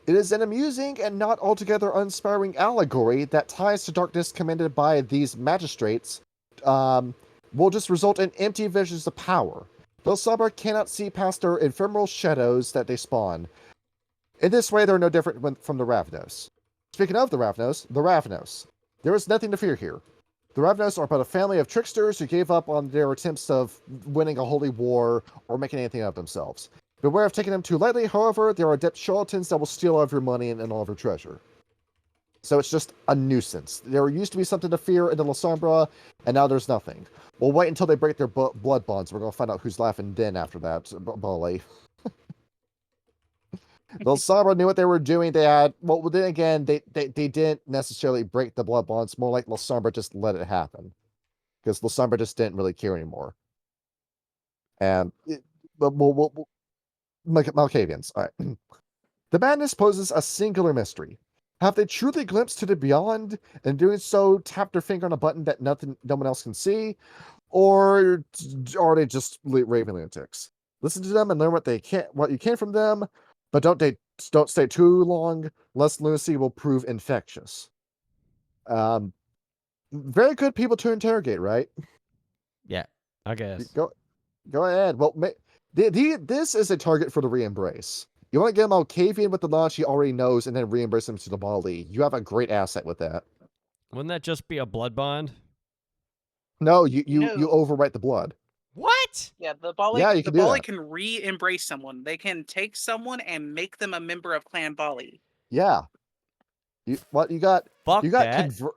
S2: It is an amusing and not altogether uninspiring allegory that ties to darkness commanded by these magistrates will just result in empty visions of power. The Sombra cannot see past their ephemeral shadows that they spawn. In this way, they're no different from the Ravnos. Speaking of the Ravnos. There is nothing to fear here. The Ravnos are but a family of tricksters who gave up on their attempts of winning a holy war or making anything of themselves. Beware of taking them too lightly, however, there are adept charlatans that will steal all of your money and all of your treasure. So it's just a nuisance. There used to be something to fear in the Lasombra, and now there's nothing. We'll wait until they break their blood bonds. We're going to find out who's laughing then after that, Baali. The Lasombra knew what they were doing. They had, well, then again, they didn't necessarily break the blood bonds. More like Lasombra just let it happen. Because Lasombra just didn't really care anymore. And, Malkavians. All right. The madness poses a singular mystery. Have they truly glimpsed to the beyond, and doing so tap their finger on a button that no one else can see, or are they just raving lunatics? Listen to them and learn what you can from them, but don't stay too long, lest lunacy will prove infectious. Very good people to interrogate, right?
S1: Yeah, I guess.
S2: Go ahead. Well, this is a target for the re-embrace. You want to get him Malkavian with the knowledge he already knows and then re-embrace him to the Baali. You have a great asset with that.
S1: Wouldn't that just be a blood bond?
S2: No, you overwrite the blood.
S1: What?
S3: Yeah, the Baali,
S2: yeah, you can do that.
S3: Can re-embrace someone. They can take someone and make them a member of Clan Baali.
S2: Yeah. You got
S1: that.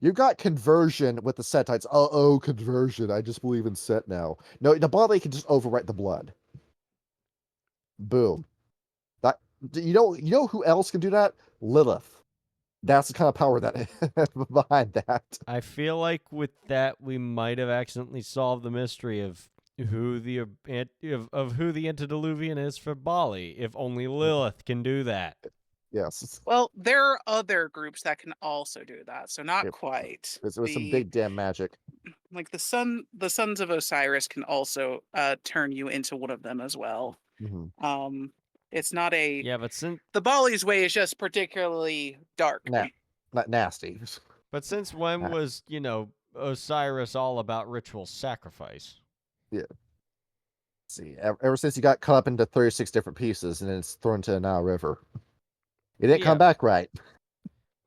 S2: You got conversion with the Setites. Conversion. I just believe in Set now. No, the Baali can just overwrite the blood. Boom. You know who else can do that? Lilith. That's the kind of power that behind that.
S1: I feel like with that we might have accidentally solved the mystery of who the antediluvian is for Baali. If only Lilith can do that.
S2: Yes.
S3: Well, there are other groups that can also do that, so not quite.
S2: It was some big damn magic.
S3: Like the sons of Osiris can also turn you into one of them as well.
S2: Mm-hmm.
S3: It's not a
S1: but since
S3: the Baali's way is just particularly dark.
S2: Not nasty.
S1: But since when was, Osiris all about ritual sacrifice?
S2: Yeah. Let's see, ever since he got cut up into 36 different pieces and then it's thrown into the Nile River. It didn't come back right.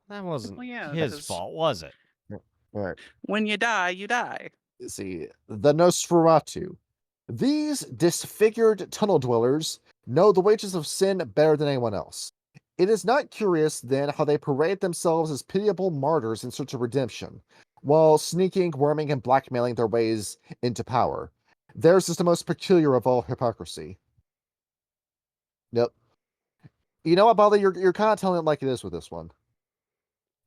S1: That wasn't his fault, was it?
S2: Right.
S3: When you die, you die.
S2: Let's see, the Nosferatu. These disfigured tunnel dwellers know the wages of sin better than anyone else. It is not curious, then, how they parade themselves as pitiable martyrs in search of redemption, while sneaking, worming, and blackmailing their ways into power. Theirs is the most peculiar of all hypocrisy. Yep. You know what, Baali? You're kind of telling it like it is with this one.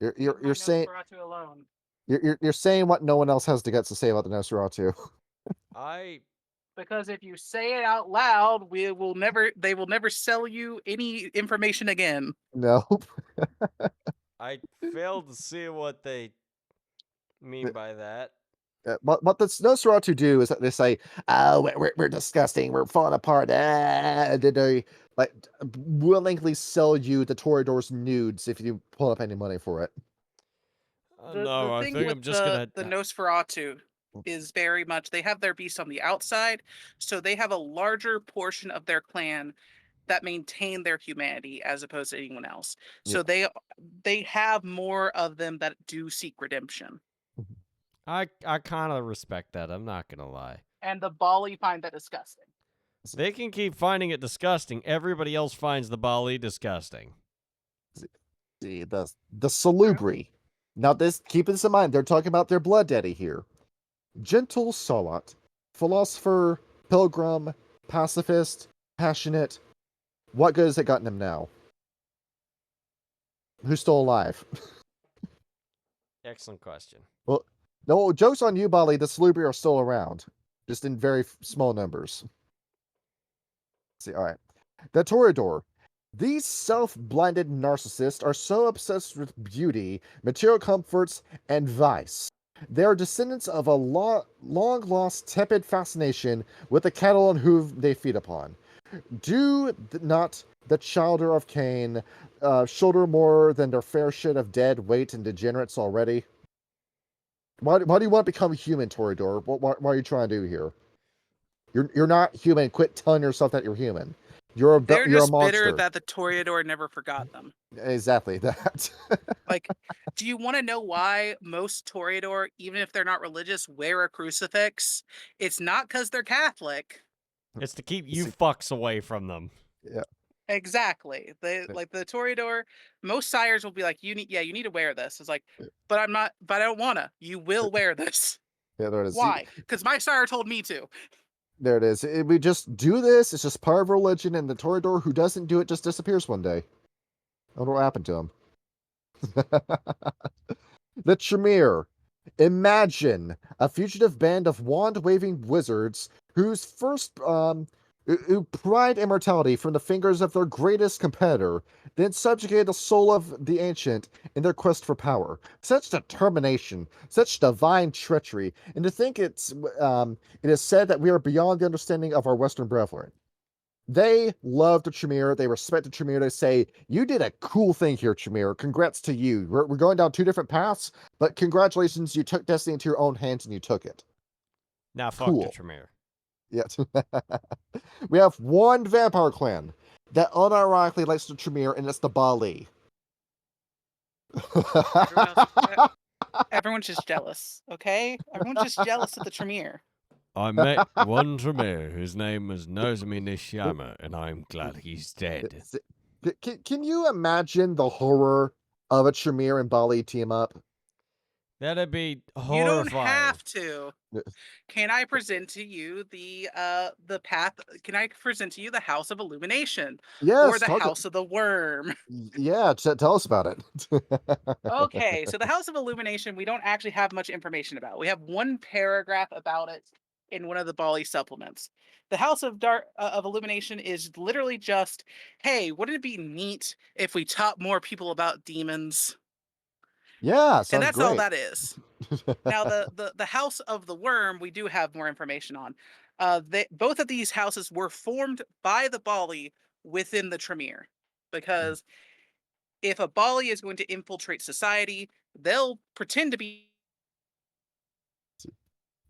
S2: You're saying
S3: alone.
S2: You're saying what no one else has the guts to say about the Nosferatu.
S3: Because if you say it out loud, they will never sell you any information again.
S2: Nope.
S1: I failed to see what they mean by that.
S2: What the Nosferatu do is that they say, "Oh, we're disgusting. We're falling apart." Did they willingly sell you the Toreador's nudes if you pull up any money for it?
S1: No, I think I'm just gonna.
S3: The Nosferatu is very much, they have their beast on the outside, so they have a larger portion of their clan that maintain their humanity as opposed to anyone else. So they have more of them that do seek redemption.
S1: I kind of respect that. I'm not gonna lie.
S3: And the Baali find that disgusting.
S1: They can keep finding it disgusting. Everybody else finds the Baali disgusting.
S2: See, the Salubri. Now, keep this in mind. They're talking about their blood daddy here. Gentle Salat, philosopher, pilgrim, pacifist, passionate. What good has it gotten him now? Who's still alive?
S1: Excellent question.
S2: Well, no, joke's on you, Baali. The Salubri are still around, just in very small numbers. Let's see, all right. The Toreador. These self-blinded narcissists are so obsessed with beauty, material comforts, and vice. They are descendants of a long-lost tepid fascination with the cattle on whom they feed upon. Do not the childer of Cain shoulder more than their fair share of dead weight and degenerates already? Why do you want to become human, Toreador? What are you trying to do here? You're not human. Quit telling yourself that you're human. You're
S3: They're
S2: a
S3: just
S2: monster.
S3: bitter that the Toreador never forgot them.
S2: Exactly that.
S3: Like, do you want to know why most Toreador, even if they're not religious, wear a crucifix? It's not because they're Catholic.
S1: It's to keep you fucks away from them.
S2: Yeah.
S3: Exactly. Like the Toreador, most sires will be like, you need to wear this. It's like, but I don't wanna. You will wear this.
S2: Yeah, there it is.
S3: Why? Because my sire told me to.
S2: There it is. We just do this. It's just part of religion, and the Toreador who doesn't do it just disappears one day. I wonder what happened to him. The Tremere. Imagine a fugitive band of wand-waving wizards whose who pried immortality from the fingers of their greatest competitor, then subjugated the soul of the ancient in their quest for power. Such determination, such divine treachery, and to think it is said that we are beyond the understanding of our Western brethren. They love the Tremere. They respect the Tremere. They say, you did a cool thing here, Tremere. Congrats to you. We're going down two different paths, but congratulations, you took destiny into your own hands and you took it.
S1: Now fuck the Tremere.
S2: Yes. We have one vampire clan that unironically likes the Tremere, and it's the Baali.
S3: Everyone's just jealous, okay? Everyone's just jealous of the Tremere.
S1: I met one Tremere whose name was Nozomi Nishiyama, and I'm glad he's dead.
S2: Can you imagine the horror of a Tremere and Baali team up?
S1: That'd be horrifying.
S3: You don't have to. Can I present to you the path? Can I present to you the House of Illumination?
S2: Yes.
S3: Or the House of the Worm?
S2: Yeah, tell us about it.
S3: Okay, so the House of Illumination, we don't actually have much information about. We have one paragraph about it in one of the Baali supplements. The House of Illumination is literally just, hey, wouldn't it be neat if we taught more people about demons?
S2: Yeah,
S3: and that's
S2: great.
S3: all that is. Now, the House of the Worm, we do have more information on. Both of these houses were formed by the Baali within the Tremere, because if a Baali is going to infiltrate society, they'll pretend to be.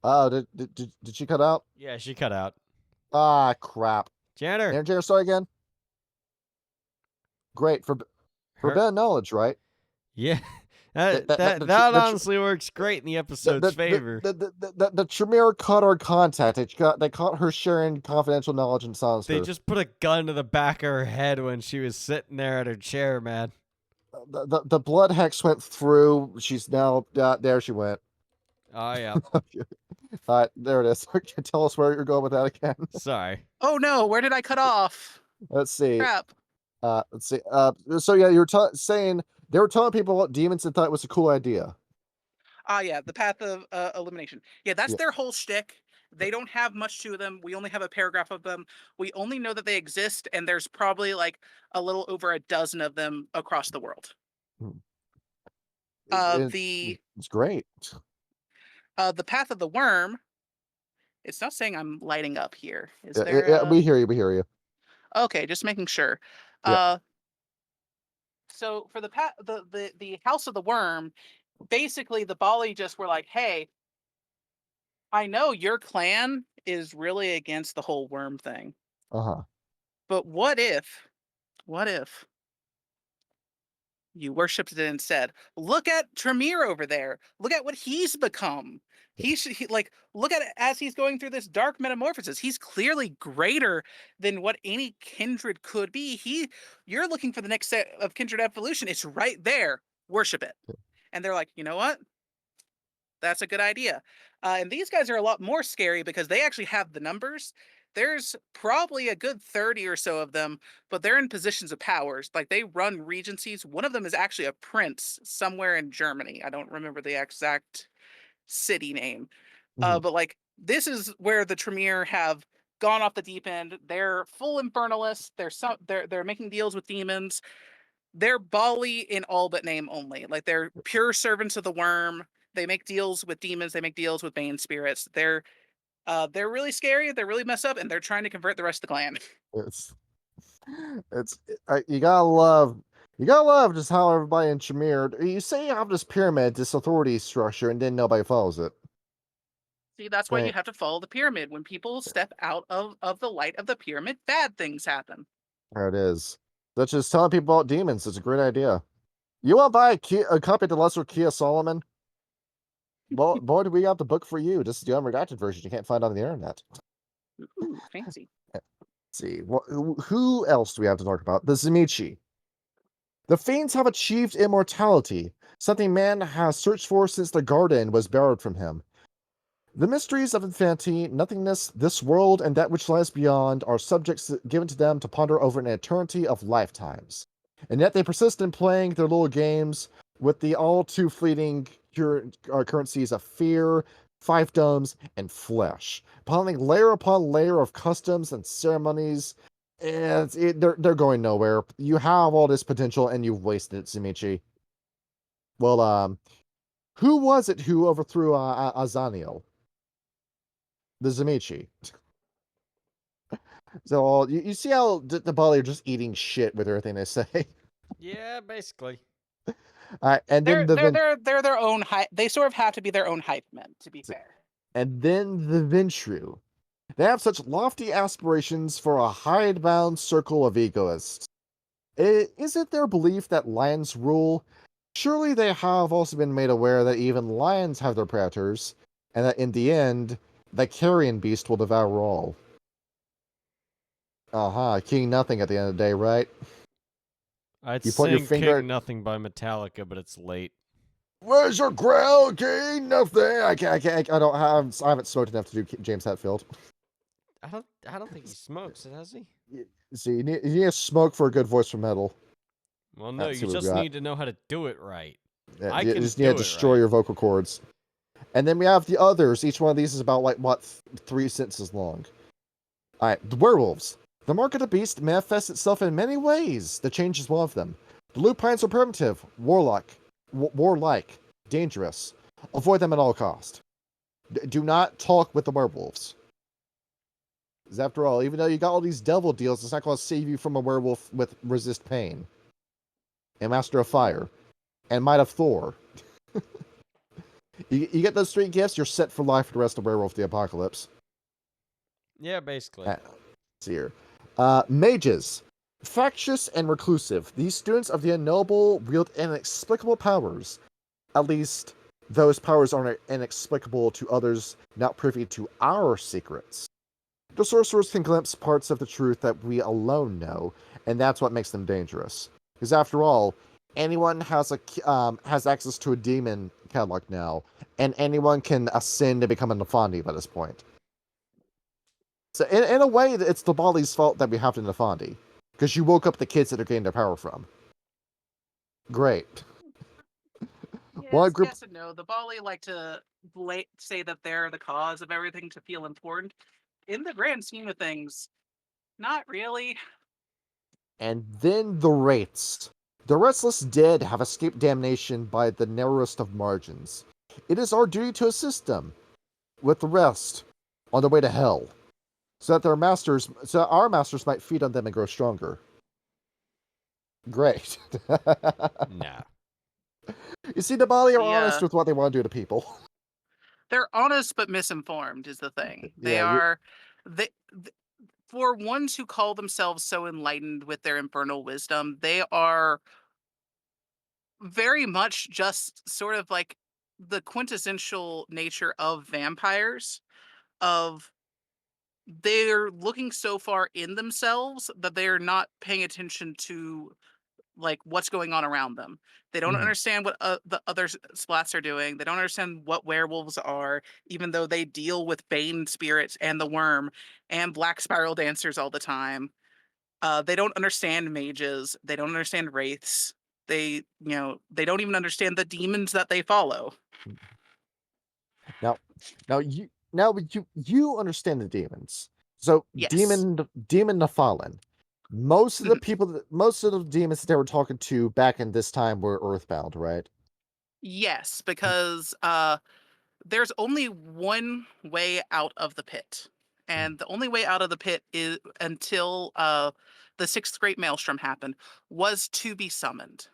S2: Oh, did she cut out?
S1: Yeah, she cut out.
S2: Ah, crap.
S1: Janitor,
S2: start again. Great for better knowledge, right?
S1: Yeah. That honestly works great in the episode's favor.
S2: The Tremere caught our contact. They caught her sharing confidential knowledge and silenced her.
S1: They just put a gun to the back of her head when she was sitting there at her chair, man.
S2: The blood hex went through. She's now there. She went.
S1: Oh yeah.
S2: There it is. Tell us where you're going with that again.
S1: Sorry.
S3: Oh no, where did I cut off?
S2: Let's see.
S3: Crap.
S2: Let's see. So yeah, you were saying they were telling people about demons and thought it was a cool idea.
S3: Yeah, the Path of Illumination. Yeah, that's their whole shtick. They don't have much to them. We only have a paragraph of them. We only know that they exist, and there's probably like a little over a dozen of them across the world.
S2: It's great.
S3: The Path of the Worm. It's not saying I'm lighting up here. Is there?
S2: Yeah, we hear you. We hear you.
S3: Okay, just making sure.
S2: Yeah.
S3: So for the House of the Worm, basically the Baali just were like, hey, I know your clan is really against the whole worm thing. But what if you worshipped it instead? Look at Tremere over there. Look at what he's become. Look at it as he's going through this dark metamorphosis. He's clearly greater than what any kindred could be. You're looking for the next set of kindred evolution. It's right there. Worship it. And they're like, you know what? That's a good idea. And these guys are a lot more scary because they actually have the numbers. There's probably a good 30 or so of them, but they're in positions of powers. Like, they run regencies. One of them is actually a prince somewhere in Germany. I don't remember the exact city name. But like, this is where the Tremere have gone off the deep end. They're full infernalists. They're making deals with demons. They're Baali in all but name only. Like, they're pure servants of the worm. They make deals with demons. They make deals with bane spirits. They're really scary. They're really messed up, and they're trying to convert the rest of the clan.
S2: It's you gotta love just how everybody in Tremere. You say you have this pyramid, this authority structure, and then nobody follows it.
S3: See, that's why you have to follow the pyramid. When people step out of the light of the pyramid, bad things happen.
S2: There it is. That's just telling people about demons. It's a great idea. You want to buy a copy of the Lesser Key of Solomon? Boy, do we have the book for you. This is the unredacted version you can't find on the internet.
S3: Ooh, fancy.
S2: Let's see. Who else do we have to talk about? The Zimichi. The Fiends have achieved immortality, something man has searched for since the garden was borrowed from him. The mysteries of infinity, nothingness, this world, and that which lies beyond are subjects given to them to ponder over an eternity of lifetimes. And yet they persist in playing their little games with the all too fleeting currencies of fear, fiefdoms, and flesh, piling layer upon layer of customs and ceremonies. And they're going nowhere. You have all this potential and you've wasted it, Zumichi. Well, who was it who overthrew Azaniel? The Zimichi. So you see how the Baali are just eating shit with everything they say.
S1: Yeah, basically.
S2: And then
S3: they're their own hype. They sort of have to be their own hype men, to be fair.
S2: And then the Ventru. They have such lofty aspirations for a hidebound circle of egoists. Is it their belief that lions rule? Surely they have also been made aware that even lions have their predators, and that in the end, the carrion beast will devour all. King Nothing at the end of the day, right?
S1: I'd
S2: You point your
S1: sing
S2: finger
S1: King Nothing by Metallica, but it's late.
S2: Where's your growl, King Nothing? I haven't smoked enough to do James Hetfield.
S1: I don't think he smokes, has he?
S2: See, you need to smoke for a good voice for metal.
S1: Well, no, you just need to know how to do it right.
S2: Yeah,
S1: you
S2: just need to destroy your vocal cords. And then we have the others. Each one of these is about, 3 sentences long. Alright, the werewolves. The mark of the beast manifests itself in many ways. The change is one of them. The lupines are primitive, warlike, dangerous. Avoid them at all cost. Do not talk with the werewolves. Because after all, even though you got all these devil deals, it's not going to save you from a werewolf with resist pain. And Master of Fire. And Might of Thor. you get those 3 gifts, you're set for life for the rest of Werewolf the Apocalypse.
S1: Yeah, basically.
S2: Let's see here. Mages. Factious and reclusive, these students of the unknowable wield inexplicable powers. At least, those powers are inexplicable to others not privy to our secrets. The sorcerers can glimpse parts of the truth that we alone know, and that's what makes them dangerous. Because after all, anyone has access to a demon catalog now, and anyone can ascend and become a Nefandi by this point. So in a way, it's the Baali's fault that we have to Nefandi. Because you woke up the kids that they're getting their power from. Great.
S3: Yes and no. The Baali like to say that they're the cause of everything to feel important. In the grand scheme of things, not really.
S2: And then the Wraiths. The restless dead have escaped damnation by the narrowest of margins. It is our duty to assist them, with the rest, on their way to hell, so that our masters might feed on them and grow stronger. Great.
S1: Nah.
S2: You see, the Baali are honest with what they want to do to people.
S3: They're honest but misinformed is the thing. They are... For ones who call themselves so enlightened with their infernal wisdom, they are very much just sort of like the quintessential nature of vampires, of they're looking so far in themselves that they're not paying attention to what's going on around them. They don't understand what the other splats are doing. They don't understand what werewolves are, even though they deal with bane spirits and the worm and black spiral dancers all the time. They don't understand mages. They don't understand wraiths. They don't even understand the demons that they follow.
S2: Now you understand the demons. So
S3: Yes.
S2: demon Nephalin. Most of the people, most of the demons that they were talking to back in this time were Earthbound, right?
S3: Yes, because there's only one way out of the pit. And the only way out of the pit is until the sixth great maelstrom happened was to be summoned.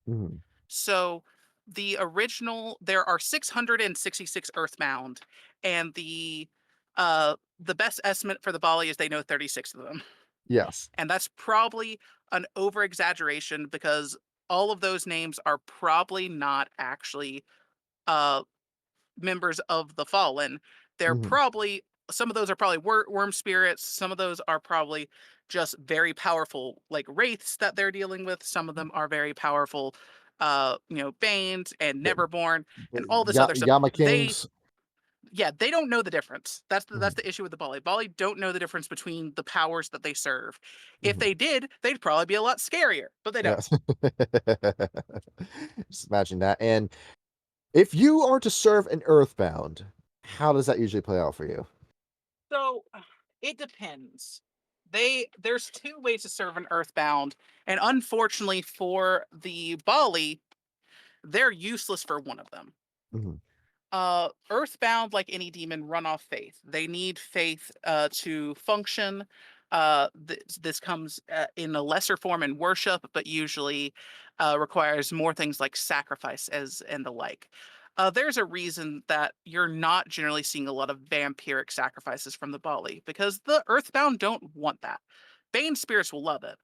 S2: Mm-hmm.
S3: So there are 666 Earthbound, and the best estimate for the Baali is they know 36 of them.
S2: Yes.
S3: And that's probably an over exaggeration because all of those names are probably not actually uh members of the Fallen. They're
S2: Mm-hmm.
S3: probably some of those are probably worm spirits. Some of those are probably just very powerful, like wraiths that they're dealing with. Some of them are very powerful, Banes and Neverborn and all this other stuff.
S2: Yama
S3: They,
S2: Kings.
S3: yeah, they don't know the difference. That's
S2: Mm-hmm.
S3: the issue with the Bali. Bali don't know the difference between the powers that they serve. If
S2: Mm-hmm.
S3: they did, they'd probably be a lot scarier, but they don't.
S2: Yes. Just imagine that. And if you are to serve an Earthbound, how does that usually play out for you?
S3: So it depends. There's two ways to serve an Earthbound, and unfortunately for the Bali, they're useless for one of them.
S2: Mm-hmm.
S3: Earthbound, like any demon, run off faith. They need faith to function. This comes in a lesser form in worship, but usually requires more things like sacrifice as and the like. There's a reason that you're not generally seeing a lot of vampiric sacrifices from the Bali because the Earthbound don't want that. Bane spirits will love it.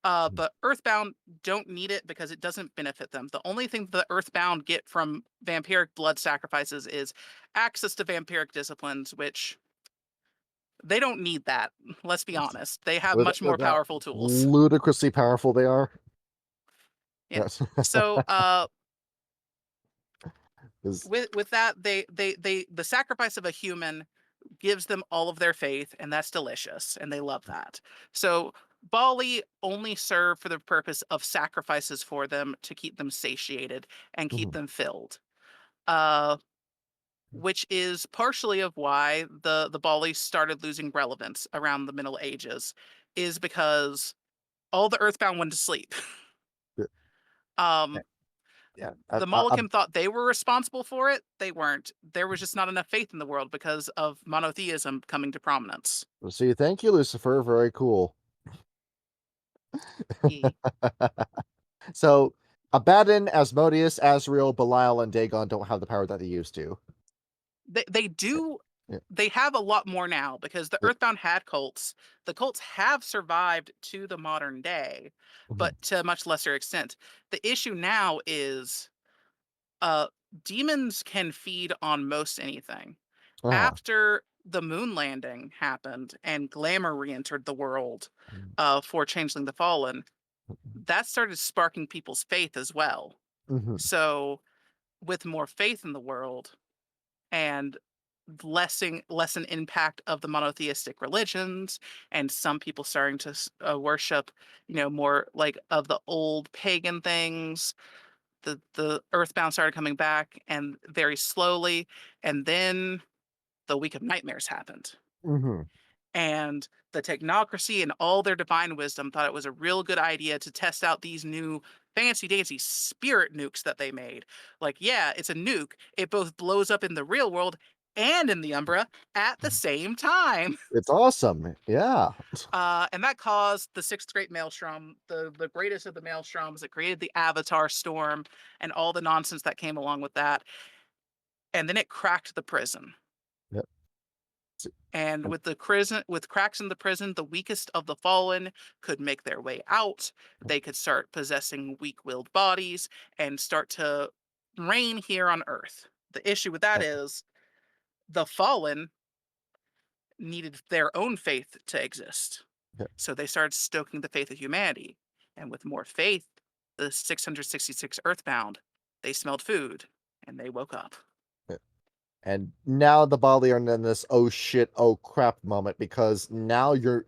S3: But Earthbound don't need it because it doesn't benefit them. The only thing the Earthbound get from vampiric blood sacrifices is access to vampiric disciplines, which they don't need that. Let's be honest. They have much more
S2: With that
S3: powerful tools.
S2: ludicrously powerful they are.
S3: Yeah.
S2: Yes.
S3: So
S2: Is
S3: with that, the sacrifice of a human gives them all of their faith, and that's delicious, and they love that. So Bali only serve for the purpose of sacrifices for them to keep them satiated and keep
S2: Mhm.
S3: them filled. Uh, which is partially of why the Bali started losing relevance around the Middle Ages, is because all the Earthbound went to sleep.
S2: Yeah.
S3: um,
S2: Yeah.
S3: the Molokim thought they were responsible for it. They weren't. There was just not enough faith in the world because of monotheism coming to prominence.
S2: See, thank you, Lucifer. Very cool.
S3: Ye-
S2: So, Abaddon, Asmodeus, Azrael, Belial, and Dagon don't have the power that they used to.
S3: They do.
S2: Yeah.
S3: They have a lot more now because the
S2: Yeah.
S3: Earthbound had cults. The cults have survived to the modern day,
S2: Mhm.
S3: but to a much lesser extent. The issue now is uh demons can feed on most anything.
S2: Uh-huh.
S3: After the moon landing happened and glamour re-entered the world for Changeling the Fallen, that started sparking people's faith as well.
S2: Mhm.
S3: So with more faith in the world and lessen impact of the monotheistic religions and some people starting to worship more like of the old pagan things, the Earthbound started coming back and very slowly, and then the Week of Nightmares happened.
S2: Mhm.
S3: And the technocracy and all their divine wisdom thought it was a real good idea to test out these new fancy dancy spirit nukes that they made. Like, yeah, it's a nuke. It both blows up in the real world and in the Umbra at the same time.
S2: It's awesome. Yeah.
S3: And that caused the sixth great maelstrom, the greatest of the maelstroms. It created the Avatar storm and all the nonsense that came along with that. And then it cracked the prison.
S2: Yep.
S3: And
S2: And-
S3: with cracks in the prison, the weakest of the fallen could make their way out. They could start possessing weak-willed bodies and start to reign here on Earth. The issue with that is the fallen needed their own faith to exist.
S2: Yep.
S3: So they started stoking the faith of humanity. And with more faith, the 666 Earthbound, they smelled food and they woke up.
S2: And now the Bali are in this oh shit, oh crap moment because now the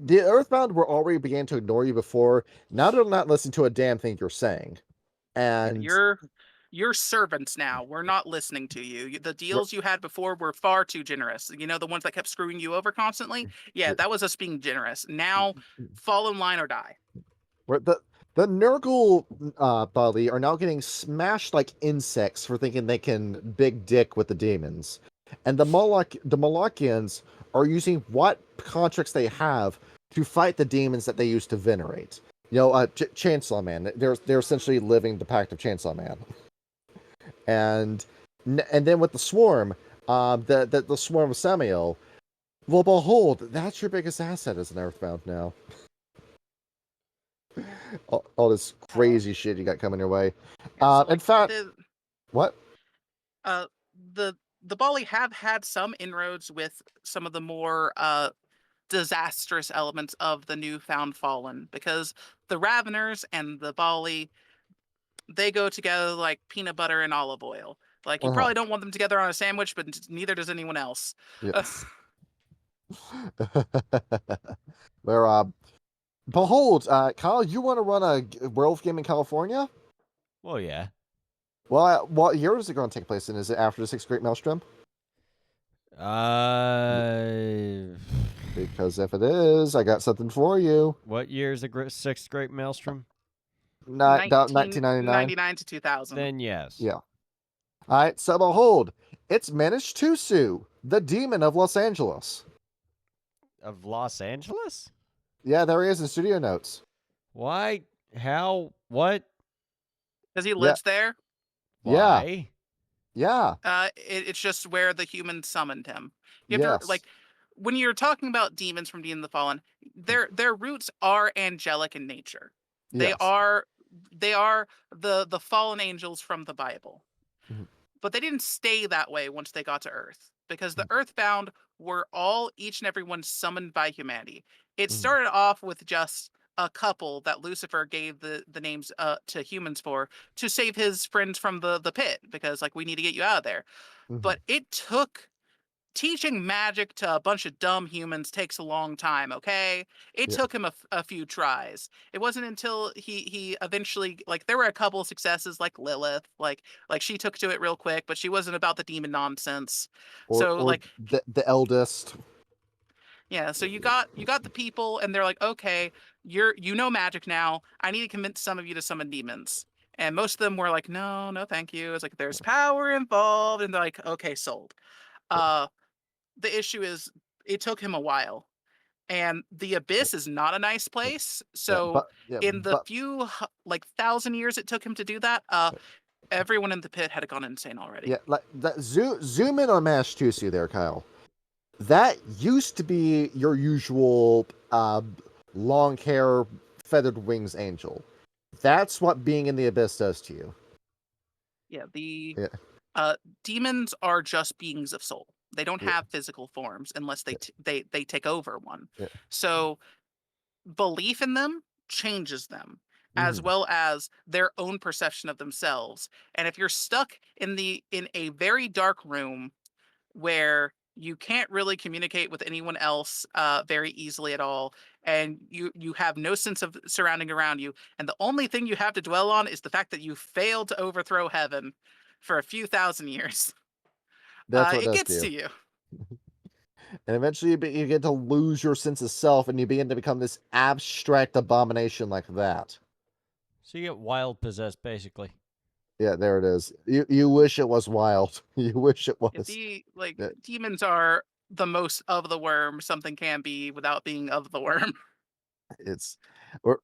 S2: Earthbound were already beginning to ignore you before. Now they're not listening to a damn thing you're saying.
S3: Yeah,
S2: And
S3: you're servants now. We're not listening to you. The deals you had before were far too generous. You know, the ones that kept screwing you over constantly? Yeah, that was us being generous. Now, fall in line or die.
S2: Where the Nurgle Baali are now getting smashed like insects for thinking they can big dick with the demons. And the Molochians are using what contracts they have to fight the demons that they used to venerate. You know, Chancellor Man. They're essentially living the Pact of Chancellor Man. And then with the Swarm, the Swarm of Samael, well, behold, that's your biggest asset as an Earthbound now. All this crazy shit you got coming your way.
S3: So,
S2: in fact, what?
S3: The Baali have had some inroads with some of the more disastrous elements of the newfound Fallen, because the Raveners and the Baali, they go together like peanut butter and olive oil. Like, you probably don't want them together on a sandwich, but neither does anyone else.
S2: Yes. Where, behold, Kyle, you want to run a Werewolf game in California?
S1: Well, yeah.
S2: Well, what year is it going to take place in? Is it after the Sixth Great Maelstrom? Because if it is, I got something for you.
S1: What year is the Sixth Great Maelstrom?
S2: 1999.
S3: 1999 to 2000.
S1: Then yes.
S2: Yeah. All right, so behold, it's Manishtusu, the demon of Los Angeles.
S1: Of Los Angeles?
S2: Yeah, there he is in studio notes.
S1: Why? How? What?
S3: Because he lives there?
S1: Why?
S2: Yeah.
S3: It's just where the humans summoned him. You have to, like, when you're talking about demons from Demon of the Fallen, their roots are angelic in nature. They are the fallen angels from the Bible.
S2: Mm-hmm.
S3: But they didn't stay that way once they got to Earth, because the Earthbound were each and every one summoned by humanity. It started off with just a couple that Lucifer gave the names to humans for, to save his friends from the pit, because, like, we need to get you out of there. But it took teaching magic to a bunch of dumb humans takes a long time, okay? It took him a few tries. It wasn't until he eventually, like, there were a couple of successes, like Lilith, like she took to it real quick, but she wasn't about the demon nonsense.
S2: Or like the eldest.
S3: Yeah, so you got the people, and they're like, okay, you know magic now. I need to convince some of you to summon demons. And most of them were like, no, thank you. It's like, there's power involved, and they're like, okay, sold. The issue is, it took him a while, and the Abyss is not a nice place. So in the few like 1,000 years it took him to do that, everyone in the pit had gone insane already.
S2: Yeah, like that. Zoom in on Manishtusu there, Kyle. That used to be your usual long hair, feathered wings angel. That's what being in the Abyss does to you.
S3: Yeah, demons are just beings of soul. They don't have physical forms unless they take over one. Yeah. So belief in them changes them, as well as their own perception of themselves. And if you're stuck in a very dark room where you can't really communicate with anyone else very easily at all, and you have no sense of surrounding around you, and the only thing you have to dwell on is the fact that you failed to overthrow heaven for a few thousand years.
S2: That's what
S3: it gets to you.
S2: And eventually you get to lose your sense of self, and you begin to become this abstract abomination like that.
S1: So you get wild possessed, basically.
S2: Yeah, there it is. You wish it was wild. You wish it was.
S3: Demons are the most of the worm something can be without being of the worm.
S2: It's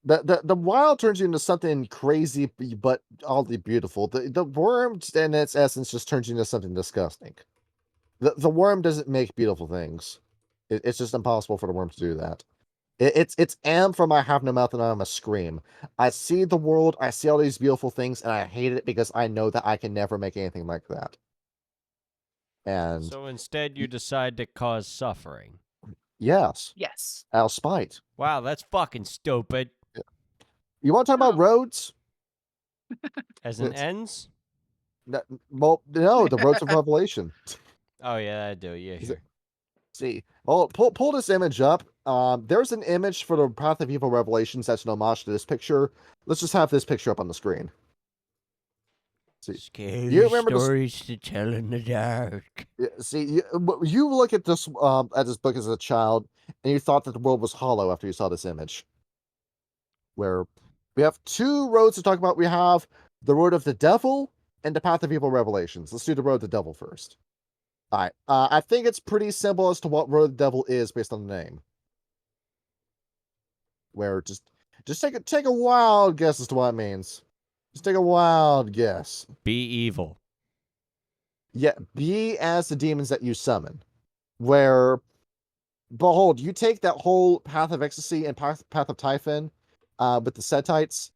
S2: the wild turns you into something crazy but oddly beautiful. The worm in its essence just turns you into something disgusting. The worm doesn't make beautiful things. It's just impossible for the worm to do that. It's am from I have no mouth and I'm a scream. I see the world, I see all these beautiful things, and I hate it because I know that I can never make anything like that. And
S1: so instead you decide to cause suffering.
S2: Yes. Out of spite.
S1: Wow, that's fucking stupid.
S2: You want to talk about roads?
S1: As in ends?
S2: Well, no, the roads of revelation.
S1: Oh yeah, I do. Yeah, sure.
S2: See, well, pull this image up. There's an image for the Path of Evil Revelations that's an homage to this picture. Let's just have this picture up on the screen.
S1: Scary stories to tell in the dark.
S2: See, you look at this book as a child, and you thought that the world was hollow after you saw this image. Where we have two roads to talk about. We have the road of the devil and the path of evil revelations. Let's do the road of the devil first. All right. I think it's pretty simple as to what road of the devil is based on the name. Where just take a wild guess as to what it means. Just take a wild guess.
S1: Be evil.
S2: Yeah, be as the demons that you summon. Where, behold, you take that whole path of ecstasy and path of Typhon, with the Setites.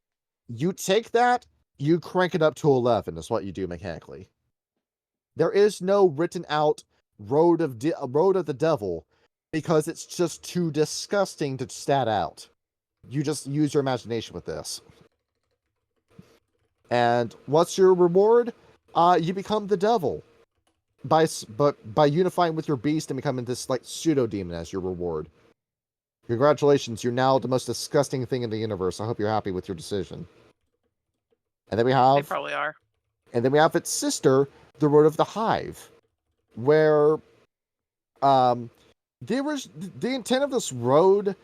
S2: You take that, you crank it up to 11. Is what you do mechanically. There is no written out road of the devil because it's just too disgusting to stat out. You just use your imagination with this. And what's your reward? You become the devil by unifying with your beast and becoming this like pseudo demon as your reward. Congratulations, you're now the most disgusting thing in the universe. I hope you're happy with your decision. And then we have...
S3: They probably are.
S2: And then we have its sister, the Road of the Hive, where there was the intent of this road.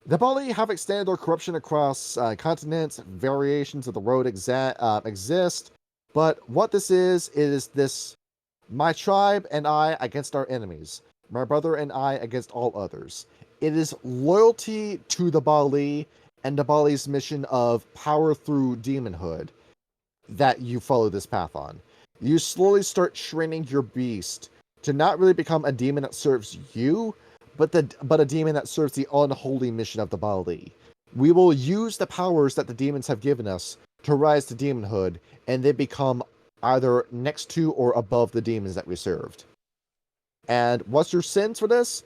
S2: The Baali have extended their corruption across continents. Variations of the road exist. But what this is this: my tribe and I against our enemies. My brother and I against all others. It is loyalty to the Baali and the Baali's mission of power through demonhood that you follow this path on. You slowly start training your beast to not really become a demon that serves you, but a demon that serves the unholy mission of the Baali. We will use the powers that the demons have given us to rise to demonhood, and they become either next to or above the demons that we served. And what's your sins for this?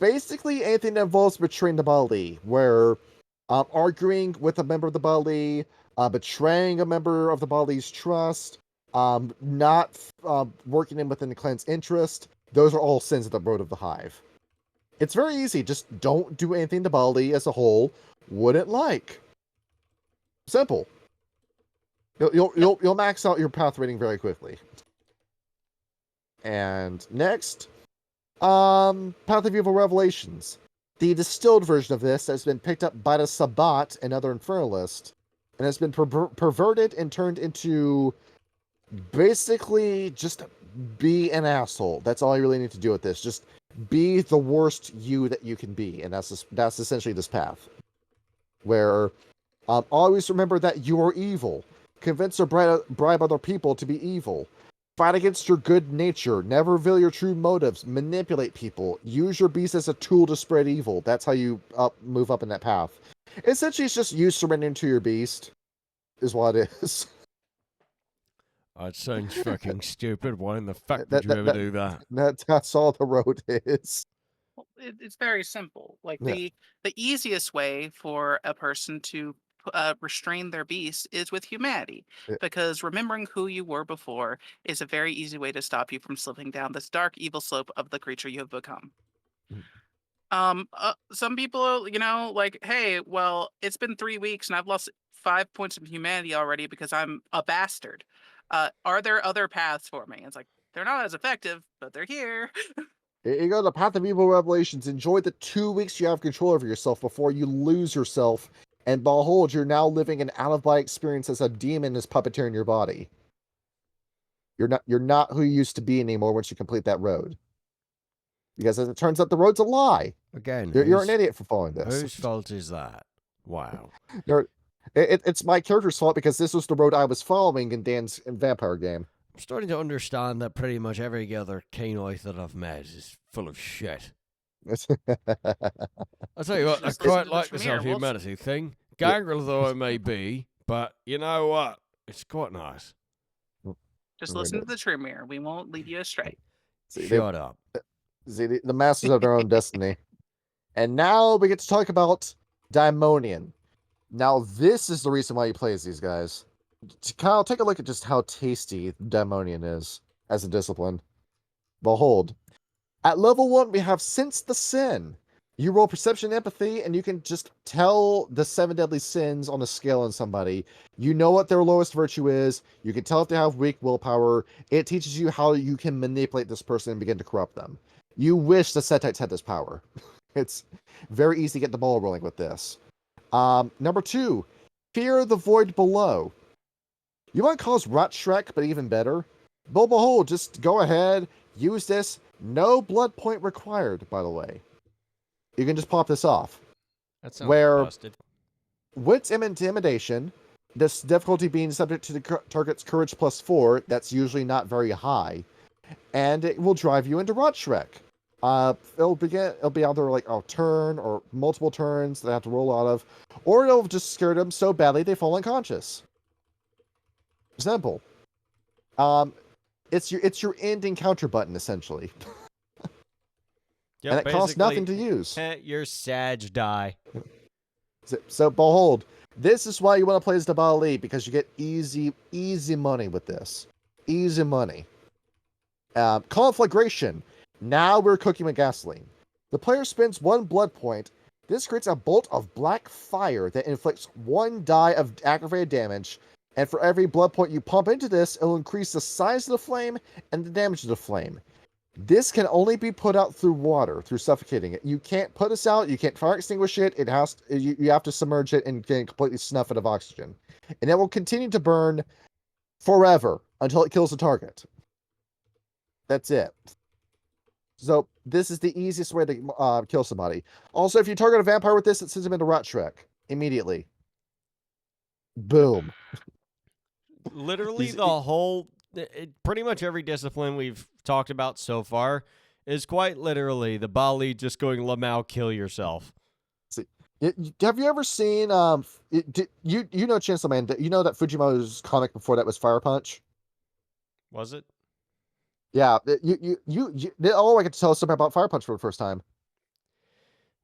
S2: Basically anything that involves betraying the Baali, where arguing with a member of the Baali, betraying a member of the Baali's trust, not working in within the clan's interest. Those are all sins of the Road of the Hive. It's very easy. Just don't do anything the Baali as a whole wouldn't like. Simple. You'll max out your path rating very quickly. And next, Path of Evil Revelations. The distilled version of this has been picked up by the Sabbat and other Infernalists, and has been perverted and turned into basically just be an asshole. That's all you really need to do with this. Just be the worst you that you can be, and that's essentially this path. Where always remember that you are evil. Convince or bribe other people to be evil. Fight against your good nature. Never reveal your true motives. Manipulate people. Use your beast as a tool to spread evil. That's how you move up in that path. Essentially, it's just you surrendering to your beast, is what it is.
S1: That sounds fucking stupid. Why in the fuck would you ever do that?
S2: That's all the road is.
S3: Well, it's very simple. Like the easiest way for a person to restrain their beast is with humanity, because remembering who you were before is a very easy way to stop you from slipping down this dark, evil slope of the creature you have become. Some people, like, hey, well, it's been 3 weeks and I've lost 5 points of humanity already because I'm a bastard. Are there other paths for me? It's like, they're not as effective, but they're here.
S2: You go to the Path of Evil Revelations. Enjoy the 2 weeks you have control over yourself before you lose yourself. And behold, you're now living an out-of-body experience as a demon is puppeteering your body. You're not who you used to be anymore once you complete that road. Because as it turns out, the road's a lie.
S1: Again,
S2: you're an idiot for following this.
S1: Whose fault is that? Wow.
S2: It's my character's fault because this was the road I was following in Dan's Vampire game.
S1: I'm starting to understand that pretty much every other Kanoite that I've met is full of shit. I'll tell you what, I quite like this whole humanity thing. Gangrel though I may be, but you know what? It's quite nice.
S3: Just listen to the Tremere. We won't lead you astray.
S1: Shut up.
S2: See, the masters of their own destiny. And now we get to talk about Daimonian. Now, this is the reason why you play as these guys. Kyle, take a look at just how tasty Daimonian is as a discipline. Behold. At level 1, we have Sense the Sin. You roll perception and empathy, and you can just tell the 7 deadly sins on a scale on somebody. You know what their lowest virtue is. You can tell if they have weak willpower. It teaches you how you can manipulate this person and begin to corrupt them. You wish the Setites had this power. It's very easy to get the ball rolling with this. Number 2, fear the void below. You want to cause Rot Shrek, but even better? Behold, just go ahead, use this. No blood point required, by the way. You can just pop this off.
S1: That sounds busted.
S2: Wits and Intimidation, this difficulty being subject to the target's courage +4, that's usually not very high, and it will drive you into Rot Shrek. It'll be either like a turn or multiple turns that they have to roll out of, or it'll just scare them so badly they fall unconscious. Simple. It's your end encounter button essentially.
S1: Yep,
S2: and it costs nothing to use.
S1: Your Sag die.
S2: So behold, this is why you want to play as the Baali, because you get easy money with this. Easy money. Conflagration. Now we're cooking with gasoline. The player spends 1 blood point. This creates a bolt of black fire that inflicts 1 die of aggravated damage, and for every blood point you pump into this, it'll increase the size of the flame and the damage of the flame. This can only be put out through water, through suffocating it. You can't put this out. You can't fire extinguish it. You have to submerge it and completely snuff it of oxygen. And it will continue to burn forever until it kills the target. That's it. So this is the easiest way to kill somebody. Also, if you target a vampire with this, it sends him into Rot Shrek immediately. Boom.
S1: Literally the whole... pretty much every discipline we've talked about so far is quite literally the Baali just going, Lamau, kill yourself.
S2: Have you ever seen you know Chainsaw Man? You know that Fujimoto's comic before that was Fire Punch? Was it? Yeah. I get to tell us something about Fire Punch for the first time.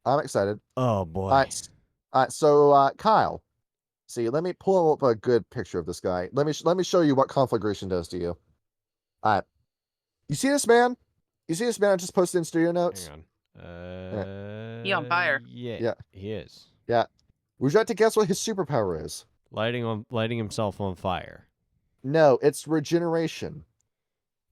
S2: I'm excited.
S1: Oh boy.
S2: All right. So Kyle, see, let me pull up a good picture of this guy. Let me show you what conflagration does to you. All right. You see this man? You see this man I just posted in studio notes?
S1: Hang on.
S3: He on fire.
S1: Yeah, he is.
S2: Yeah. Would you like to guess what his superpower is?
S1: Lighting himself on fire.
S2: No, it's regeneration.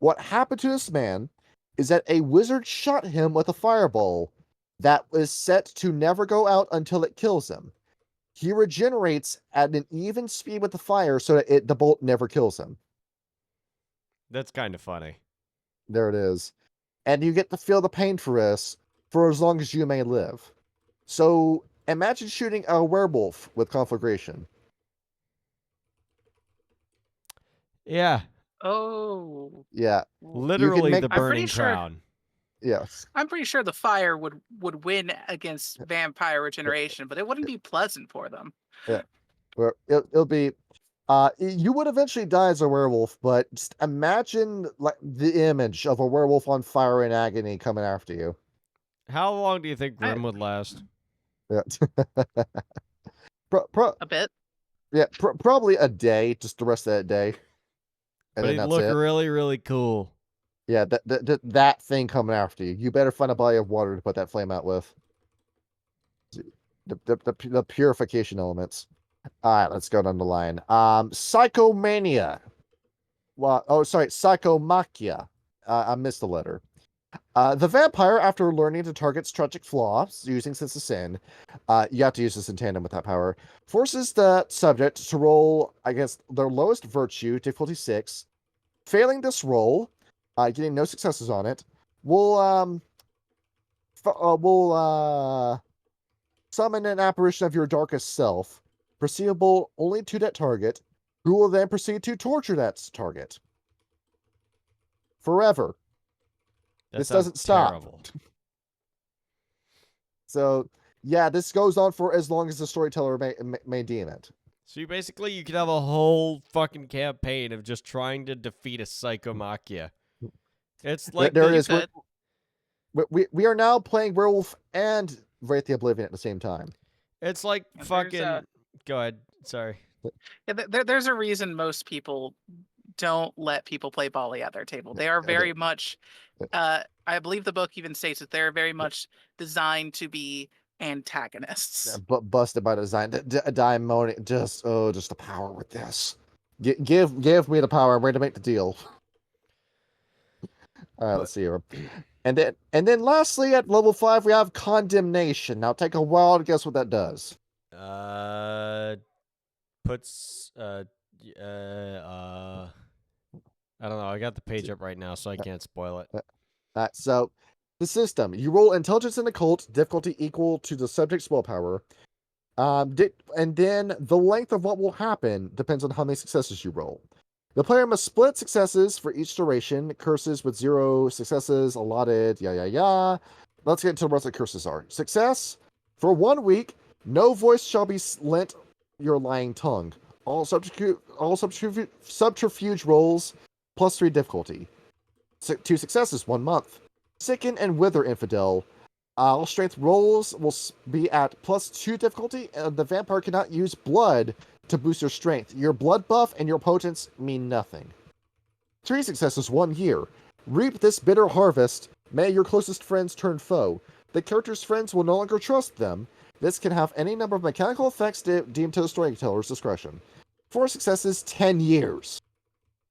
S2: What happened to this man is that a wizard shot him with a fireball that was set to never go out until it kills him. He regenerates at an even speed with the fire so that the bolt never kills him.
S1: That's kind of funny.
S2: There it is. And you get to feel the pain for this for as long as you may live. So imagine shooting a werewolf with conflagration.
S1: Yeah.
S3: Oh.
S2: Yeah.
S1: Literally the burning crown.
S2: Yes.
S3: I'm pretty sure the fire would win against vampire regeneration, but it wouldn't be pleasant for them.
S2: Yeah. Well, it'll be you would eventually die as a werewolf, but just imagine like the image of a werewolf on fire in agony coming after you.
S1: How long do you think Grim would last?
S2: Yeah.
S3: A bit.
S2: Yeah, probably a day, just the rest of that day.
S1: And but it'd look really, really cool.
S2: Yeah, that thing coming after you. You better find a body of water to put that flame out with. The purification elements. All right, let's go down the line. Psychomania. Well, Psychomachia. I missed the letter. The vampire, after learning to target tragic flaws using Sense of Sin, you have to use this in tandem with that power, forces the subject to roll, I guess, their lowest virtue, difficulty 6. Failing this roll, getting no successes on it, will summon an apparition of your darkest self, perceivable only to that target, who will then proceed to torture that target. Forever. This doesn't stop.
S1: Terrible.
S2: So, yeah, this goes on for as long as the storyteller may deem it.
S1: So you could have a whole fucking campaign of just trying to defeat a Psychomachia. It's like
S2: there it is. We are now playing Werewolf and Wraith the Oblivion at the same time.
S1: It's like fucking... Go ahead. Sorry.
S3: Yeah, there's a reason most people don't let people play Baali at their table. They are very much. I believe the book even states that they're very much designed to be antagonists.
S2: But busted by design. Daimonian, just the power with this. Give me the power. I'm ready to make the deal. All right, let's see here. And then lastly at level 5 we have condemnation. Now take a wild guess what that does.
S1: Puts I don't know. I got the page up right now, so I can't spoil it.
S2: So the system: you roll intelligence and occult, difficulty equal to the subject's willpower. And then the length of what will happen depends on how many successes you roll. The player must split successes for each duration. Curses with 0 successes allotted. Let's get into what the curses are. Success: for 1 week, no voice shall be lent your lying tongue. All subterfuge rolls +3 difficulty. 2 successes, 1 month. Sicken and wither infidel. All strength rolls will be at +2 difficulty, and the vampire cannot use blood to boost your strength. Your blood buff and your potence mean nothing. 3 successes, 1 year. Reap this bitter harvest. May your closest friends turn foe. The character's friends will no longer trust them. This can have any number of mechanical effects deemed to the storyteller's discretion. 4 successes, 10 years.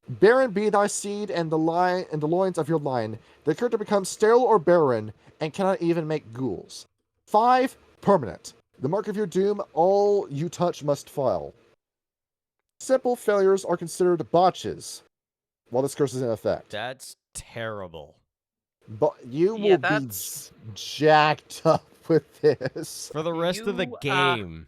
S2: Barren be thy seed and the loins of your line. The character becomes sterile or barren and cannot even make ghouls. 5, permanent. The mark of your doom, all you touch must fall. Simple failures are considered botches while this curse is in effect.
S1: That's terrible.
S2: But you will be jacked up with this
S1: for the rest of the game.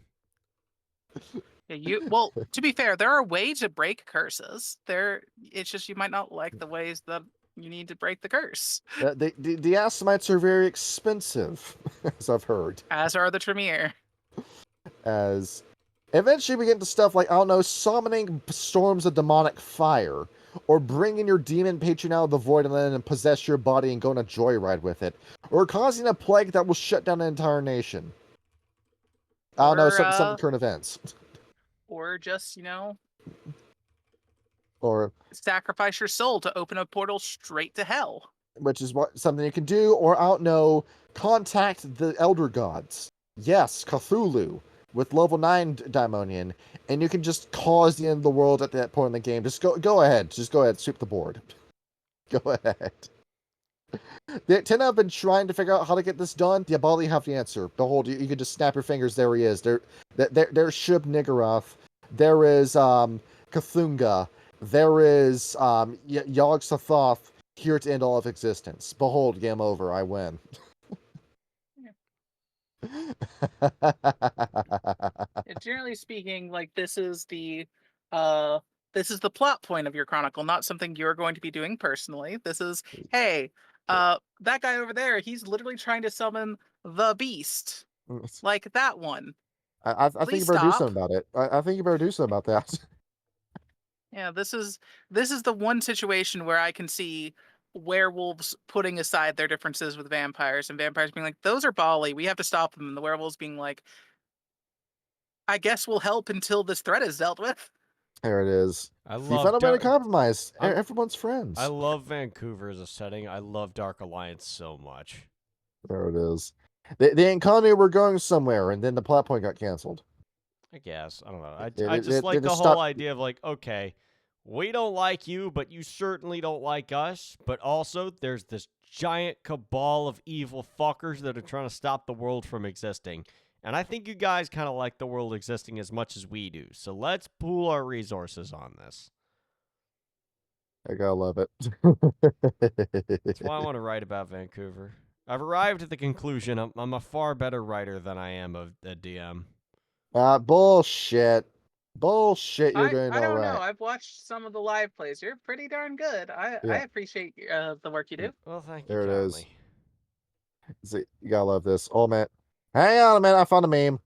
S3: Well, to be fair, there are ways to break curses. It's just you might not like the ways that you need to break the curse.
S2: The Assamites are very expensive, as I've heard.
S3: As are the Tremere.
S2: As eventually we get into stuff like, I don't know, summoning storms of demonic fire, or bringing your demon patron out of the void and then possess your body and go on a joyride with it, or causing a plague that will shut down an entire nation. I don't know, some current events.
S3: Or just,
S2: or
S3: sacrifice your soul to open a portal straight to hell.
S2: Which is something you can do, or I don't know, contact the Elder Gods. Yes, Cthulhu, with level 9 Daimonian, and you can just cause the end of the world at that point in the game. Just go ahead. Just go ahead, sweep the board. Go ahead. The Ten have been trying to figure out how to get this done. The Baali have the answer. Behold, you can just snap your fingers. There he is. There's Shub Niggurath. There is Cthulhu. There is Yog Sothoth, here to end all of existence. Behold, game over. I win.
S3: Generally speaking, like this is the plot point of your chronicle, not something you're going to be doing personally. This is, hey, that guy over there, he's literally trying to summon the beast, like that one.
S2: I think you better do something about it. I think you better do something about that.
S3: Yeah, this is the one situation where I can see werewolves putting aside their differences with vampires, and vampires being like, those are Baali, we have to stop them, and the werewolves being like, I guess we'll help until this threat is dealt with.
S2: There it is. You found a way to compromise. Everyone's friends.
S1: I love Vancouver as a setting. I love Dark Alliance so much.
S2: There it is. The economy were going somewhere, and then the plot point got canceled.
S1: I guess. I don't know. I just like the whole idea of like, okay, we don't like you, but you certainly don't like us. But also, there's this giant cabal of evil fuckers that are trying to stop the world from existing. And I think you guys kind of like the world existing as much as we do. So let's pool our resources on this.
S2: I gotta love it.
S1: That's why I want to write about Vancouver. I've arrived at the conclusion I'm a far better writer than I am a DM.
S2: Bullshit. Bullshit, you're doing all right.
S3: I don't know. I've watched some of the live plays. You're pretty darn good. I appreciate the work you do.
S1: Well, thank you,
S2: There it is.
S1: kindly.
S2: See, you gotta love this. Oh, man. Hang on a minute. I found a meme.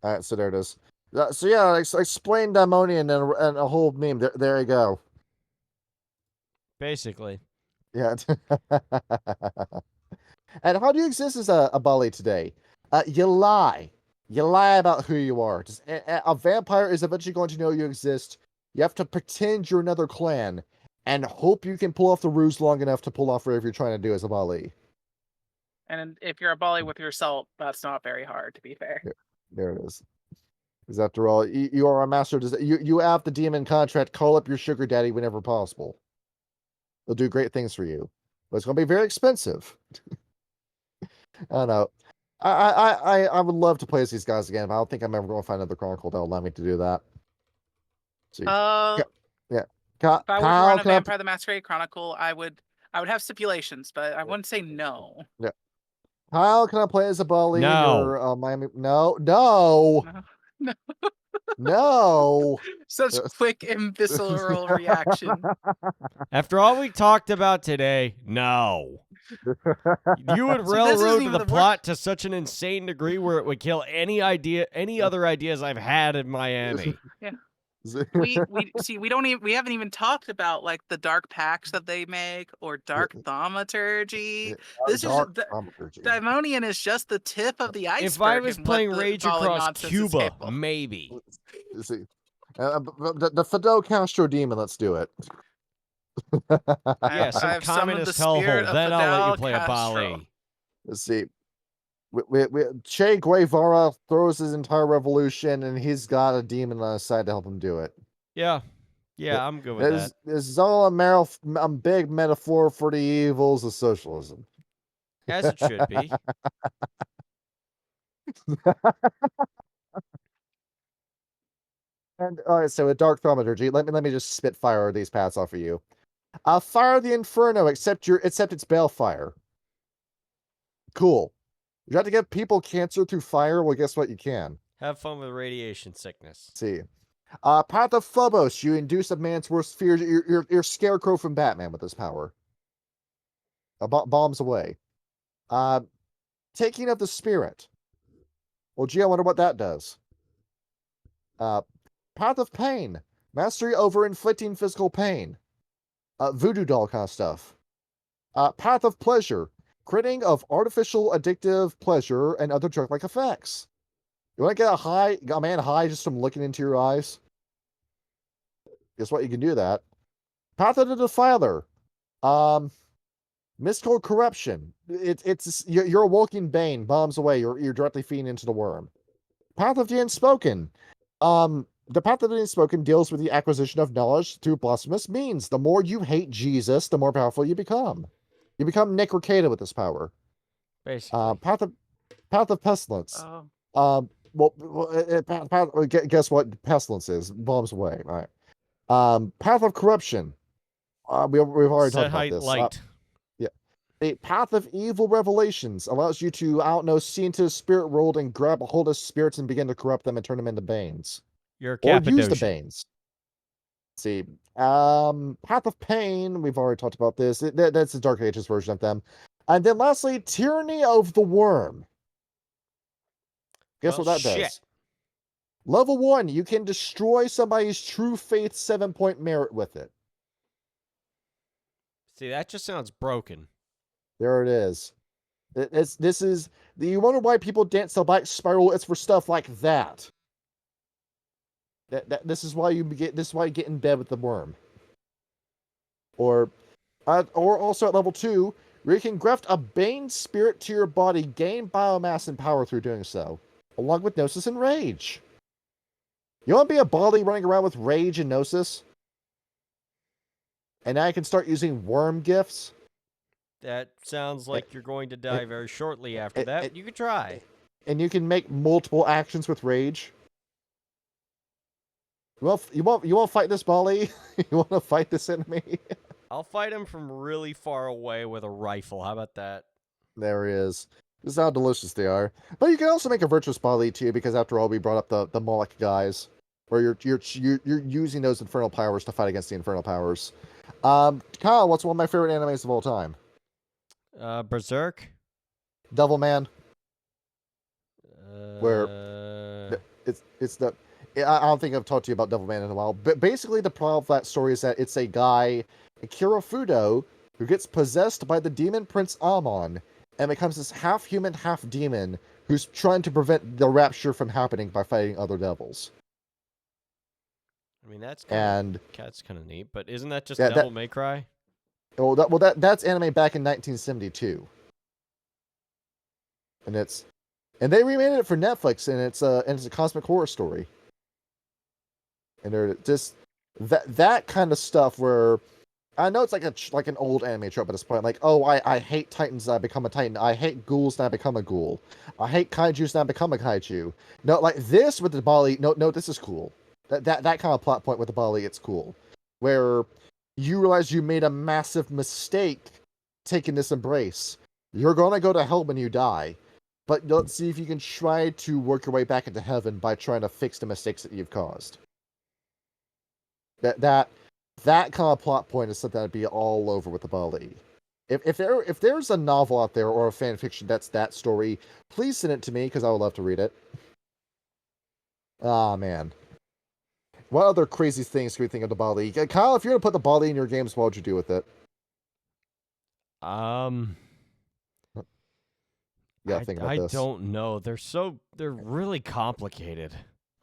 S2: All right, so there it is. So yeah, explain Daimonian and a whole meme. There you go.
S1: Basically.
S2: Yeah. And how do you exist as a Baali today? You lie. You lie about who you are. A vampire is eventually going to know you exist. You have to pretend you're another clan and hope you can pull off the ruse long enough to pull off whatever you're trying to do as a Baali.
S3: And if you're a Baali with your salt, that's not very hard, to be fair.
S2: Yeah, there it is. Because after all, you are a master. You have the demon contract. Call up your sugar daddy whenever possible. They'll do great things for you, but it's going to be very expensive. I don't know. I would love to play as these guys again, but I don't think I'm ever going to find another Chronicle that will allow me to do that.
S3: See.
S2: Yeah.
S3: If I were to run a Vampire the Masquerade Chronicle, I would have stipulations, but I wouldn't say no.
S2: Yeah. Kyle, can I play as a Baali in your Miami? No. No.
S3: Such quick and visceral reaction.
S1: After all we talked about today, no. You would railroad the plot to such an insane degree where it would kill any other ideas I've had in Miami.
S3: Yeah. we haven't even talked about like the dark pacts that they make or dark thaumaturgy. This is Daimonian is just the tip of the iceberg.
S1: If I was playing Rage Across Cuba, maybe.
S2: See, the Fidel Castro demon. Let's do it.
S1: Yeah, some communist hellhole. Then I'll let you play a Baali.
S2: Let's see. Che Guevara throws his entire revolution, and he's got a demon on his side to help him do it.
S1: Yeah, I'm good with that.
S2: This is all a big metaphor for the evils of socialism.
S1: As it should be.
S2: And all right, so with dark thaumaturgy, let me just spit fire these paths off of you. Fire the Inferno, except it's balefire. Cool. You have to give people cancer through fire? Well, guess what? You can.
S1: Have fun with radiation sickness.
S2: See. Path of Phobos. You induce a man's worst fears. You're Scarecrow from Batman with this power. Bombs away. Taking of the Spirit. Well, gee, I wonder what that does. Path of Pain. Mastery over inflicting physical pain. Voodoo doll kind of stuff. Path of Pleasure. Critting of artificial addictive pleasure and other drug-like effects. You want to get a man high just from looking into your eyes? Guess what? You can do that. Path of the Defiler. Mystical Corruption. You're a walking bane. Bombs away. You're directly feeding into the worm. Path of the Unspoken. The Path of the Unspoken deals with the acquisition of knowledge through blasphemous means. The more you hate Jesus, the more powerful you become. You become Nick Rekieta with this power.
S1: Basically.
S2: Path of Pestilence. Guess what Pestilence is? Bombs away. All right. Path of Corruption. We've already talked about this.
S1: Light.
S2: Yeah. The Path of Evil Revelations allows you to see into the spirit world and grab a hold of spirits and begin to corrupt them and turn them into banes.
S1: You're
S2: or use the banes. See, Path of Pain, we've already talked about this. That's the Dark Ages version of them. And then lastly, Tyranny of the Worm. Guess what that does? Level 1, you can destroy somebody's true faith 7-point merit with it.
S1: See, that just sounds broken.
S2: There it is. You wonder why people dance the Black Spiral? It's for stuff like that. This is why you get in bed with the worm. Or also at level 2, where you can graft a Bane spirit to your body, gain biomass and power through doing so, along with Gnosis and Rage. You want to be a Baali running around with Rage and Gnosis? And now I can start using worm gifts?
S1: That sounds like you're going to die very shortly after that. You could try.
S2: And you can make multiple actions with Rage. You want to fight this Baali? You want to fight this enemy?
S1: I'll fight him from really far away with a rifle. How about that?
S2: There he is. This is how delicious they are. But you can also make a virtuous Baali too, because after all, we brought up the Moloch guys, where you're using those infernal powers to fight against the infernal powers. Kyle, what's one of my favorite animes of all time?
S1: Berserk.
S2: Devilman. Where it's the. I don't think I've talked to you about Devilman in a while, but basically the problem of that story is that it's a guy, Akira Fudo, who gets possessed by the demon Prince Amon and becomes this half-human, half-demon who's trying to prevent the rapture from happening by fighting other devils.
S1: I mean, that's
S2: kind
S1: of neat, but isn't that just Devil May Cry?
S2: That's anime back in 1972, and they remade it for Netflix, and it's a cosmic horror story, and they're just that kind of stuff where I know it's like an old anime trope at this point, like, oh, I hate Titans and I become a Titan, I hate ghouls and I become a ghoul, I hate kaijus and I become a kaiju. No, like this with the Baali, no, this is cool. That kind of plot point with the Baali, it's cool, where you realize you made a massive mistake taking this embrace. You're gonna go to hell when you die, but let's see if you can try to work your way back into heaven by trying to fix the mistakes that you've caused. That kind of plot point is something I'd be all over with the Baali. If there's a novel out there or a fan fiction that's that story, please send it to me because I would love to read it. Ah, man. What other crazy things can we think of the Baali? Kyle, if you're gonna put the Baali in your games, what would you do with it? Yeah, think about this.
S1: I don't know. They're really complicated.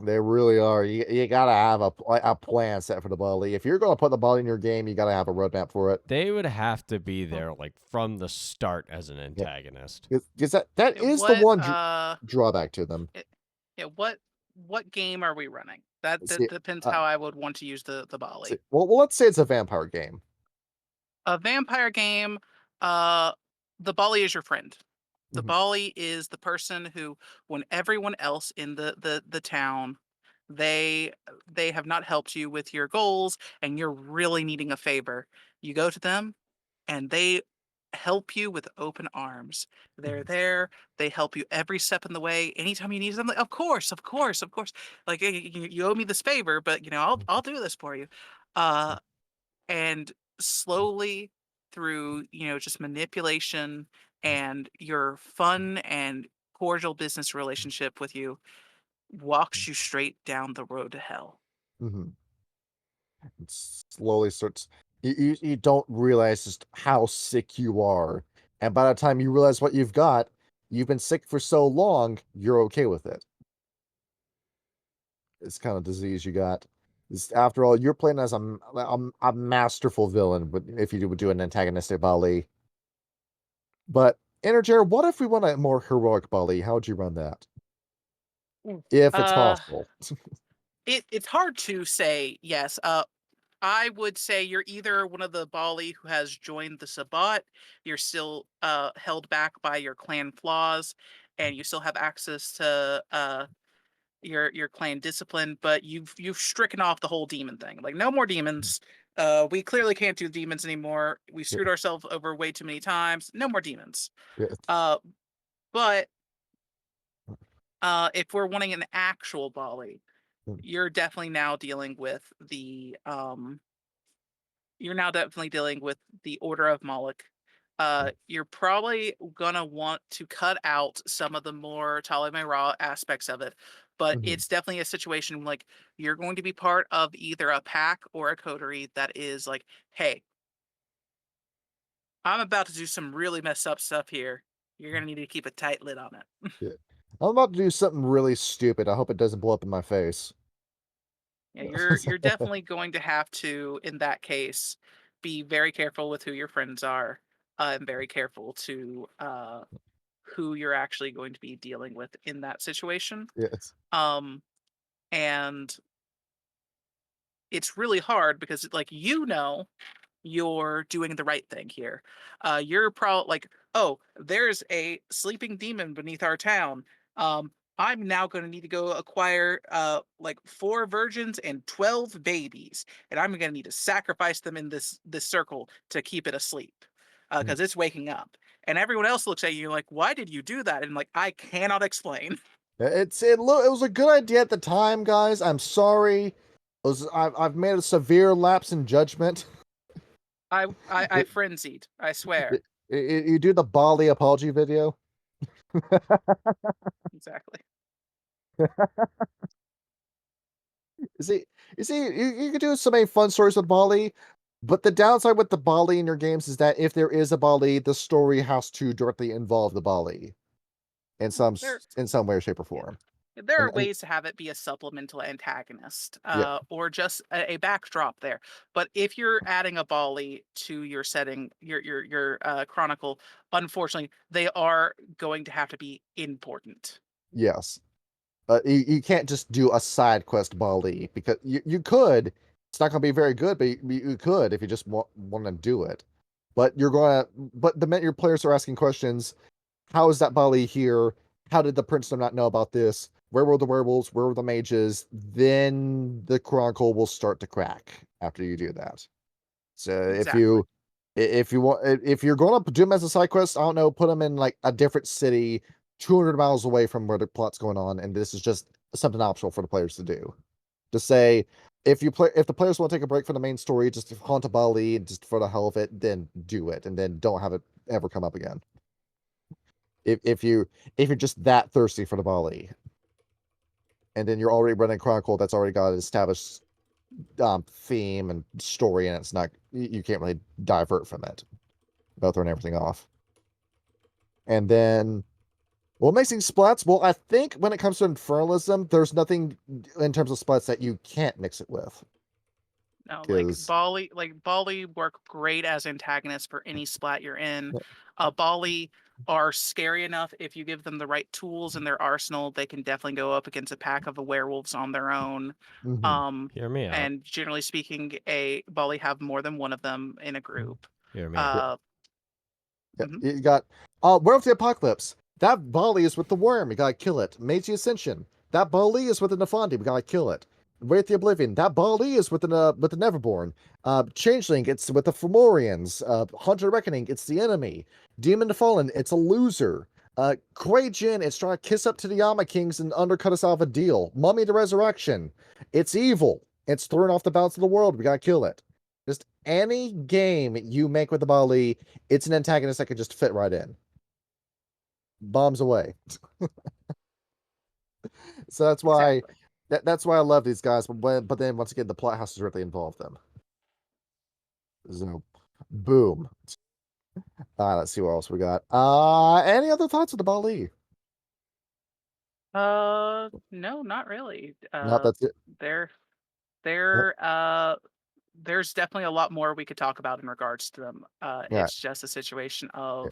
S2: They really are. You gotta have a plan set for the Baali. If you're gonna put the Baali in your game, you gotta have a roadmap for it.
S1: They would have to be there like from the start as an antagonist.
S2: Because that is the one drawback to them.
S3: What game are we running? That depends how I would want to use the Baali.
S2: Well, let's say it's a vampire game.
S3: A vampire game, the Baali is your friend. The Baali is the person who, when everyone else in the town, they have not helped you with your goals and you're really needing a favor, you go to them and they help you with open arms. They're there. They help you every step in the way. Anytime you need something, of course. Like, you owe me this favor, but I'll do this for you. And slowly through, just manipulation and your fun and cordial business relationship with you, walks you straight down the road to hell.
S2: It slowly starts. You don't realize just how sick you are, and by the time you realize what you've got, you've been sick for so long, you're okay with it. It's kind of disease you got. After all, you're playing as a masterful villain, but if you would do an antagonistic Baali. But Integer, what if we want a more heroic Baali? How would you run that? If it's possible.
S3: It's hard to say yes. I would say you're either one of the Baali who has joined the Sabbat, you're still held back by your clan flaws, and you still have access to your clan discipline, but you've stricken off the whole demon thing. Like, no more demons. We clearly can't do demons anymore. We screwed ourselves over way too many times. No more demons. But if we're wanting an actual Baali, you're definitely now dealing with the Order of Moloch. You're probably gonna want to cut out some of the more Ptolemy Ra aspects of it, but it's definitely a situation like you're going to be part of either a pack or a coterie that is like, hey, I'm about to do some really messed up stuff here. You're gonna need to keep a tight lid on it.
S2: I'm about to do something really stupid. I hope it doesn't blow up in my face.
S3: Yeah, you're definitely going to have to, in that case, be very careful with who your friends are, and very careful to who you're actually going to be dealing with in that situation.
S2: Yes.
S3: And it's really hard because, like, you're doing the right thing here. You're probably like, oh, there's a sleeping demon beneath our town. I'm now going to need to go acquire like 4 virgins and 12 babies, and I'm going to need to sacrifice them in this circle to keep it asleep because it's waking up. And everyone else looks at you like, why did you do that? And like, I cannot explain.
S2: It was a good idea at the time, guys. I'm sorry. I've made a severe lapse in judgment.
S3: I frenzied. I swear.
S2: You do the Baali apology video.
S3: Exactly.
S2: You could do so many fun stories with Baali, but the downside with the Baali in your games is that if there is a Baali, the story has to directly involve the Baali in some way, shape, or form.
S3: There are ways to have it be a supplemental antagonist, or just a backdrop there. But if you're adding a Baali to your setting, your chronicle, unfortunately, they are going to have to be important.
S2: Yes. You can't just do a side quest Baali, because you could. It's not going to be very good, but you could if you just want to do it. But the minute your players are asking questions, how is that Baali here? How did the prince not know about this? Where were the werewolves? Where were the mages? Then the chronicle will start to crack after you do that. So
S3: Exactly.
S2: if you're going to do them as a side quest, I don't know, put them in like a different city, 200 miles away from where the plot's going on, and this is just something optional for the players to do. To say, if the players want to take a break from the main story, just haunt a Baali just for the hell of it, then do it, and then don't have it ever come up again. If you're just that thirsty for the Baali, and then you're already running Chronicle that's already got an established theme and story, and it's not, you can't really divert from it without throwing everything off. And then, what makes these splats? Well, I think when it comes to infernalism, there's nothing in terms of splats that you can't mix it with.
S3: No, like Baali work great as antagonists for any splat you're in. Baali are scary enough if you give them the right tools in their arsenal. They can definitely go up against a pack of werewolves on their own.
S1: Hear me out.
S3: And generally speaking, a Baali have more than one of them in a group.
S1: Hear me out.
S2: You got Werewolf the Apocalypse. That Baali is with the worm. You gotta kill it. Meiji Ascension. That Baali is with the Nefandi. We gotta kill it. Wraith the Oblivion. That Baali is with the Neverborn. Changeling. It's with the Fomorians. Haunted Reckoning. It's the enemy. Demon the Fallen. It's a loser. Kuei Jin. It's trying to kiss up to the Yama Kings and undercut us out of a deal. Mummy the Resurrection. It's evil. It's thrown off the balance of the world. We gotta kill it. Just any game you make with the Baali, it's an antagonist that could just fit right in. Bombs away. So that's why
S3: Exactly.
S2: that's why I love these guys. But then once again, the plot has to really involve them. So, boom. Let's see what else we got. Any other thoughts on the Baali?
S3: No, not really.
S2: No, that's it.
S3: There's definitely a lot more we could talk about in regards to them.
S2: Yeah.
S3: It's just a situation of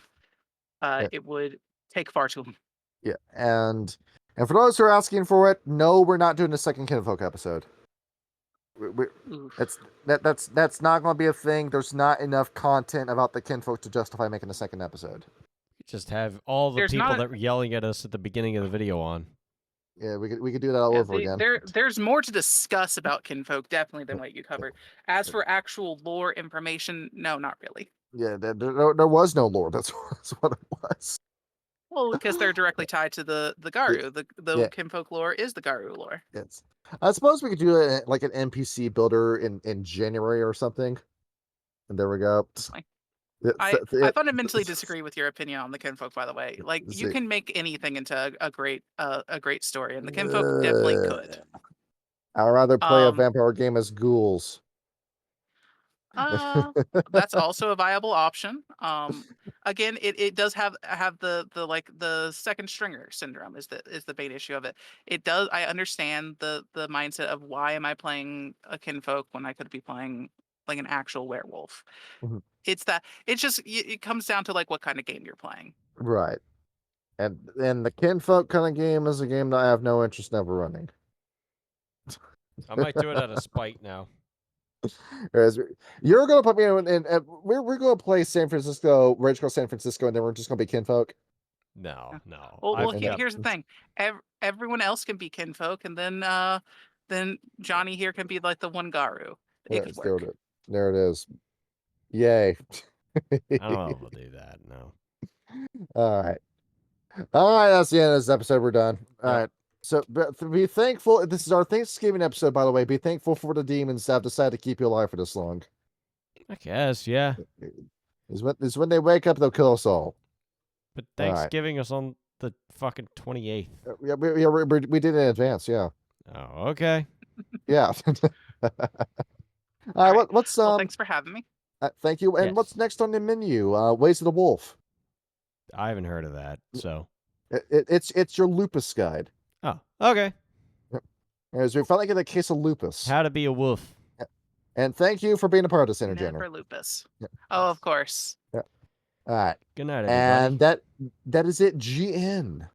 S2: Yeah.
S3: it would take far too long.
S2: Yeah, and for those who are asking for it, no, we're not doing a second Kinfolk episode. That's not going to be a thing. There's not enough content about the Kinfolk to justify making a second episode.
S1: Just have all the people that were yelling at us at the beginning of the video on.
S2: Yeah, we could do that all over again.
S3: There's more to discuss about Kinfolk, definitely, than what you covered. As for actual lore information, no, not really.
S2: Yeah, there was no lore. That's what it was.
S3: Well, because they're directly tied to the Garu. The Kinfolk lore is the Garu lore.
S2: Yes. I suppose we could do it like an NPC builder in January or something. And there we go.
S3: I fundamentally disagree with your opinion on the Kinfolk, by the way. Like, you can make anything into a great story, and the Kinfolk definitely could.
S2: I'd rather play a vampire game as ghouls.
S3: That's also a viable option. Again, it does have the second stringer syndrome is the main issue of it. It does. I understand the mindset of why am I playing a Kinfolk when I could be playing like an actual werewolf.
S2: Mm-hmm.
S3: It comes down to like what kind of game you're playing.
S2: Right. And the Kinfolk kind of game is a game that I have no interest in ever running.
S1: I might do it out of spite now.
S2: You're gonna put me in, we're gonna play San Francisco, Rage Girl San Francisco, and then we're just gonna be Kinfolk.
S1: No.
S3: Well, here's the thing. Everyone else can be Kinfolk, and then Johnny here can be like the one Garu. It could work.
S2: There it is. Yay.
S1: I don't know if we'll do that. No.
S2: All right. That's the end of this episode. We're done. All right. So be thankful. This is our Thanksgiving episode, by the way. Be thankful for the demons that have decided to keep you alive for this long.
S1: I guess, yeah.
S2: Is when they wake up, they'll kill us all.
S1: But Thanksgiving is on the fucking 28th.
S2: Yeah, we did it in advance. Yeah.
S1: Oh, okay.
S2: Yeah. All right. What's
S3: Well, thanks for having me.
S2: Thank you. And what's next on the menu? Ways of the Wolf.
S1: I haven't heard of that. So
S2: it's your lupus guide.
S1: Oh, okay.
S2: As we finally get a case of lupus.
S1: How to be a wolf.
S2: And thank you for being a part of this, Intergener.
S3: Never lupus. Oh, of course.
S2: All right.
S1: Good night, everybody.
S2: And that is it. GN.